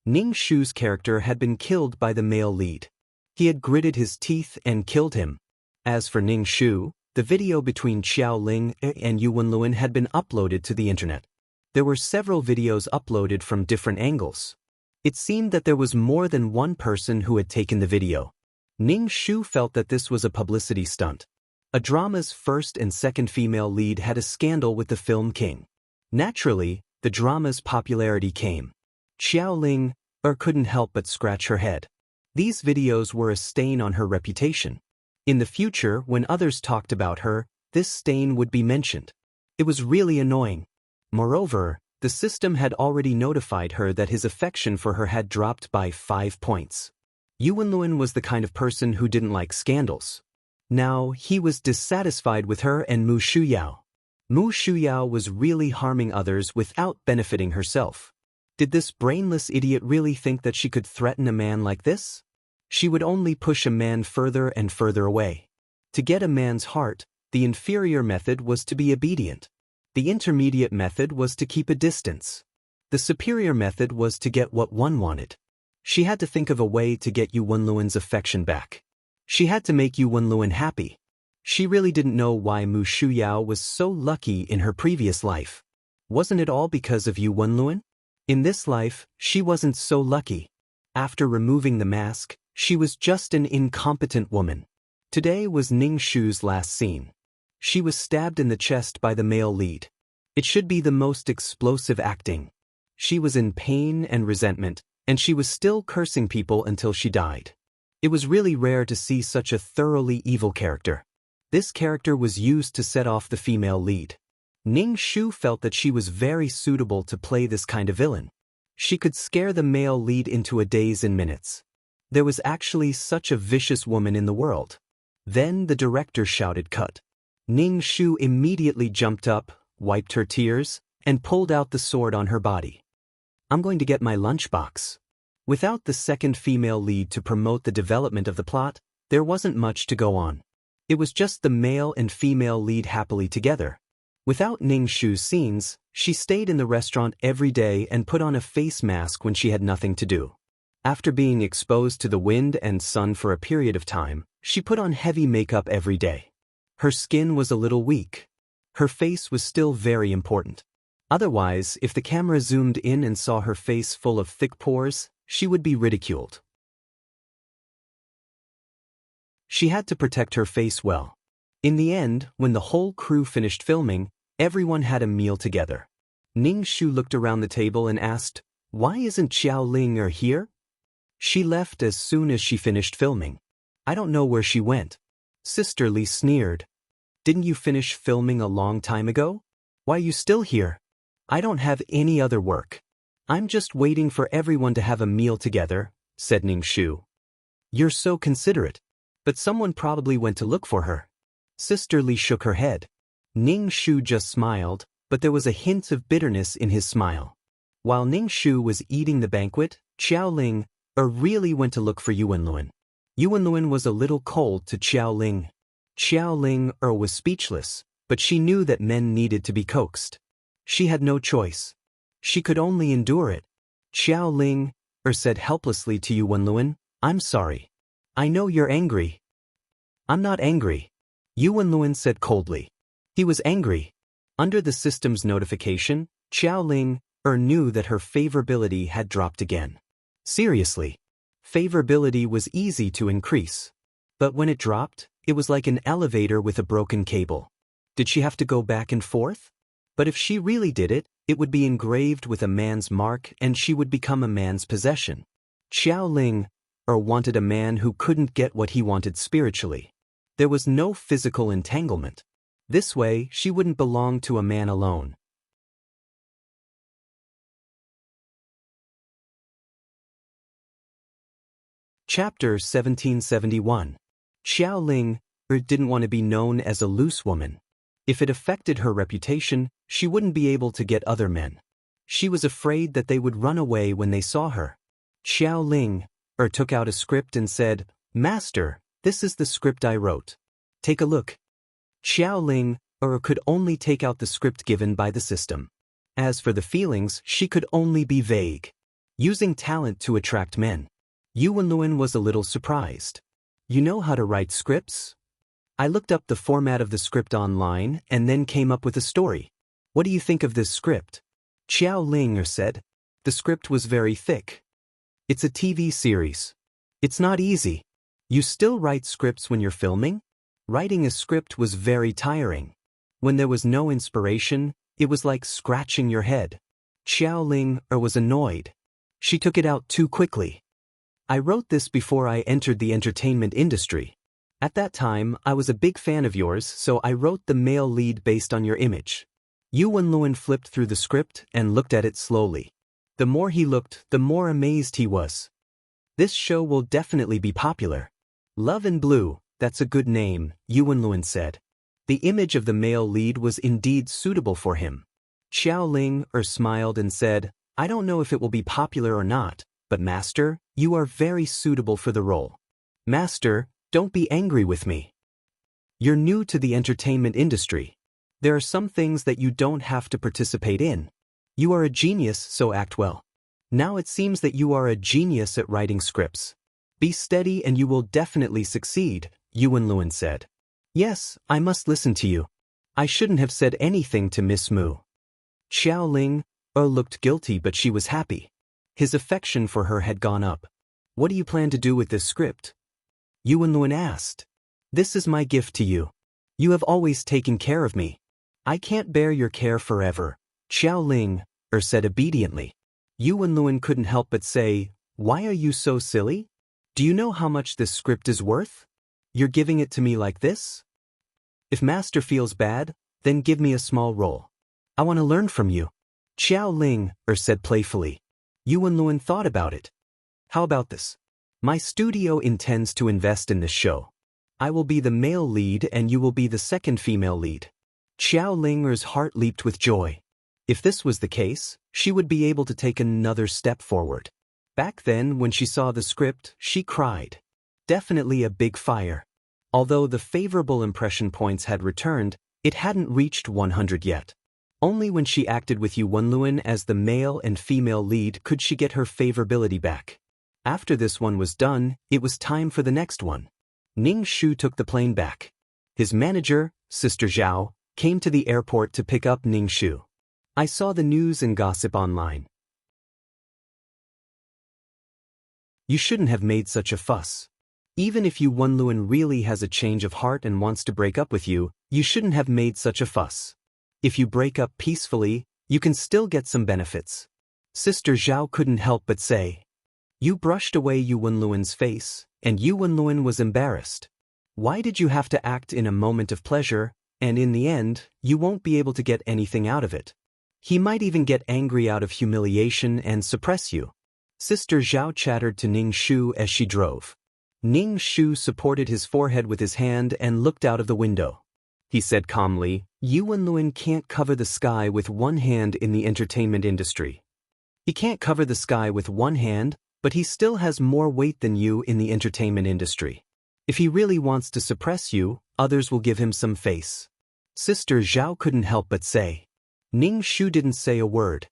Ning Shu's character had been killed by the male lead. He had gritted his teeth and killed him. As for Ning Shu, the video between Xiao Ling and Yu Wenluan had been uploaded to the internet. There were several videos uploaded from different angles. It seemed that there was more than one person who had taken the video. Ning Shu felt that this was a publicity stunt. A drama's first and second female lead had a scandal with the film king. Naturally, the drama's popularity came. Xiao Ling couldn't help but scratch her head. These videos were a stain on her reputation. In the future, when others talked about her, this stain would be mentioned. It was really annoying. Moreover, the system had already notified her that his affection for her had dropped by 5 points. Yu Wenluan was the kind of person who didn't like scandals. Now, he was dissatisfied with her and Mu Shuyao. Mu Shuyao was really harming others without benefiting herself. Did this brainless idiot really think that she could threaten a man like this? She would only push a man further and further away. To get a man's heart, the inferior method was to be obedient. The intermediate method was to keep a distance. The superior method was to get what one wanted. She had to think of a way to get Yu Wenluan's affection back. She had to make Yu Wenluan happy. She really didn't know why Mu Shuyao was so lucky in her previous life. Wasn't it all because of Yu Wenluan? In this life, she wasn't so lucky. After removing the mask, she was just an incompetent woman. Today was Ning Shu's last scene. She was stabbed in the chest by the male lead. It should be the most explosive acting. She was in pain and resentment, and she was still cursing people until she died. It was really rare to see such a thoroughly evil character. This character was used to set off the female lead. Ning Shu felt that she was very suitable to play this kind of villain. She could scare the male lead into a daze in minutes. There was actually such a vicious woman in the world. Then the director shouted cut. Ning Shu immediately jumped up, wiped her tears, and pulled out the sword on her body. I'm going to get my lunchbox. Without the second female lead to promote the development of the plot, there wasn't much to go on. It was just the male and female lead happily together. Without Ning Shu's scenes, she stayed in the restaurant every day and put on a face mask when she had nothing to do. After being exposed to the wind and sun for a period of time, she put on heavy makeup every day. Her skin was a little weak. Her face was still very important. Otherwise, if the camera zoomed in and saw her face full of thick pores, she would be ridiculed. She had to protect her face well. In the end, when the whole crew finished filming, everyone had a meal together. Ning Shu looked around the table and asked, "Why isn't Xiao Ling here?" She left as soon as she finished filming. I don't know where she went. Sister Li sneered. Didn't you finish filming a long time ago? Why are you still here? I don't have any other work. I'm just waiting for everyone to have a meal together, said Ning Shu. You're so considerate. But someone probably went to look for her. Sister Li shook her head. Ning Shu just smiled, but there was a hint of bitterness in his smile. While Ning Shu was eating the banquet, Xiao Ling really went to look for Yu Wenluan. Yu Wenluan was a little cold to Xiao Ling. Xiao Ling was speechless, but she knew that men needed to be coaxed. She had no choice. She could only endure it. Xiao Ling said helplessly to Yu Wenluan, I'm sorry. I know you're angry. I'm not angry. Yu Wenluan said coldly. He was angry. Under the system's notification, Xiao Ling knew that her favorability had dropped again. Seriously. Favorability was easy to increase. But when it dropped, it was like an elevator with a broken cable. Did she have to go back and forth? But if she really did it, it would be engraved with a man's mark and she would become a man's possession. Xiao Ling wanted a man who couldn't get what he wanted spiritually. There was no physical entanglement. This way, she wouldn't belong to a man alone. Chapter 1771. Xiao Ling didn't want to be known as a loose woman. If it affected her reputation, she wouldn't be able to get other men. She was afraid that they would run away when they saw her. Xiao Ling took out a script and said, "Master, this is the script I wrote. Take a look." Xiao Ling could only take out the script given by the system. As for the feelings, she could only be vague. Using talent to attract men. Yu Wenluan was a little surprised. "You know how to write scripts?" "I looked up the format of the script online and then came up with a story. What do you think of this script?" Xiao Ling said. The script was very thick. "It's a TV series. It's not easy. You still write scripts when you're filming?" Writing a script was very tiring. When there was no inspiration, it was like scratching your head. Xiao Ling was annoyed. She took it out too quickly. "I wrote this before I entered the entertainment industry. At that time, I was a big fan of yours, so I wrote the male lead based on your image." Yu Wenluan flipped through the script and looked at it slowly. The more he looked, the more amazed he was. "This show will definitely be popular. Love in Blue, that's a good name," Yu Wenluan said. The image of the male lead was indeed suitable for him. Xiao Ling smiled and said, "I don't know if it will be popular or not, but Master, you are very suitable for the role." "Master, don't be angry with me. You're new to the entertainment industry. There are some things that you don't have to participate in. You are a genius, so act well. Now it seems that you are a genius at writing scripts. Be steady and you will definitely succeed," Yu Wenluan said. "Yes, I must listen to you. I shouldn't have said anything to Miss Mu." Xiao Ling looked guilty, but she was happy. His affection for her had gone up. "What do you plan to do with this script?" Yu Wenluan asked. "This is my gift to you. You have always taken care of me. I can't bear your care forever," Xiao Ling said obediently. Yu Wenluan couldn't help but say, "Why are you so silly? Do you know how much this script is worth? You're giving it to me like this? If Master feels bad, then give me a small role. I want to learn from you," Xiao Ling said playfully. Yu Wenluan thought about it. "How about this? My studio intends to invest in this show. I will be the male lead and you will be the second female lead." Xiao Ling's heart leaped with joy. If this was the case, she would be able to take another step forward. Back then, when she saw the script, she cried. Definitely a big fire. Although the favorable impression points had returned, it hadn't reached 100 yet. Only when she acted with Yu Wenluan as the male and female lead could she get her favorability back. After this one was done, it was time for the next one. Ning Shu took the plane back. His manager, Sister Zhao, came to the airport to pick up Ning Shu. "I saw the news and gossip online. You shouldn't have made such a fuss. Even if Yu Wenluan really has a change of heart and wants to break up with you, you shouldn't have made such a fuss. If you break up peacefully, you can still get some benefits." Sister Zhao couldn't help but say. You brushed away Yu Wenluan's face, and Yu Wenluan was embarrassed. "Why did you have to act in a moment of pleasure, and in the end, you won't be able to get anything out of it? He might even get angry out of humiliation and suppress you." Sister Zhao chattered to Ning Shu as she drove. Ning Shu supported his forehead with his hand and looked out of the window. He said calmly, "Yu Wenluan can't cover the sky with one hand in the entertainment industry. He can't cover the sky with one hand, but he still has more weight than you in the entertainment industry. If he really wants to suppress you, others will give him some face." Sister Zhao couldn't help but say. Ning Shu didn't say a word.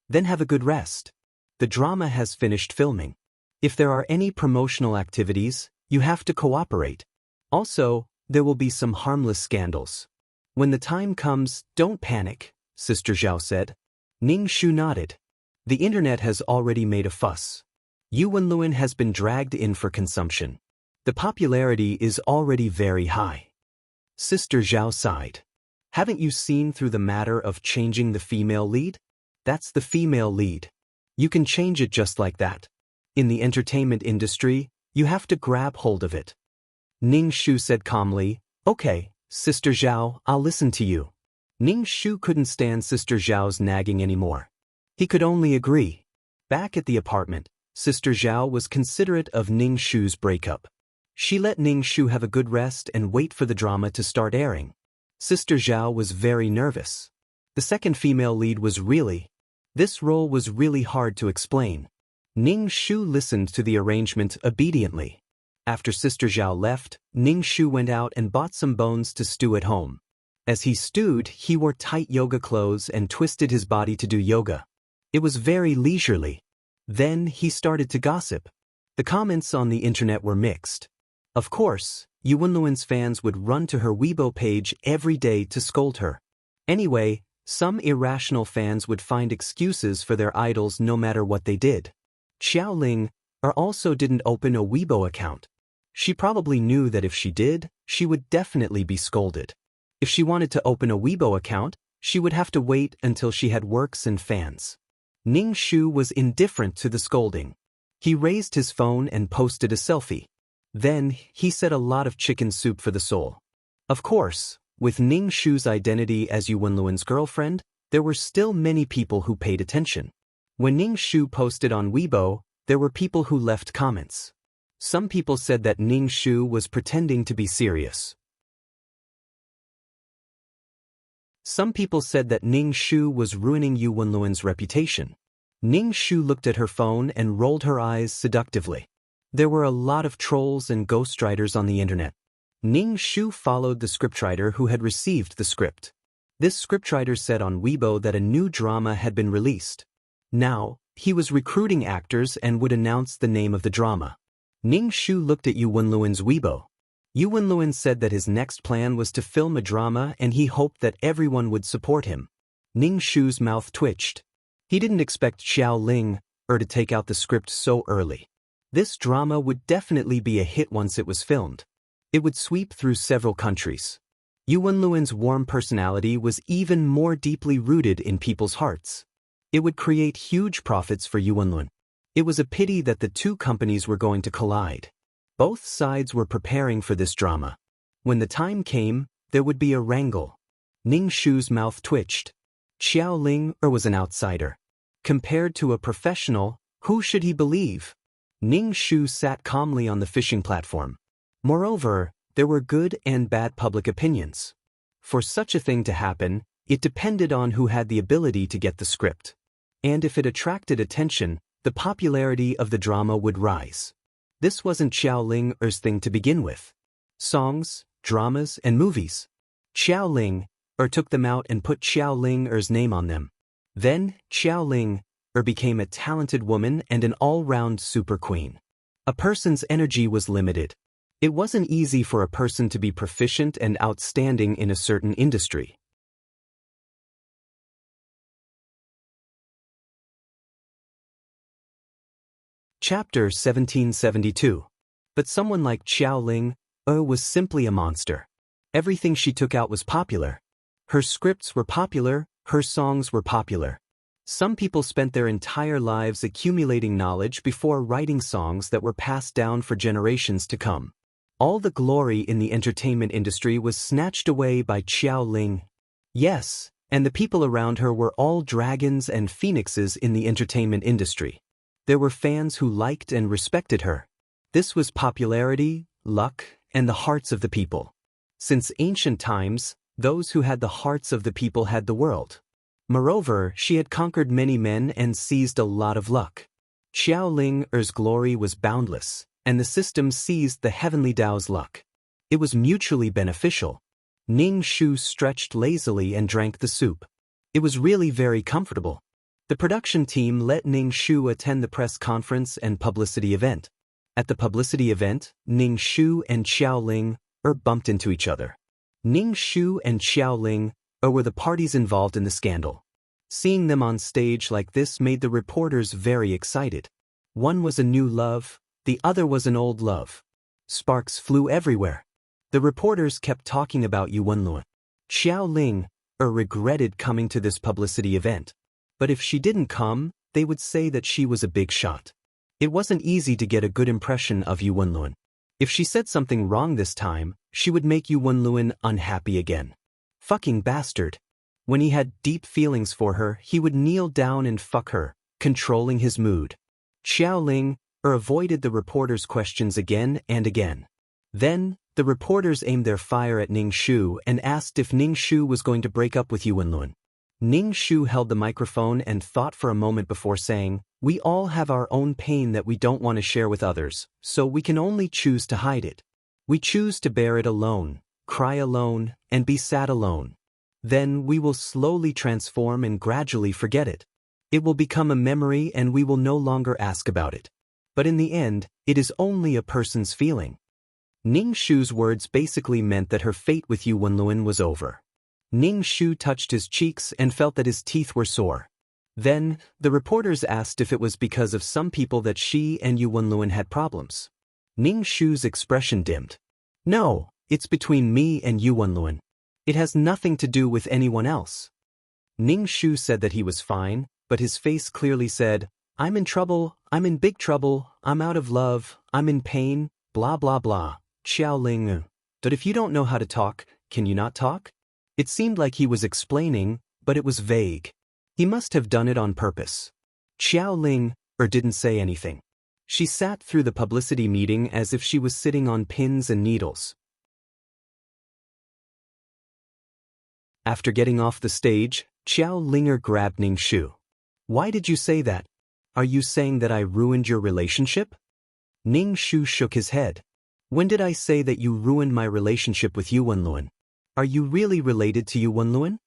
"Then have a good rest. The drama has finished filming. If there are any promotional activities, you have to cooperate. Also, there will be some harmless scandals. When the time comes, don't panic," Sister Zhao said. Ning Shu nodded. The internet has already made a fuss. Yu Wenluan has been dragged in for consumption. The popularity is already very high. Sister Zhao sighed. "Haven't you seen through the matter of changing the female lead? That's the female lead. You can change it just like that. In the entertainment industry, you have to grab hold of it." Ning Shu said calmly, "Okay, Sister Zhao, I'll listen to you." Ning Shu couldn't stand Sister Zhao's nagging anymore. He could only agree. Back at the apartment, Sister Zhao was considerate of Ning Shu's breakup. She let Ning Shu have a good rest and wait for the drama to start airing. Sister Zhao was very nervous. The second female lead was this role was really hard to explain. Ning Shu listened to the arrangement obediently. After Sister Zhao left, Ning Shu went out and bought some bones to stew at home. As he stewed, he wore tight yoga clothes and twisted his body to do yoga. It was very leisurely. Then he started to gossip. The comments on the internet were mixed. Of course, Yu Wenluan's fans would run to her Weibo page every day to scold her. Anyway, some irrational fans would find excuses for their idols no matter what they did. Xiaoling also didn't open a Weibo account. She probably knew that if she did, she would definitely be scolded. If she wanted to open a Weibo account, she would have to wait until she had works and fans. Ning Shu was indifferent to the scolding. He raised his phone and posted a selfie. Then, he said a lot of chicken soup for the soul. Of course, with Ning Shu's identity as Yu Wenluan's girlfriend, there were still many people who paid attention. When Ning Shu posted on Weibo, there were people who left comments. Some people said that Ning Shu was pretending to be serious. Some people said that Ning Shu was ruining Yu Wenluan's reputation. Ning Shu looked at her phone and rolled her eyes seductively. There were a lot of trolls and ghostwriters on the internet. Ning Shu followed the scriptwriter who had received the script. This scriptwriter said on Weibo that a new drama had been released. Now, he was recruiting actors and would announce the name of the drama. Ning Shu looked at Yu Wenluan's Weibo. Yu Wenluan said that his next plan was to film a drama and he hoped that everyone would support him. Ning Shu's mouth twitched. He didn't expect Xiaoling to take out the script so early. This drama would definitely be a hit once it was filmed. It would sweep through several countries. Yu Wenluan's warm personality was even more deeply rooted in people's hearts. It would create huge profits for Yu Wenluan. It was a pity that the two companies were going to collide. Both sides were preparing for this drama. When the time came, there would be a wrangle. Ning Shu's mouth twitched. Xiaoling was an outsider. Compared to a professional, who should he believe? Ning Shu sat calmly on the fishing platform. Moreover, there were good and bad public opinions. For such a thing to happen, it depended on who had the ability to get the script. And if it attracted attention, the popularity of the drama would rise. This wasn't Xiaoling's thing to begin with. Songs, dramas, and movies. Xiaoling took them out and put Xiaoling's name on them. Then, Xiaoling became a talented woman and an all-round super queen. A person's energy was limited. It wasn't easy for a person to be proficient and outstanding in a certain industry. Chapter 1772. But someone like Xiaoling was simply a monster. Everything she took out was popular. Her scripts were popular, her songs were popular. Some people spent their entire lives accumulating knowledge before writing songs that were passed down for generations to come. All the glory in the entertainment industry was snatched away by Xiaoling. Yes, and the people around her were all dragons and phoenixes in the entertainment industry. There were fans who liked and respected her. This was popularity, luck, and the hearts of the people. Since ancient times, those who had the hearts of the people had the world. Moreover, she had conquered many men and seized a lot of luck. Xiaoling's glory was boundless, and the system seized the heavenly Tao's luck. It was mutually beneficial. Ning Shu stretched lazily and drank the soup. It was really very comfortable. The production team let Ning Shu attend the press conference and publicity event. At the publicity event, Ning Shu and Xiaoling bumped into each other. Ning Shu and Xiaoling were the parties involved in the scandal. Seeing them on stage like this made the reporters very excited. One was a new love, the other was an old love. Sparks flew everywhere. The reporters kept talking about Yu Wenluan. Xiaoling regretted coming to this publicity event. But if she didn't come, they would say that she was a big shot. It wasn't easy to get a good impression of Yu Wenluan. If she said something wrong this time, she would make Yu Wenluan unhappy again. Fucking bastard. When he had deep feelings for her, he would kneel down and fuck her, controlling his mood. Xiaoling avoided the reporters' questions again and again. Then, the reporters aimed their fire at Ning Shu and asked if Ning Shu was going to break up with Yu Wenlun. Ning Shu held the microphone and thought for a moment before saying, "We all have our own pain that we don't want to share with others, so we can only choose to hide it. We choose to bear it alone, cry alone, and be sad alone. Then we will slowly transform and gradually forget it. It will become a memory and we will no longer ask about it. But in the end, it is only a person's feeling." Ning Shu's words basically meant that her fate with Yu Wenlun was over. Ning Shu touched his cheeks and felt that his teeth were sore. Then, the reporters asked if it was because of some people that she and Yu Wenlun had problems. Ning Shu's expression dimmed. "No, it's between me and Yu Wenlun. It has nothing to do with anyone else." Ning Shu said that he was fine, but his face clearly said, "I'm in trouble, I'm in big trouble, I'm out of love, I'm in pain, blah blah blah." Xiaoling, "But if you don't know how to talk, can you not talk?" It seemed like he was explaining, but it was vague. He must have done it on purpose. Xiaoling didn't say anything. She sat through the publicity meeting as if she was sitting on pins and needles. After getting off the stage, Xiaoling grabbed Ning Shu. "Why did you say that? Are you saying that I ruined your relationship?" Ning Shu shook his head. "When did I say that you ruined my relationship with Yu Wenlun? Are you really related to Yu Wenlun?"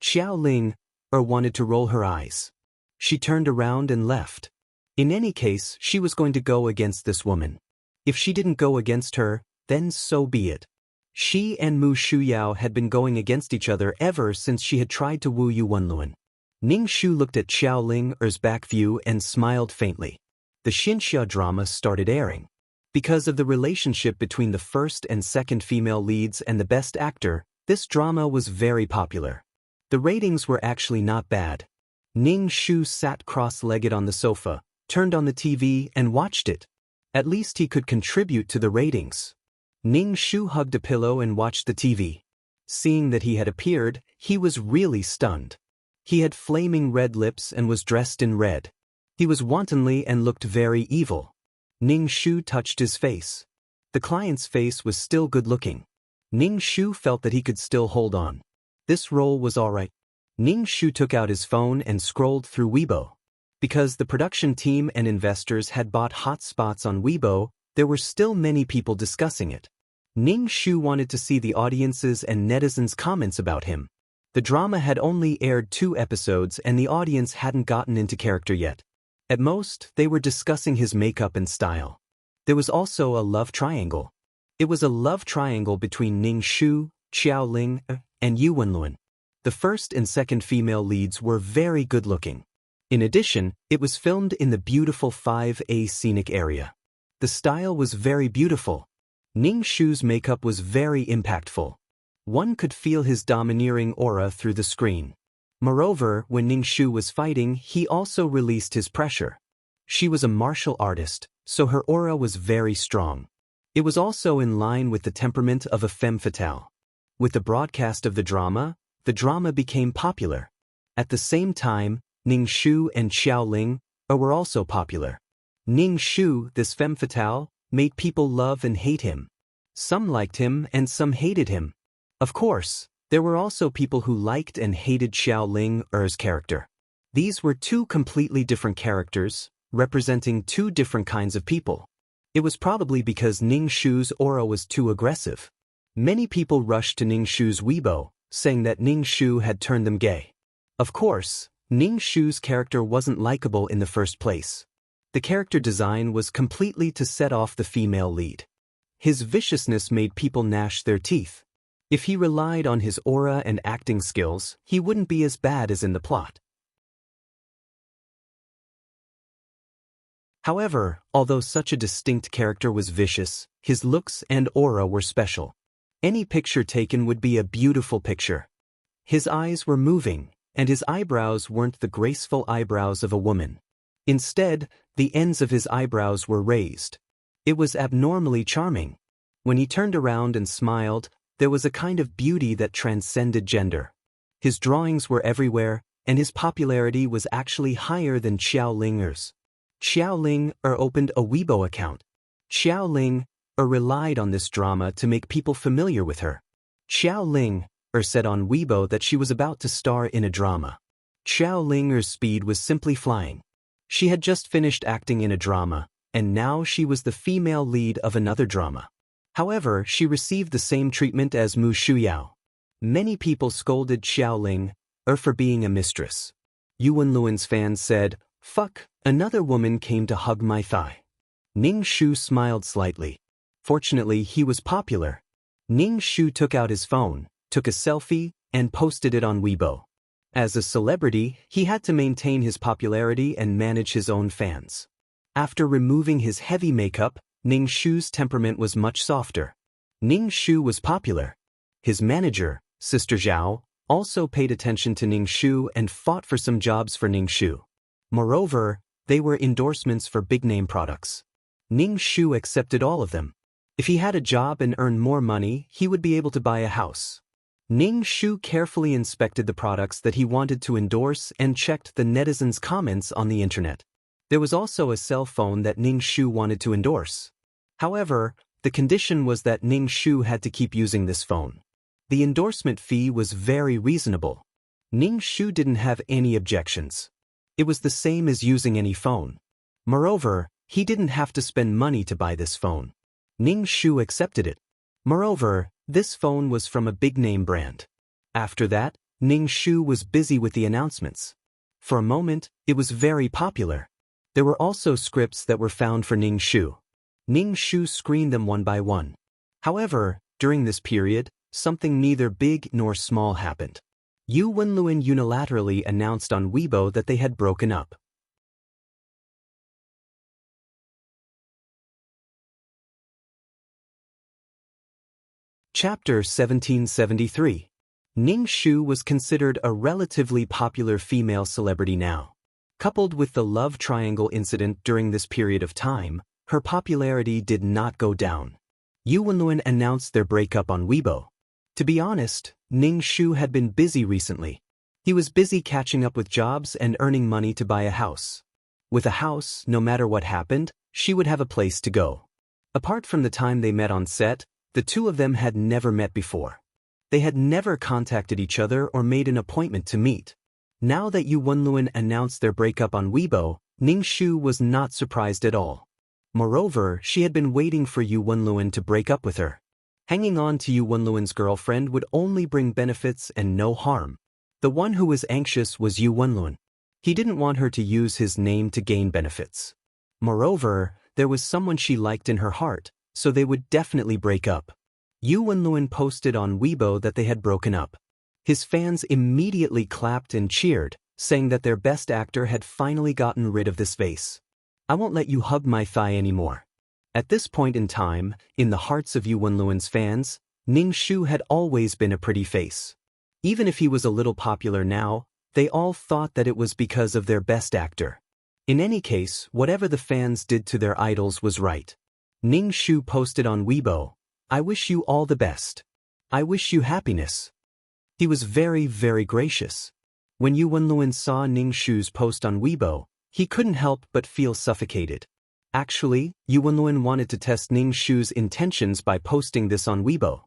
Xiaoling wanted to roll her eyes. She turned around and left. In any case, she was going to go against this woman. If she didn't go against her, then so be it. She and Mu Shuyao had been going against each other ever since she had tried to woo Yu Wenlun. Ning Shu looked at Xiaoling's back view and smiled faintly. The Xinxia drama started airing. Because of the relationship between the first and second female leads and the best actor, this drama was very popular. The ratings were actually not bad. Ning Shu sat cross-legged on the sofa, turned on the TV and watched it. At least he could contribute to the ratings. Ning Shu hugged a pillow and watched the TV. Seeing that he had appeared, he was really stunned. He had flaming red lips and was dressed in red. He was wantonly and looked very evil. Ning Shu touched his face. The client's face was still good-looking. Ning Shu felt that he could still hold on. This role was alright. Ning Shu took out his phone and scrolled through Weibo. Because the production team and investors had bought hot spots on Weibo, there were still many people discussing it. Ning Shu wanted to see the audience's and netizens' comments about him. The drama had only aired 2 episodes and the audience hadn't gotten into character yet. At most, they were discussing his makeup and style. There was also a love triangle. It was a love triangle between Ning Shu, Xiaoling, and Yu Wenlun. The first and second female leads were very good-looking. In addition, it was filmed in the beautiful 5A scenic area. The style was very beautiful. Ning Shu's makeup was very impactful. One could feel his domineering aura through the screen. Moreover, when Ning Shu was fighting, he also released his pressure. She was a martial artist, so her aura was very strong. It was also in line with the temperament of a femme fatale. With the broadcast of the drama became popular. At the same time, Ning Shu and Xiaoling were also popular. Ning Shu, this femme fatale, made people love and hate him. Some liked him and some hated him. Of course, there were also people who liked and hated Xiaoling's character. These were 2 completely different characters, representing 2 different kinds of people. It was probably because Ning Shu's aura was too aggressive. Many people rushed to Ning Shu's Weibo, saying that Ning Shu had turned them gay. Of course, Ning Shu's character wasn't likable in the first place. The character design was completely to set off the female lead. His viciousness made people gnash their teeth. If he relied on his aura and acting skills, he wouldn't be as bad as in the plot. However, although such a distinct character was vicious, his looks and aura were special. Any picture taken would be a beautiful picture. His eyes were moving, and his eyebrows weren't the graceful eyebrows of a woman. Instead, the ends of his eyebrows were raised. It was abnormally charming. When he turned around and smiled, there was a kind of beauty that transcended gender. His drawings were everywhere, and his popularity was actually higher than Xiaoling's. Xiaoling opened a Weibo account. Xiaoling relied on this drama to make people familiar with her. Xiaoling said on Weibo that she was about to star in a drama. Xiaoling's speed was simply flying. She had just finished acting in a drama, and now she was the female lead of another drama. However, she received the same treatment as Mu Shuyao. Many people scolded Xiaoling for being a mistress. Yu Wenluan's fans said, "Fuck, another woman came to hug my thigh." Ning Shu smiled slightly. Fortunately, he was popular. Ning Shu took out his phone, took a selfie, and posted it on Weibo. As a celebrity, he had to maintain his popularity and manage his own fans. After removing his heavy makeup, Ning Shu's temperament was much softer. Ning Shu was popular. His manager, Sister Zhao, also paid attention to Ning Shu and fought for some jobs for Ning Shu. Moreover, they were endorsements for big-name products. Ning Shu accepted all of them. If he had a job and earned more money, he would be able to buy a house. Ning Shu carefully inspected the products that he wanted to endorse and checked the netizens' comments on the internet. There was also a cell phone that Ning Shu wanted to endorse. However, the condition was that Ning Shu had to keep using this phone. The endorsement fee was very reasonable. Ning Shu didn't have any objections. It was the same as using any phone. Moreover, he didn't have to spend money to buy this phone. Ning Shu accepted it. Moreover, this phone was from a big-name brand. After that, Ning Shu was busy with the announcements. For a moment, it was very popular. There were also scripts that were found for Ning Shu. Ning Shu screened them one by one. However, during this period, something neither big nor small happened. Yu Wenluan unilaterally announced on Weibo that they had broken up. Chapter 1773. Ning Shu was considered a relatively popular female celebrity now. Coupled with the love triangle incident during this period of time, her popularity did not go down. Yu Wenluan announced their breakup on Weibo. To be honest, Ning Shu had been busy recently. He was busy catching up with jobs and earning money to buy a house. With a house, no matter what happened, she would have a place to go. Apart from the time they met on set, the two of them had never met before. They had never contacted each other or made an appointment to meet. Now that Yu Wenluan announced their breakup on Weibo, Ning Shu was not surprised at all. Moreover, she had been waiting for Yu Wenluan to break up with her. Hanging on to Yu Wenluan's girlfriend would only bring benefits and no harm. The one who was anxious was Yu Wenluan. He didn't want her to use his name to gain benefits. Moreover, there was someone she liked in her heart, so they would definitely break up. Yu Wenluan posted on Weibo that they had broken up. His fans immediately clapped and cheered, saying that their best actor had finally gotten rid of this vase. "I won't let you hug my thigh anymore." At this point in time, in the hearts of Yu Wenluan's fans, Ning Shu had always been a pretty face. Even if he was a little popular now, they all thought that it was because of their best actor. In any case, whatever the fans did to their idols was right. Ning Shu posted on Weibo, "I wish you all the best. I wish you happiness." He was very, very gracious. When Yu Wenluan saw Ning Shu's post on Weibo, he couldn't help but feel suffocated. Actually, Yu Wenluan wanted to test Ning Shu's intentions by posting this on Weibo.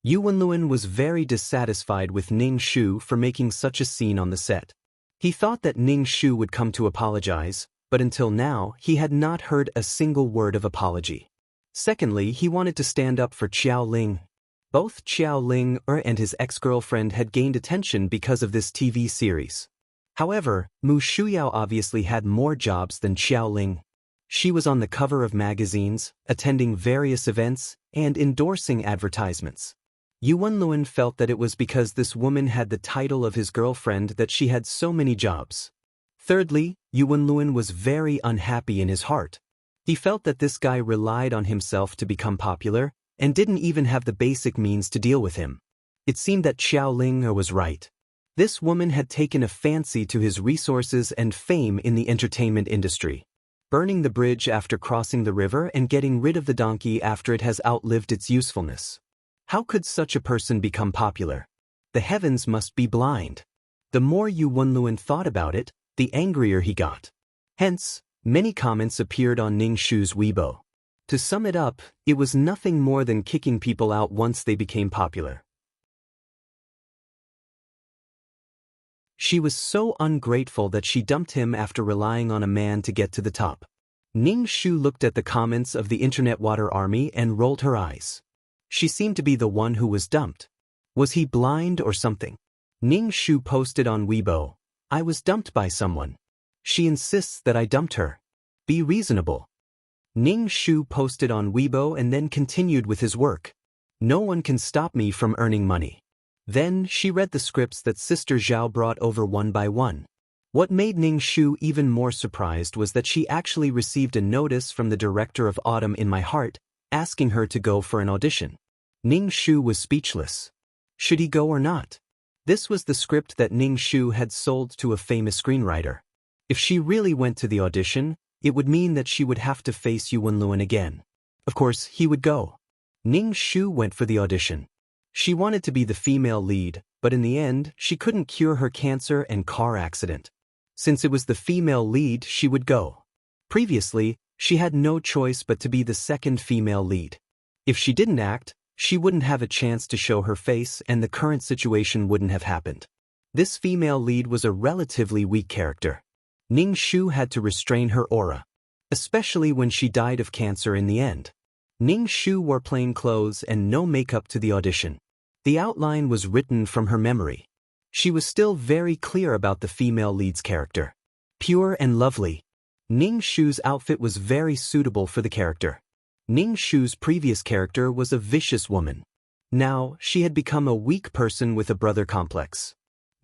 Yu Wenluan was very dissatisfied with Ning Shu for making such a scene on the set. He thought that Ning Shu would come to apologize, but until now, he had not heard a single word of apology. Secondly, he wanted to stand up for Xiaoling. Both Xiaoling and his ex-girlfriend had gained attention because of this TV series. However, Mu Shuyao obviously had more jobs than Xiaoling. She was on the cover of magazines, attending various events, and endorsing advertisements. Yu Wenluan felt that it was because this woman had the title of his girlfriend that she had so many jobs. Thirdly, Yu Wenluan was very unhappy in his heart. He felt that this guy relied on himself to become popular, and didn't even have the basic means to deal with him. It seemed that Xiaoling was right. This woman had taken a fancy to his resources and fame in the entertainment industry. Burning the bridge after crossing the river and getting rid of the donkey after it has outlived its usefulness. How could such a person become popular? The heavens must be blind. The more Yu Wenluan thought about it, the angrier he got. Hence, Many comments appeared on Ning Shu's Weibo. To sum it up, it was nothing more than kicking people out once they became popular. She was so ungrateful that she dumped him after relying on a man to get to the top. Ning Shu looked at the comments of the internet water army and rolled her eyes. She seemed to be the one who was dumped. Was he blind or something? Ning Shu posted on Weibo, "I was dumped by someone. She insists that I dumped her. Be reasonable." Ning Shu posted on Weibo and then continued with his work. "No one can stop me from earning money." Then she read the scripts that Sister Zhao brought over one by one. What made Ning Shu even more surprised was that she actually received a notice from the director of Autumn in My Heart, asking her to go for an audition. Ning Shu was speechless. Should he go or not? This was the script that Ning Shu had sold to a famous screenwriter. If she really went to the audition, it would mean that she would have to face Yu Wenlun again. Of course, he would go. Ning Shu went for the audition. She wanted to be the female lead, but in the end, she couldn't cure her cancer and car accident. Since it was the female lead, she would go. Previously, she had no choice but to be the second female lead. If she didn't act, she wouldn't have a chance to show her face and the current situation wouldn't have happened. This female lead was a relatively weak character. Ning Shu had to restrain her aura, especially when she died of cancer in the end. Ning Shu wore plain clothes and no makeup to the audition. The outline was written from her memory. She was still very clear about the female lead's character. Pure and lovely. Ning Shu's outfit was very suitable for the character. Ning Shu's previous character was a vicious woman. Now, she had become a weak person with a brother complex.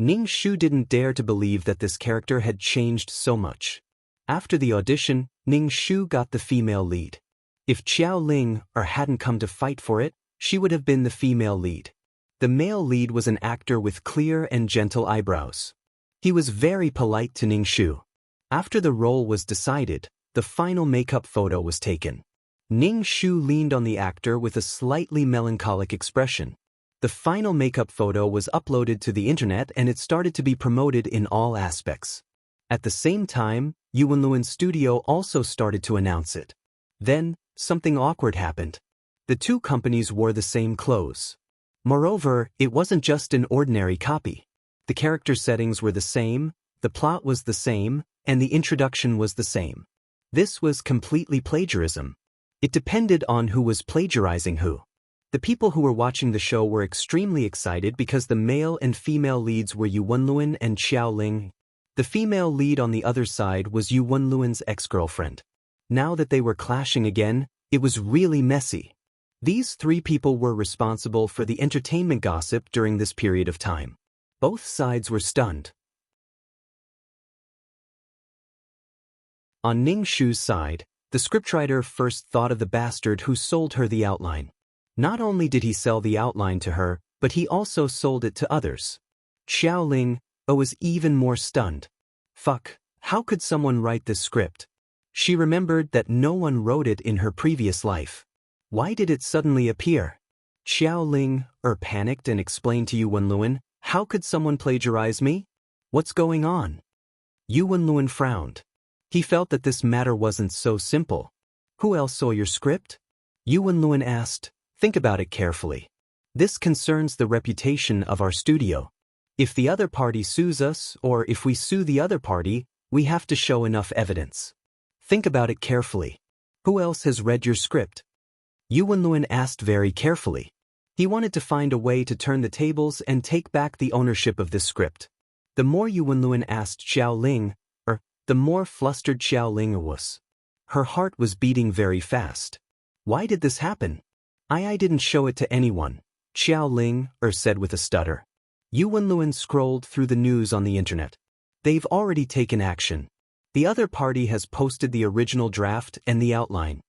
Ning Shu didn't dare to believe that this character had changed so much. After the audition, Ning Shu got the female lead. If Xiao Ling hadn't come to fight for it, she would have been the female lead. The male lead was an actor with clear and gentle eyebrows. He was very polite to Ning Shu. After the role was decided, the final makeup photo was taken. Ning Shu leaned on the actor with a slightly melancholic expression. The final makeup photo was uploaded to the internet and it started to be promoted in all aspects. At the same time, Yu Wenlun's studio also started to announce it. Then, something awkward happened. The two companies wore the same clothes. Moreover, it wasn't just an ordinary copy. The character settings were the same, the plot was the same, and the introduction was the same. This was completely plagiarism. It depended on who was plagiarizing who. The people who were watching the show were extremely excited because the male and female leads were Yu Wenlun and Xiao Ling. The female lead on the other side was Yu Wenlun's ex-girlfriend. Now that they were clashing again, it was really messy. These three people were responsible for the entertainment gossip during this period of time. Both sides were stunned. On Ning Shu's side, the scriptwriter first thought of the bastard who sold her the outline. Not only did he sell the outline to her, but he also sold it to others. Xiao Ling was even more stunned. Fuck, how could someone write this script? She remembered that no one wrote it in her previous life. Why did it suddenly appear? Xiao Ling panicked and explained to Yu Wenlun, "How could someone plagiarize me? What's going on?" Yu Wenlun frowned. He felt that this matter wasn't so simple. "Who else saw your script?" Yu Wenlun asked. "Think about it carefully. This concerns the reputation of our studio. If the other party sues us, or if we sue the other party, we have to show enough evidence. Think about it carefully. Who else has read your script?" Yu Wenlun asked very carefully. He wanted to find a way to turn the tables and take back the ownership of this script. The more Yu Wenlun asked Xiao Ling, the more flustered Xiao Ling was. Her heart was beating very fast. Why did this happen? I didn't show it to anyone, Xiao Ling said with a stutter. Yu Wenlun scrolled through the news on the internet. They've already taken action. The other party has posted the original draft and the outline.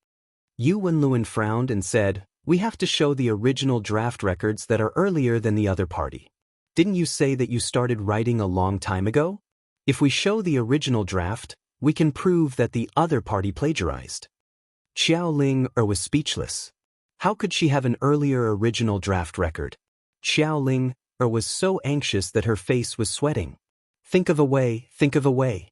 Yu Wenlun frowned and said, "We have to show the original draft records that are earlier than the other party. Didn't you say that you started writing a long time ago? If we show the original draft, we can prove that the other party plagiarized." Xiao Ling was speechless. How could she have an earlier original draft record? Xiao Ling was so anxious that her face was sweating. Think of a way.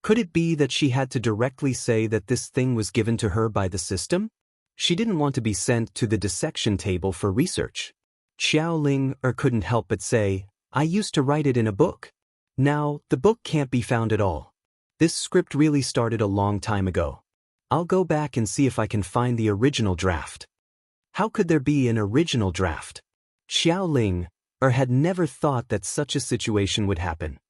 Could it be that she had to directly say that this thing was given to her by the system? She didn't want to be sent to the dissection table for research. Xiao Ling couldn't help but say, I used to write it in a book. Now, the book can't be found at all. This script really started a long time ago. I'll go back and see if I can find the original draft. How could there be an original draft? Xiao Ling had never thought that such a situation would happen.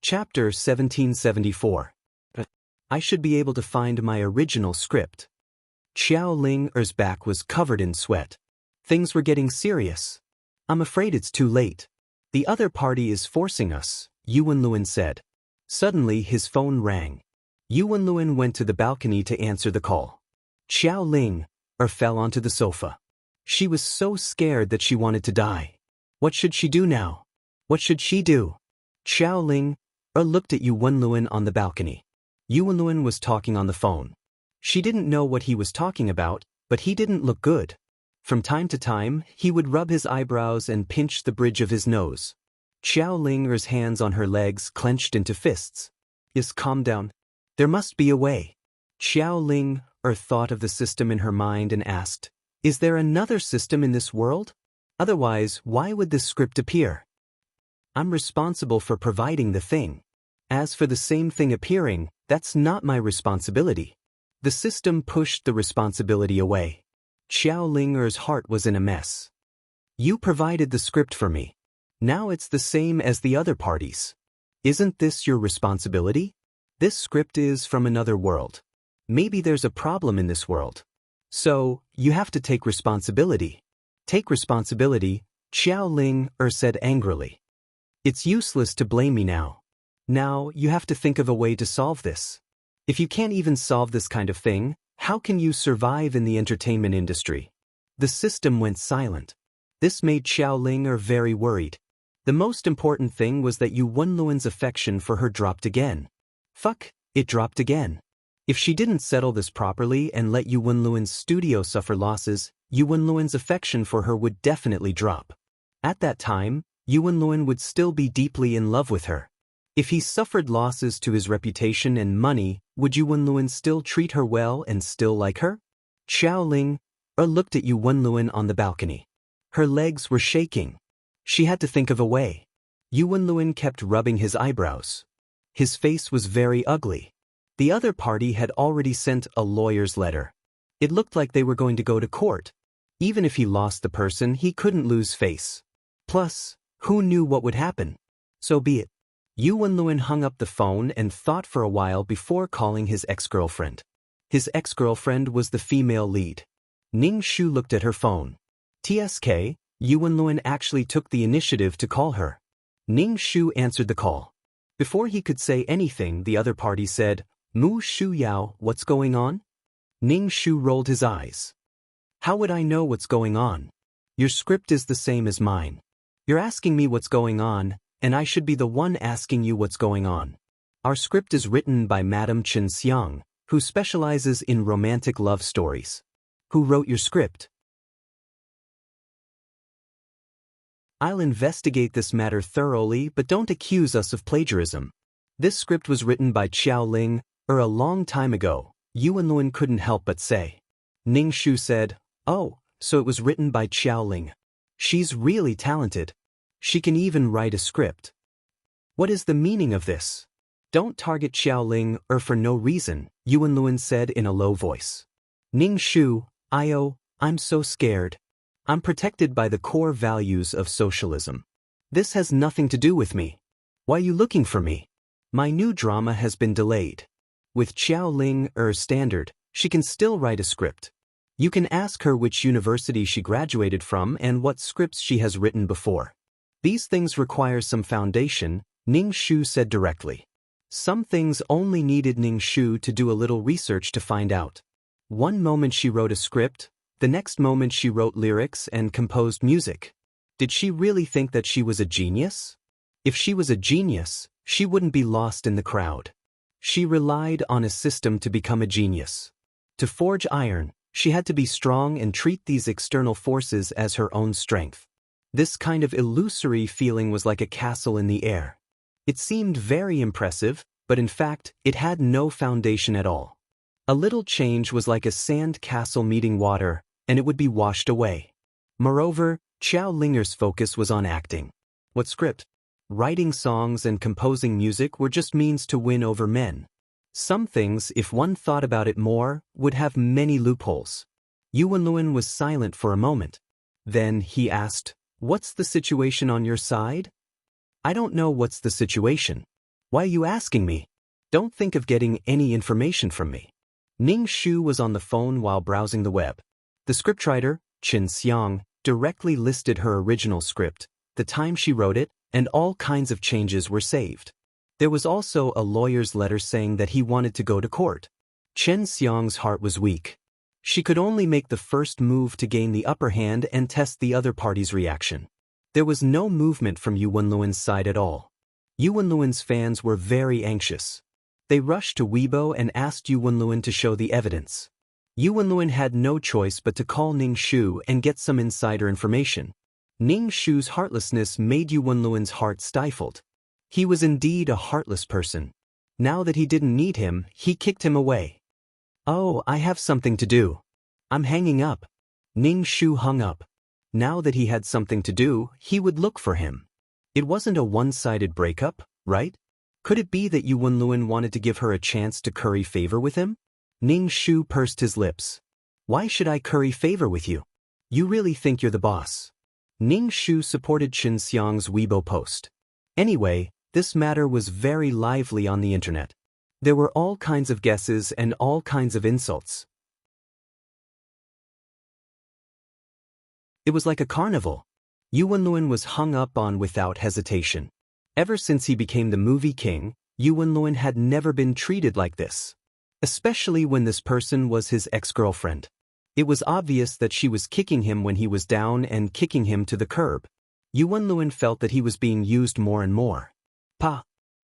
Chapter 1774. I should be able to find my original script. Xiao Ling's back was covered in sweat. Things were getting serious. I'm afraid it's too late. The other party is forcing us, Yuan Luan said. Suddenly his phone rang. Yuan Luan went to the balcony to answer the call. Xiao Ling fell onto the sofa. She was so scared that she wanted to die. What should she do now? What should she do? Xiao Ling looked at Yuan Luan on the balcony. Yuan Luan was talking on the phone. She didn't know what he was talking about, but he didn't look good. From time to time, he would rub his eyebrows and pinch the bridge of his nose. Xiao Ling's hands on her legs clenched into fists. Just calm down. There must be a way. Xiao Ling thought of the system in her mind and asked, is there another system in this world? Otherwise, why would this script appear? I'm responsible for providing the thing. As for the same thing appearing, that's not my responsibility. The system pushed the responsibility away. Xiao Ling's heart was in a mess. You provided the script for me. Now it's the same as the other parties. Isn't this your responsibility? This script is from another world. Maybe there's a problem in this world. So, you have to take responsibility. Take responsibility, Xiao Ling said angrily. It's useless to blame me now. Now, you have to think of a way to solve this. If you can't even solve this kind of thing, how can you survive in the entertainment industry? The system went silent. This made Xiao Ling very worried. The most important thing was that Yuan Luan's affection for her dropped again. Fuck, it dropped again. If she didn't settle this properly and let Yuan Luan's studio suffer losses, Yuan Luan's affection for her would definitely drop. At that time, Yuan Luan would still be deeply in love with her. If he suffered losses to his reputation and money, would Yuan Luan still treat her well and still like her? Xiao Ling looked at Yuan Luan on the balcony. Her legs were shaking. She had to think of a way. Yuan Luan kept rubbing his eyebrows. His face was very ugly. The other party had already sent a lawyer's letter. It looked like they were going to go to court. Even if he lost the person, he couldn't lose face. Plus, who knew what would happen? So be it. Yuan Luan hung up the phone and thought for a while before calling his ex-girlfriend. His ex-girlfriend was the female lead. Ning Shu looked at her phone. TSK, Yuan Luan actually took the initiative to call her. Ning Shu answered the call. Before he could say anything, the other party said, Mu Shu Yao, what's going on? Ning Shu rolled his eyes. How would I know what's going on? Your script is the same as mine. You're asking me what's going on, and I should be the one asking you what's going on. Our script is written by Madame Chen Xiang, who specializes in romantic love stories. Who wrote your script? I'll investigate this matter thoroughly, but don't accuse us of plagiarism. This script was written by Xiao Ling, a long time ago, Yuan Luan couldn't help but say. Ning Shu said, oh, so it was written by Xiao Ling. She's really talented. She can even write a script. What is the meaning of this? Don't target Xiao Ling for no reason, Yuan Luan said in a low voice. Ning Shu, I'm so scared. I'm protected by the core values of socialism. This has nothing to do with me. Why are you looking for me? My new drama has been delayed. With Xiao Ling standard, she can still write a script. You can ask her which university she graduated from and what scripts she has written before. These things require some foundation, Ning Shu said directly. Some things only needed Ning Shu to do a little research to find out. One moment she wrote a script, the next moment she wrote lyrics and composed music. Did she really think that she was a genius? If she was a genius, she wouldn't be lost in the crowd. She relied on a system to become a genius. To forge iron, She had to be strong and treat these external forces as her own strength. This kind of illusory feeling was like a castle in the air. It seemed very impressive, but in fact, it had no foundation at all. A little change was like a sand castle meeting water, and it would be washed away. Moreover, Xiao Linger's focus was on acting. What script? Writing songs and composing music were just means to win over men. Some things, if one thought about it more, would have many loopholes. Yu Wenlun was silent for a moment. Then he asked, "What's the situation on your side?" "I don't know what's the situation. Why are you asking me? Don't think of getting any information from me." Ning Shu was on the phone while browsing the web. The scriptwriter, Qin Xiang, directly listed her original script, the time she wrote it, and all kinds of changes were saved. There was also a lawyer's letter saying that he wanted to go to court. Chen Xiang's heart was weak. She could only make the first move to gain the upper hand and test the other party's reaction. There was no movement from Yu Wenlun's side at all. Yu Wenlun's fans were very anxious. They rushed to Weibo and asked Yu Wenlun to show the evidence. Yu Wenlun had no choice but to call Ning Shu and get some insider information. Ning Shu's heartlessness made Yu Wenlun's heart stifled. He was indeed a heartless person. Now that he didn't need him, he kicked him away. "Oh, I have something to do. I'm hanging up." Ning Shu hung up. Now that he had something to do, he would look for him. It wasn't a one-sided breakup, right? Could it be that Yu Wenlun wanted to give her a chance to curry favor with him? Ning Shu pursed his lips. "Why should I curry favor with you? You really think you're the boss?" Ning Shu supported Qin Xiang's Weibo post. Anyway, this matter was very lively on the internet. There were all kinds of guesses and all kinds of insults. It was like a carnival. Yu Wenlun was hung up on without hesitation. Ever since he became the movie king, Yu Wenlun had never been treated like this. Especially when this person was his ex-girlfriend. It was obvious that she was kicking him when he was down and kicking him to the curb. Yu Wenlun felt that he was being used more and more.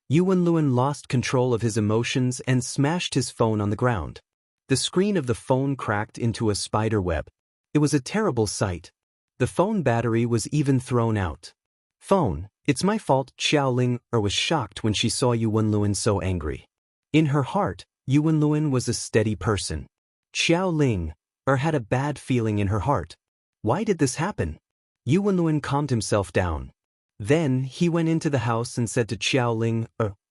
Yu Wenlun lost control of his emotions and smashed his phone on the ground. The screen of the phone cracked into a spider web. It was a terrible sight. The phone battery was even thrown out. "Phone, it's my fault." Xiao Ling was shocked when she saw Yu Wenlun so angry. In her heart, Yu Wenlun was a steady person. Xiao Ling had a bad feeling in her heart. Why did this happen? Yu Wenlun calmed himself down. Then he went into the house and said to Xiao Ling,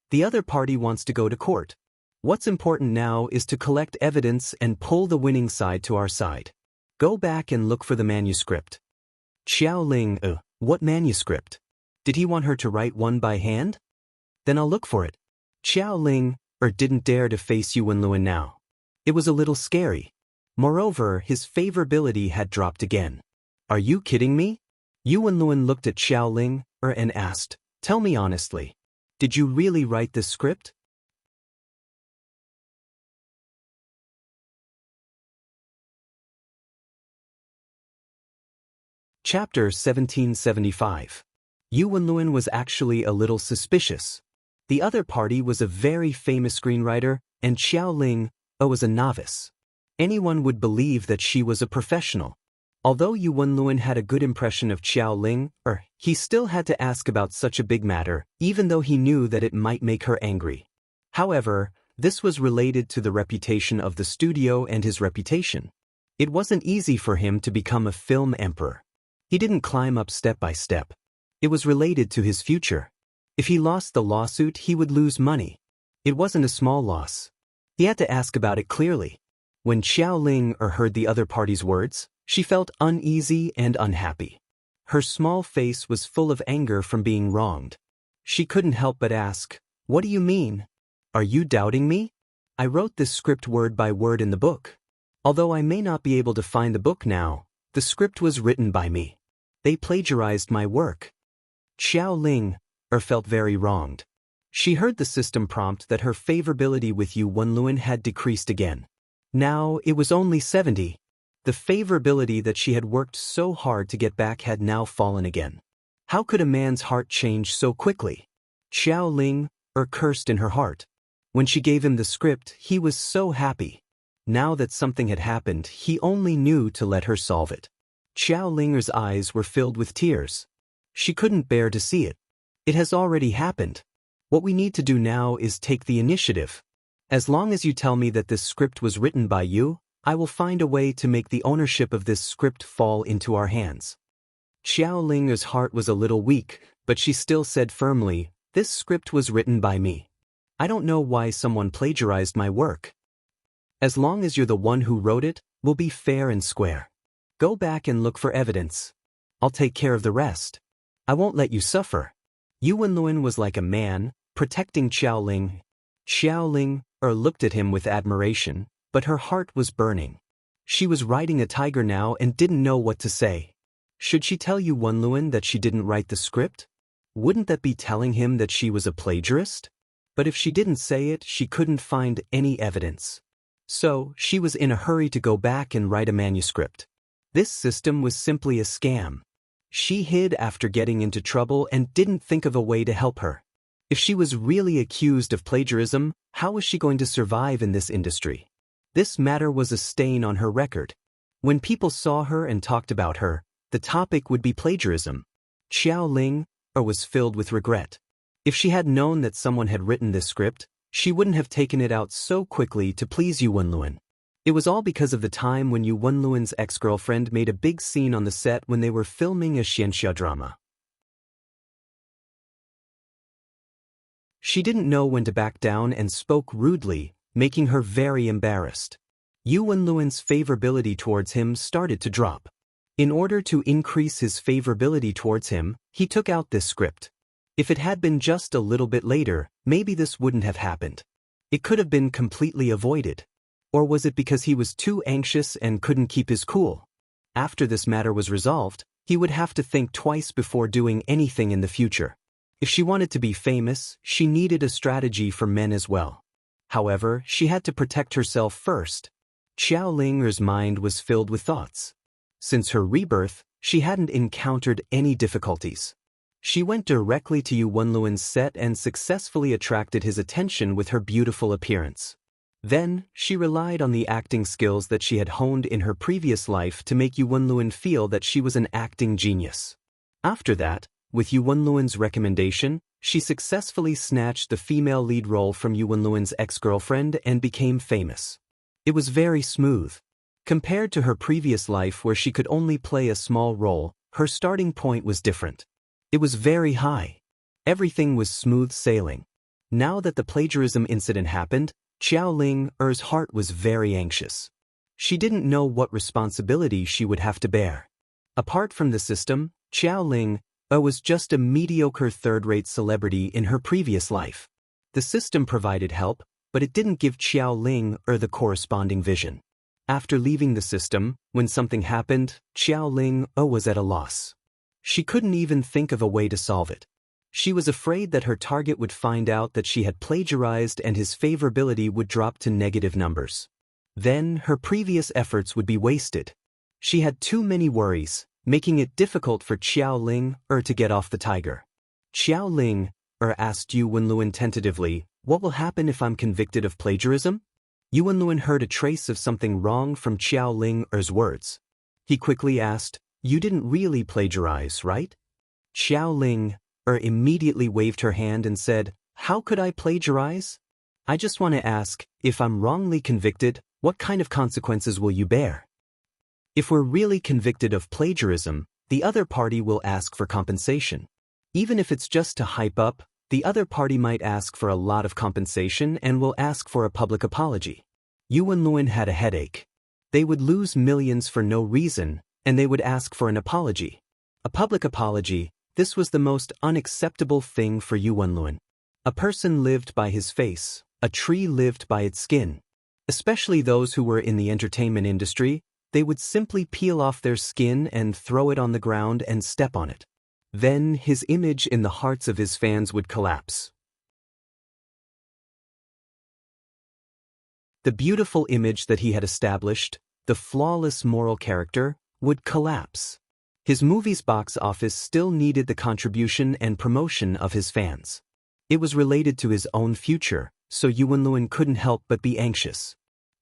"The other party wants to go to court. What's important now is to collect evidence and pull the winning side to our side. Go back and look for the manuscript." Xiao Ling, what manuscript? Did he want her to write one by hand? "Then I'll look for it." Xiao Ling didn't dare to face Yu Wenlun now. It was a little scary. Moreover, his favorability had dropped again. "Are you kidding me?" Yu Wenlun looked at Xiao Ling and asked, "Tell me honestly, did you really write this script?" Chapter 1775. Yu Wenlun was actually a little suspicious. The other party was a very famous screenwriter, and Xiao Ling was a novice. Anyone would believe that she was a professional. Although Yu Wenlun had a good impression of Xiao Ling, he still had to ask about such a big matter, even though he knew that it might make her angry. However, this was related to the reputation of the studio and his reputation. It wasn't easy for him to become a film emperor. He didn't climb up step by step. It was related to his future. If he lost the lawsuit, he would lose money. It wasn't a small loss. He had to ask about it clearly. When Xiao Ling heard the other party's words, she felt uneasy and unhappy. Her small face was full of anger from being wronged. She couldn't help but ask, "What do you mean? Are you doubting me? I wrote this script word by word in the book. Although I may not be able to find the book now, the script was written by me. They plagiarized my work." Xiao Ling felt very wronged. She heard the system prompt that her favorability with Yu Wenlun had decreased again. Now it was only 70. The favorability that she had worked so hard to get back had now fallen again. How could a man's heart change so quickly? Xiao Ling cursed in her heart. When she gave him the script, he was so happy. Now that something had happened, he only knew to let her solve it. Xiao Linger's eyes were filled with tears. She couldn't bear to see it. It has already happened. What we need to do now is take the initiative. As long as you tell me that this script was written by you, I will find a way to make the ownership of this script fall into our hands. Xiao Linger's heart was a little weak, but she still said firmly, "This script was written by me. I don't know why someone plagiarized my work. As long as you're the one who wrote it, we'll be fair and square. Go back and look for evidence. I'll take care of the rest. I won't let you suffer." Yu Wenlun was like a man, protecting Xiao Ling. Xiao Ling looked at him with admiration, but her heart was burning. She was riding a tiger now and didn't know what to say. Should she tell Yu Wenlun that she didn't write the script? Wouldn't that be telling him that she was a plagiarist? But if she didn't say it, she couldn't find any evidence. So, she was in a hurry to go back and write a manuscript. This system was simply a scam. She hid after getting into trouble and didn't think of a way to help her. If she was really accused of plagiarism, how was she going to survive in this industry? This matter was a stain on her record. When people saw her and talked about her, the topic would be plagiarism. Xiao Ling was filled with regret. If she had known that someone had written this script, she wouldn't have taken it out so quickly to please Yu Wenlun. It was all because of the time when Yu Wenlun's ex-girlfriend made a big scene on the set when they were filming a xianxia drama. She didn't know when to back down and spoke rudely, making her very embarrassed. Yu Wenlun's favorability towards him started to drop. In order to increase his favorability towards him, he took out this script. If it had been just a little bit later, maybe this wouldn't have happened. It could have been completely avoided. Or was it because he was too anxious and couldn't keep his cool? After this matter was resolved, he would have to think twice before doing anything in the future. If she wanted to be famous, she needed a strategy for men as well. However, she had to protect herself first. Xiao Linger's mind was filled with thoughts. Since her rebirth, she hadn't encountered any difficulties. She went directly to Yu Wenlun's set and successfully attracted his attention with her beautiful appearance. Then, she relied on the acting skills that she had honed in her previous life to make Yu Wenlun feel that she was an acting genius. After that, with Yu Wenlun's recommendation, she successfully snatched the female lead role from Yu Wenlun's ex-girlfriend and became famous. It was very smooth. Compared to her previous life where she could only play a small role, her starting point was different. It was very high. Everything was smooth sailing. Now that the plagiarism incident happened, Xiao Linger's heart was very anxious. She didn't know what responsibility she would have to bear. Apart from the system, Xiao Linger was just a mediocre third-rate celebrity in her previous life. The system provided help, but it didn't give Xiao Linger the corresponding vision. After leaving the system, when something happened, Xiao Linger was at a loss. She couldn't even think of a way to solve it. She was afraid that her target would find out that she had plagiarized and his favorability would drop to negative numbers. Then, her previous efforts would be wasted. She had too many worries, making it difficult for Xiao Linger to get off the tiger. Xiao Linger asked Yu Wenlun tentatively, "What will happen if I'm convicted of plagiarism?" Yu Wenlun heard a trace of something wrong from Xiao Linger's words. He quickly asked, "You didn't really plagiarize, right?" Xiao Linger immediately waved her hand and said, "How could I plagiarize? I just want to ask, if I'm wrongly convicted, what kind of consequences will you bear? If we're really convicted of plagiarism, the other party will ask for compensation. Even if it's just to hype up, the other party might ask for a lot of compensation and will ask for a public apology." Yu Wenlun had a headache. They would lose millions for no reason, and they would ask for an apology. A public apology. This was the most unacceptable thing for Yu Wenlun. A person lived by his face, a tree lived by its skin. Especially those who were in the entertainment industry, they would simply peel off their skin and throw it on the ground and step on it. Then his image in the hearts of his fans would collapse. The beautiful image that he had established, the flawless moral character, would collapse. His movie's box office still needed the contribution and promotion of his fans. It was related to his own future, so Yu Wenlun couldn't help but be anxious.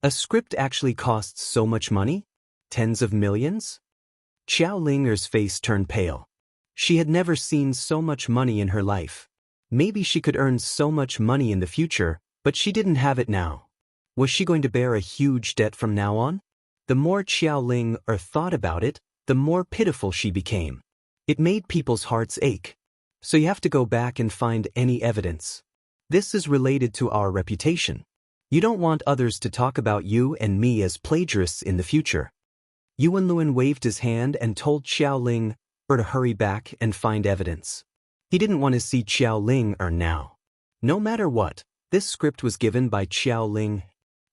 A script actually costs so much money? Tens of millions? Xiao Linger's face turned pale. She had never seen so much money in her life. Maybe she could earn so much money in the future, but she didn't have it now. Was she going to bear a huge debt from now on? The more Xiao Linger thought about it, the more pitiful she became. It made people's hearts ache. So you have to go back and find any evidence. This is related to our reputation. You don't want others to talk about you and me as plagiarists in the future. Yuan Luan waved his hand and told Xiao Linger to hurry back and find evidence. He didn't want to see Xiao Linger now. No matter what, this script was given by Xiao Linger.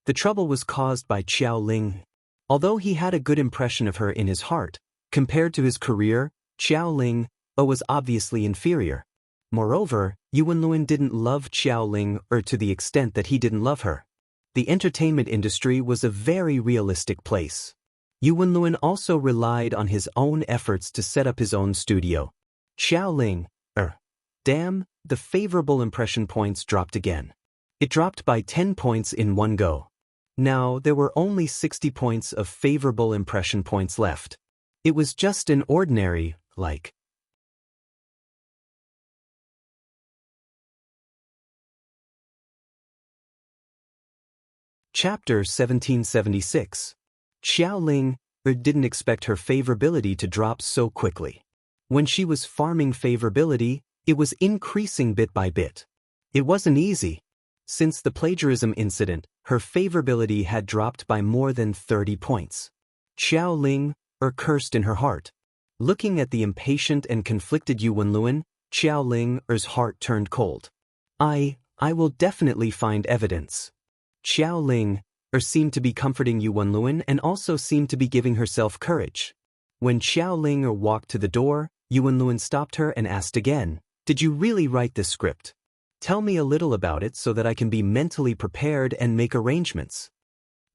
The trouble was caused by Xiao Linger. Although he had a good impression of her in his heart, compared to his career, Xiao Linger was obviously inferior. Moreover, Yuan Luan didn't love Xiao Linger to the extent that he didn't love her. The entertainment industry was a very realistic place. Yuan Luan also relied on his own efforts to set up his own studio. Xiao Linger. Damn, the favorable impression points dropped again. It dropped by 10 points in one go. Now there were only 60 points of favorable impression points left. It was just an ordinary, like. Chapter 1776. Xiao Linger didn't expect her favorability to drop so quickly. When she was farming favorability, it was increasing bit by bit. It wasn't easy. Since the plagiarism incident, her favorability had dropped by more than 30 points. Xiao Linger cursed in her heart. Looking at the impatient and conflicted Yuan Luan, Xiao Linger's heart turned cold. I will definitely find evidence. Xiao Linger seemed to be comforting Yuan Luan and also seemed to be giving herself courage. When Xiao Linger walked to the door, Yuan Luan stopped her and asked again, "Did you really write this script? Tell me a little about it so that I can be mentally prepared and make arrangements."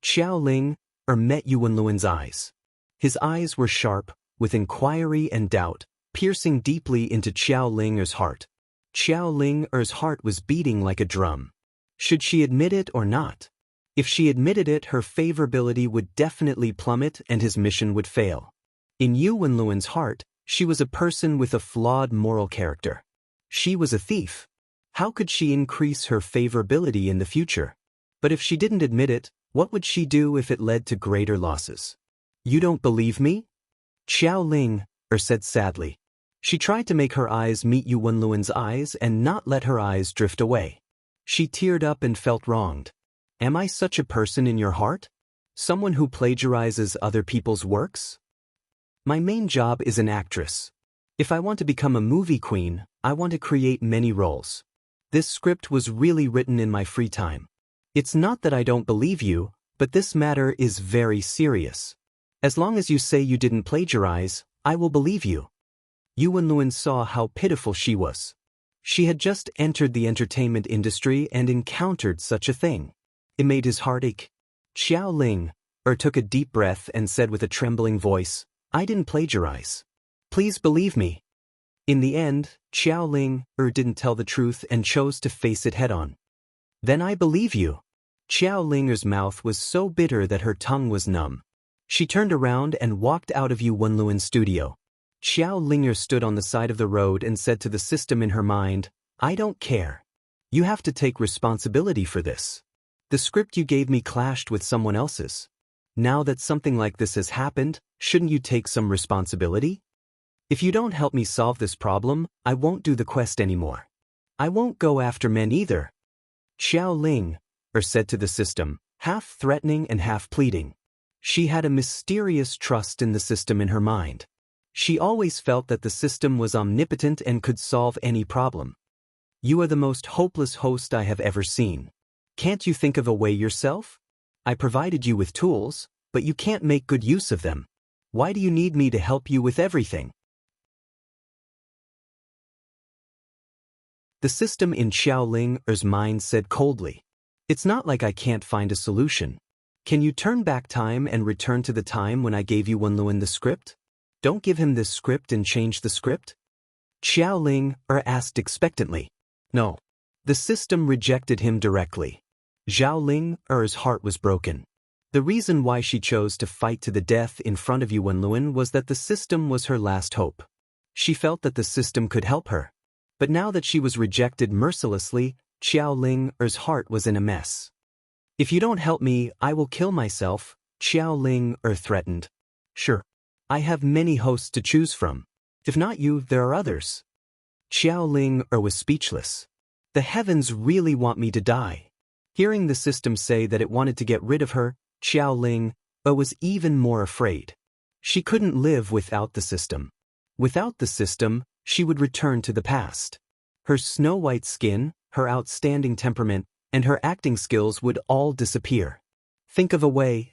Xiao Linger met Yuan Luan's eyes. His eyes were sharp, with inquiry and doubt, piercing deeply into Xiao Linger's heart. Xiao Linger's heart was beating like a drum. Should she admit it or not? If she admitted it, her favorability would definitely plummet and his mission would fail. In Yuan Luan's heart, she was a person with a flawed moral character. She was a thief. How could she increase her favorability in the future? But if she didn't admit it, what would she do if it led to greater losses? "You don't believe me?" Xiao Linger said sadly. She tried to make her eyes meet Yuan Luan's eyes and not let her eyes drift away. She teared up and felt wronged. Am I such a person in your heart? Someone who plagiarizes other people's works? My main job is an actress. If I want to become a movie queen, I want to create many roles. This script was really written in my free time. It's not that I don't believe you, but this matter is very serious. As long as you say you didn't plagiarize, I will believe you. Yuan Luan saw how pitiful she was. She had just entered the entertainment industry and encountered such a thing. It made his heart ache. Xiao Linger took a deep breath and said with a trembling voice, "I didn't plagiarize. Please believe me." In the end, Xiao Linger didn't tell the truth and chose to face it head-on. "Then I believe you." Xiao Linger's mouth was so bitter that her tongue was numb. She turned around and walked out of Yuan Luan's studio. Xiao Linger stood on the side of the road and said to the system in her mind, "I don't care. You have to take responsibility for this. The script you gave me clashed with someone else's. Now that something like this has happened, shouldn't you take some responsibility? If you don't help me solve this problem, I won't do the quest anymore. I won't go after men either." Xiao Linger said to the system, half threatening and half pleading. She had a mysterious trust in the system in her mind. She always felt that the system was omnipotent and could solve any problem. "You are the most hopeless host I have ever seen. Can't you think of a way yourself? I provided you with tools, but you can't make good use of them. Why do you need me to help you with everything?" The system in Xiao Linger's mind said coldly, "It's not like I can't find a solution. Can you turn back time and return to the time when I gave Yuan Luan the script? Don't give him this script and change the script?" Xiao Linger asked expectantly. No. The system rejected him directly. Xiao Linger's heart was broken. The reason why she chose to fight to the death in front of Yu Wenlun was that the system was her last hope. She felt that the system could help her. But now that she was rejected mercilessly, Xiao Ling's heart was in a mess. "If you don't help me, I will kill myself," Xiao Ling threatened. "Sure. I have many hosts to choose from. If not you, there are others." Xiao Ling was speechless. "The heavens really want me to die." Hearing the system say that it wanted to get rid of her, Xiao Ling was even more afraid. She couldn't live without the system. Without the system, she would return to the past. Her snow-white skin, her outstanding temperament, and her acting skills would all disappear. Think of a way.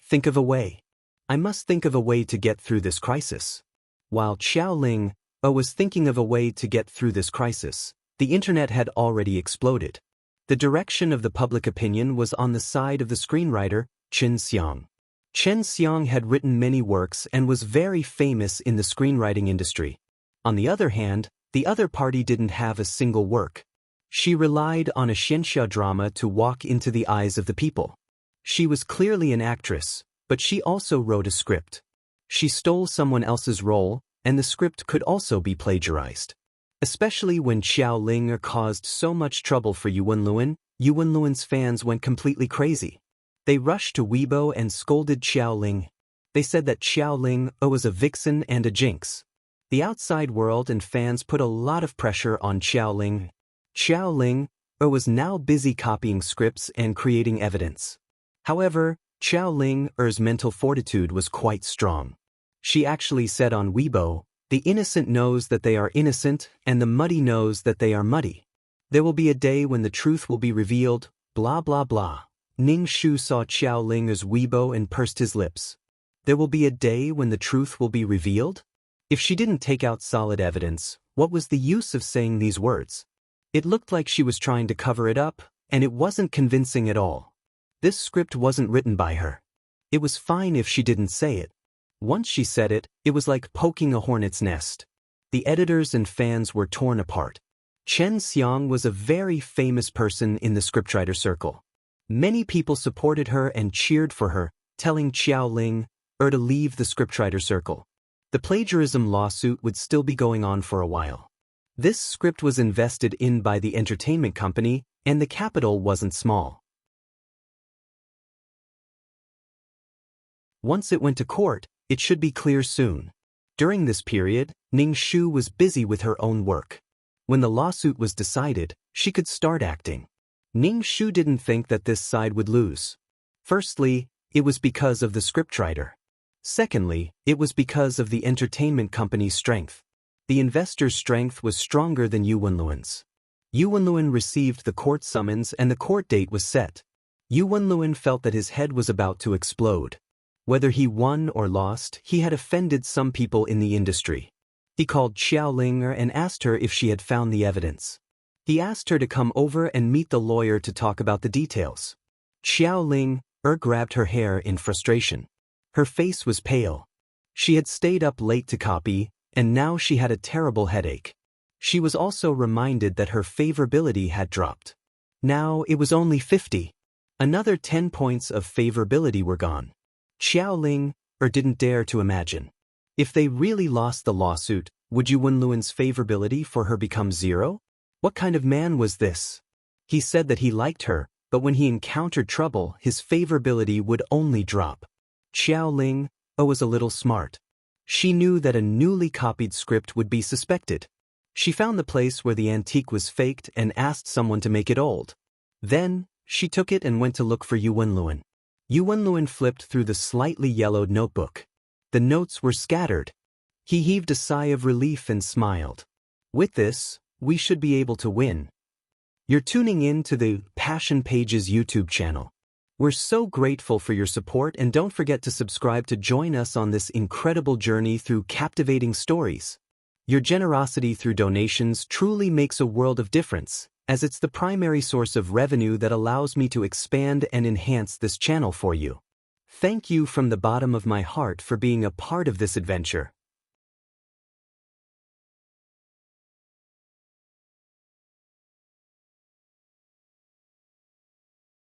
I must think of a way to get through this crisis." While Xiao Ling was thinking of a way to get through this crisis, the internet had already exploded. The direction of the public opinion was on the side of the screenwriter, Chen Xiang. Chen Xiang had written many works and was very famous in the screenwriting industry. On the other hand, the other party didn't have a single work. She relied on a xianxia drama to walk into the eyes of the people. She was clearly an actress, but she also wrote a script. She stole someone else's role, and the script could also be plagiarized. Especially when Xiao Ling caused so much trouble for Yu Wenlun's fans went completely crazy. They rushed to Weibo and scolded Xiao Ling. They said that Xiao Ling was a vixen and a jinx. The outside world and fans put a lot of pressure on Xiao Ling. Xiao Ling was now busy copying scripts and creating evidence. However, Xiao Ling's mental fortitude was quite strong. She actually said on Weibo, "The innocent knows that they are innocent, and the muddy knows that they are muddy. There will be a day when the truth will be revealed, blah blah blah." Ning Shu saw Xiao Ling's Weibo and pursed his lips. There will be a day when the truth will be revealed? If she didn't take out solid evidence, what was the use of saying these words? It looked like she was trying to cover it up, and it wasn't convincing at all. This script wasn't written by her. It was fine if she didn't say it. Once she said it, it was like poking a hornet's nest. The editors and fans were torn apart. Chen Xiang was a very famous person in the scriptwriter circle. Many people supported her and cheered for her, telling Xiao Ling to leave the scriptwriter circle. The plagiarism lawsuit would still be going on for a while. This script was invested in by the entertainment company, and the capital wasn't small. Once it went to court, it should be clear soon. During this period, Ning Shu was busy with her own work. When the lawsuit was decided, she could start acting. Ning Shu didn't think that this side would lose. Firstly, it was because of the scriptwriter. Secondly, it was because of the entertainment company's strength. The investor's strength was stronger than Yu Wenlun's. Yu Wenlun received the court summons and the court date was set. Yu Wenlun felt that his head was about to explode. Whether he won or lost, he had offended some people in the industry. He called Xiao Ling and asked her if she had found the evidence. He asked her to come over and meet the lawyer to talk about the details. Xiao Ling grabbed her hair in frustration. Her face was pale. She had stayed up late to copy, and now she had a terrible headache. She was also reminded that her favorability had dropped. Now it was only 50. Another 10 points of favorability were gone. Xiao Ling didn't dare to imagine. If they really lost the lawsuit, would Yu Wenlun's favorability for her become 0? What kind of man was this? He said that he liked her, but when he encountered trouble, his favorability would only drop. Xiao Ling was a little smart. She knew that a newly copied script would be suspected. She found the place where the antique was faked and asked someone to make it old. Then, she took it and went to look for Yu Wenlun. Yu Wenlun flipped through the slightly yellowed notebook. The notes were scattered. He heaved a sigh of relief and smiled. With this, we should be able to win. You're tuning in to the Passion Pages YouTube channel. We're so grateful for your support and don't forget to subscribe to join us on this incredible journey through captivating stories. Your generosity through donations truly makes a world of difference, as it's the primary source of revenue that allows me to expand and enhance this channel for you. Thank you from the bottom of my heart for being a part of this adventure.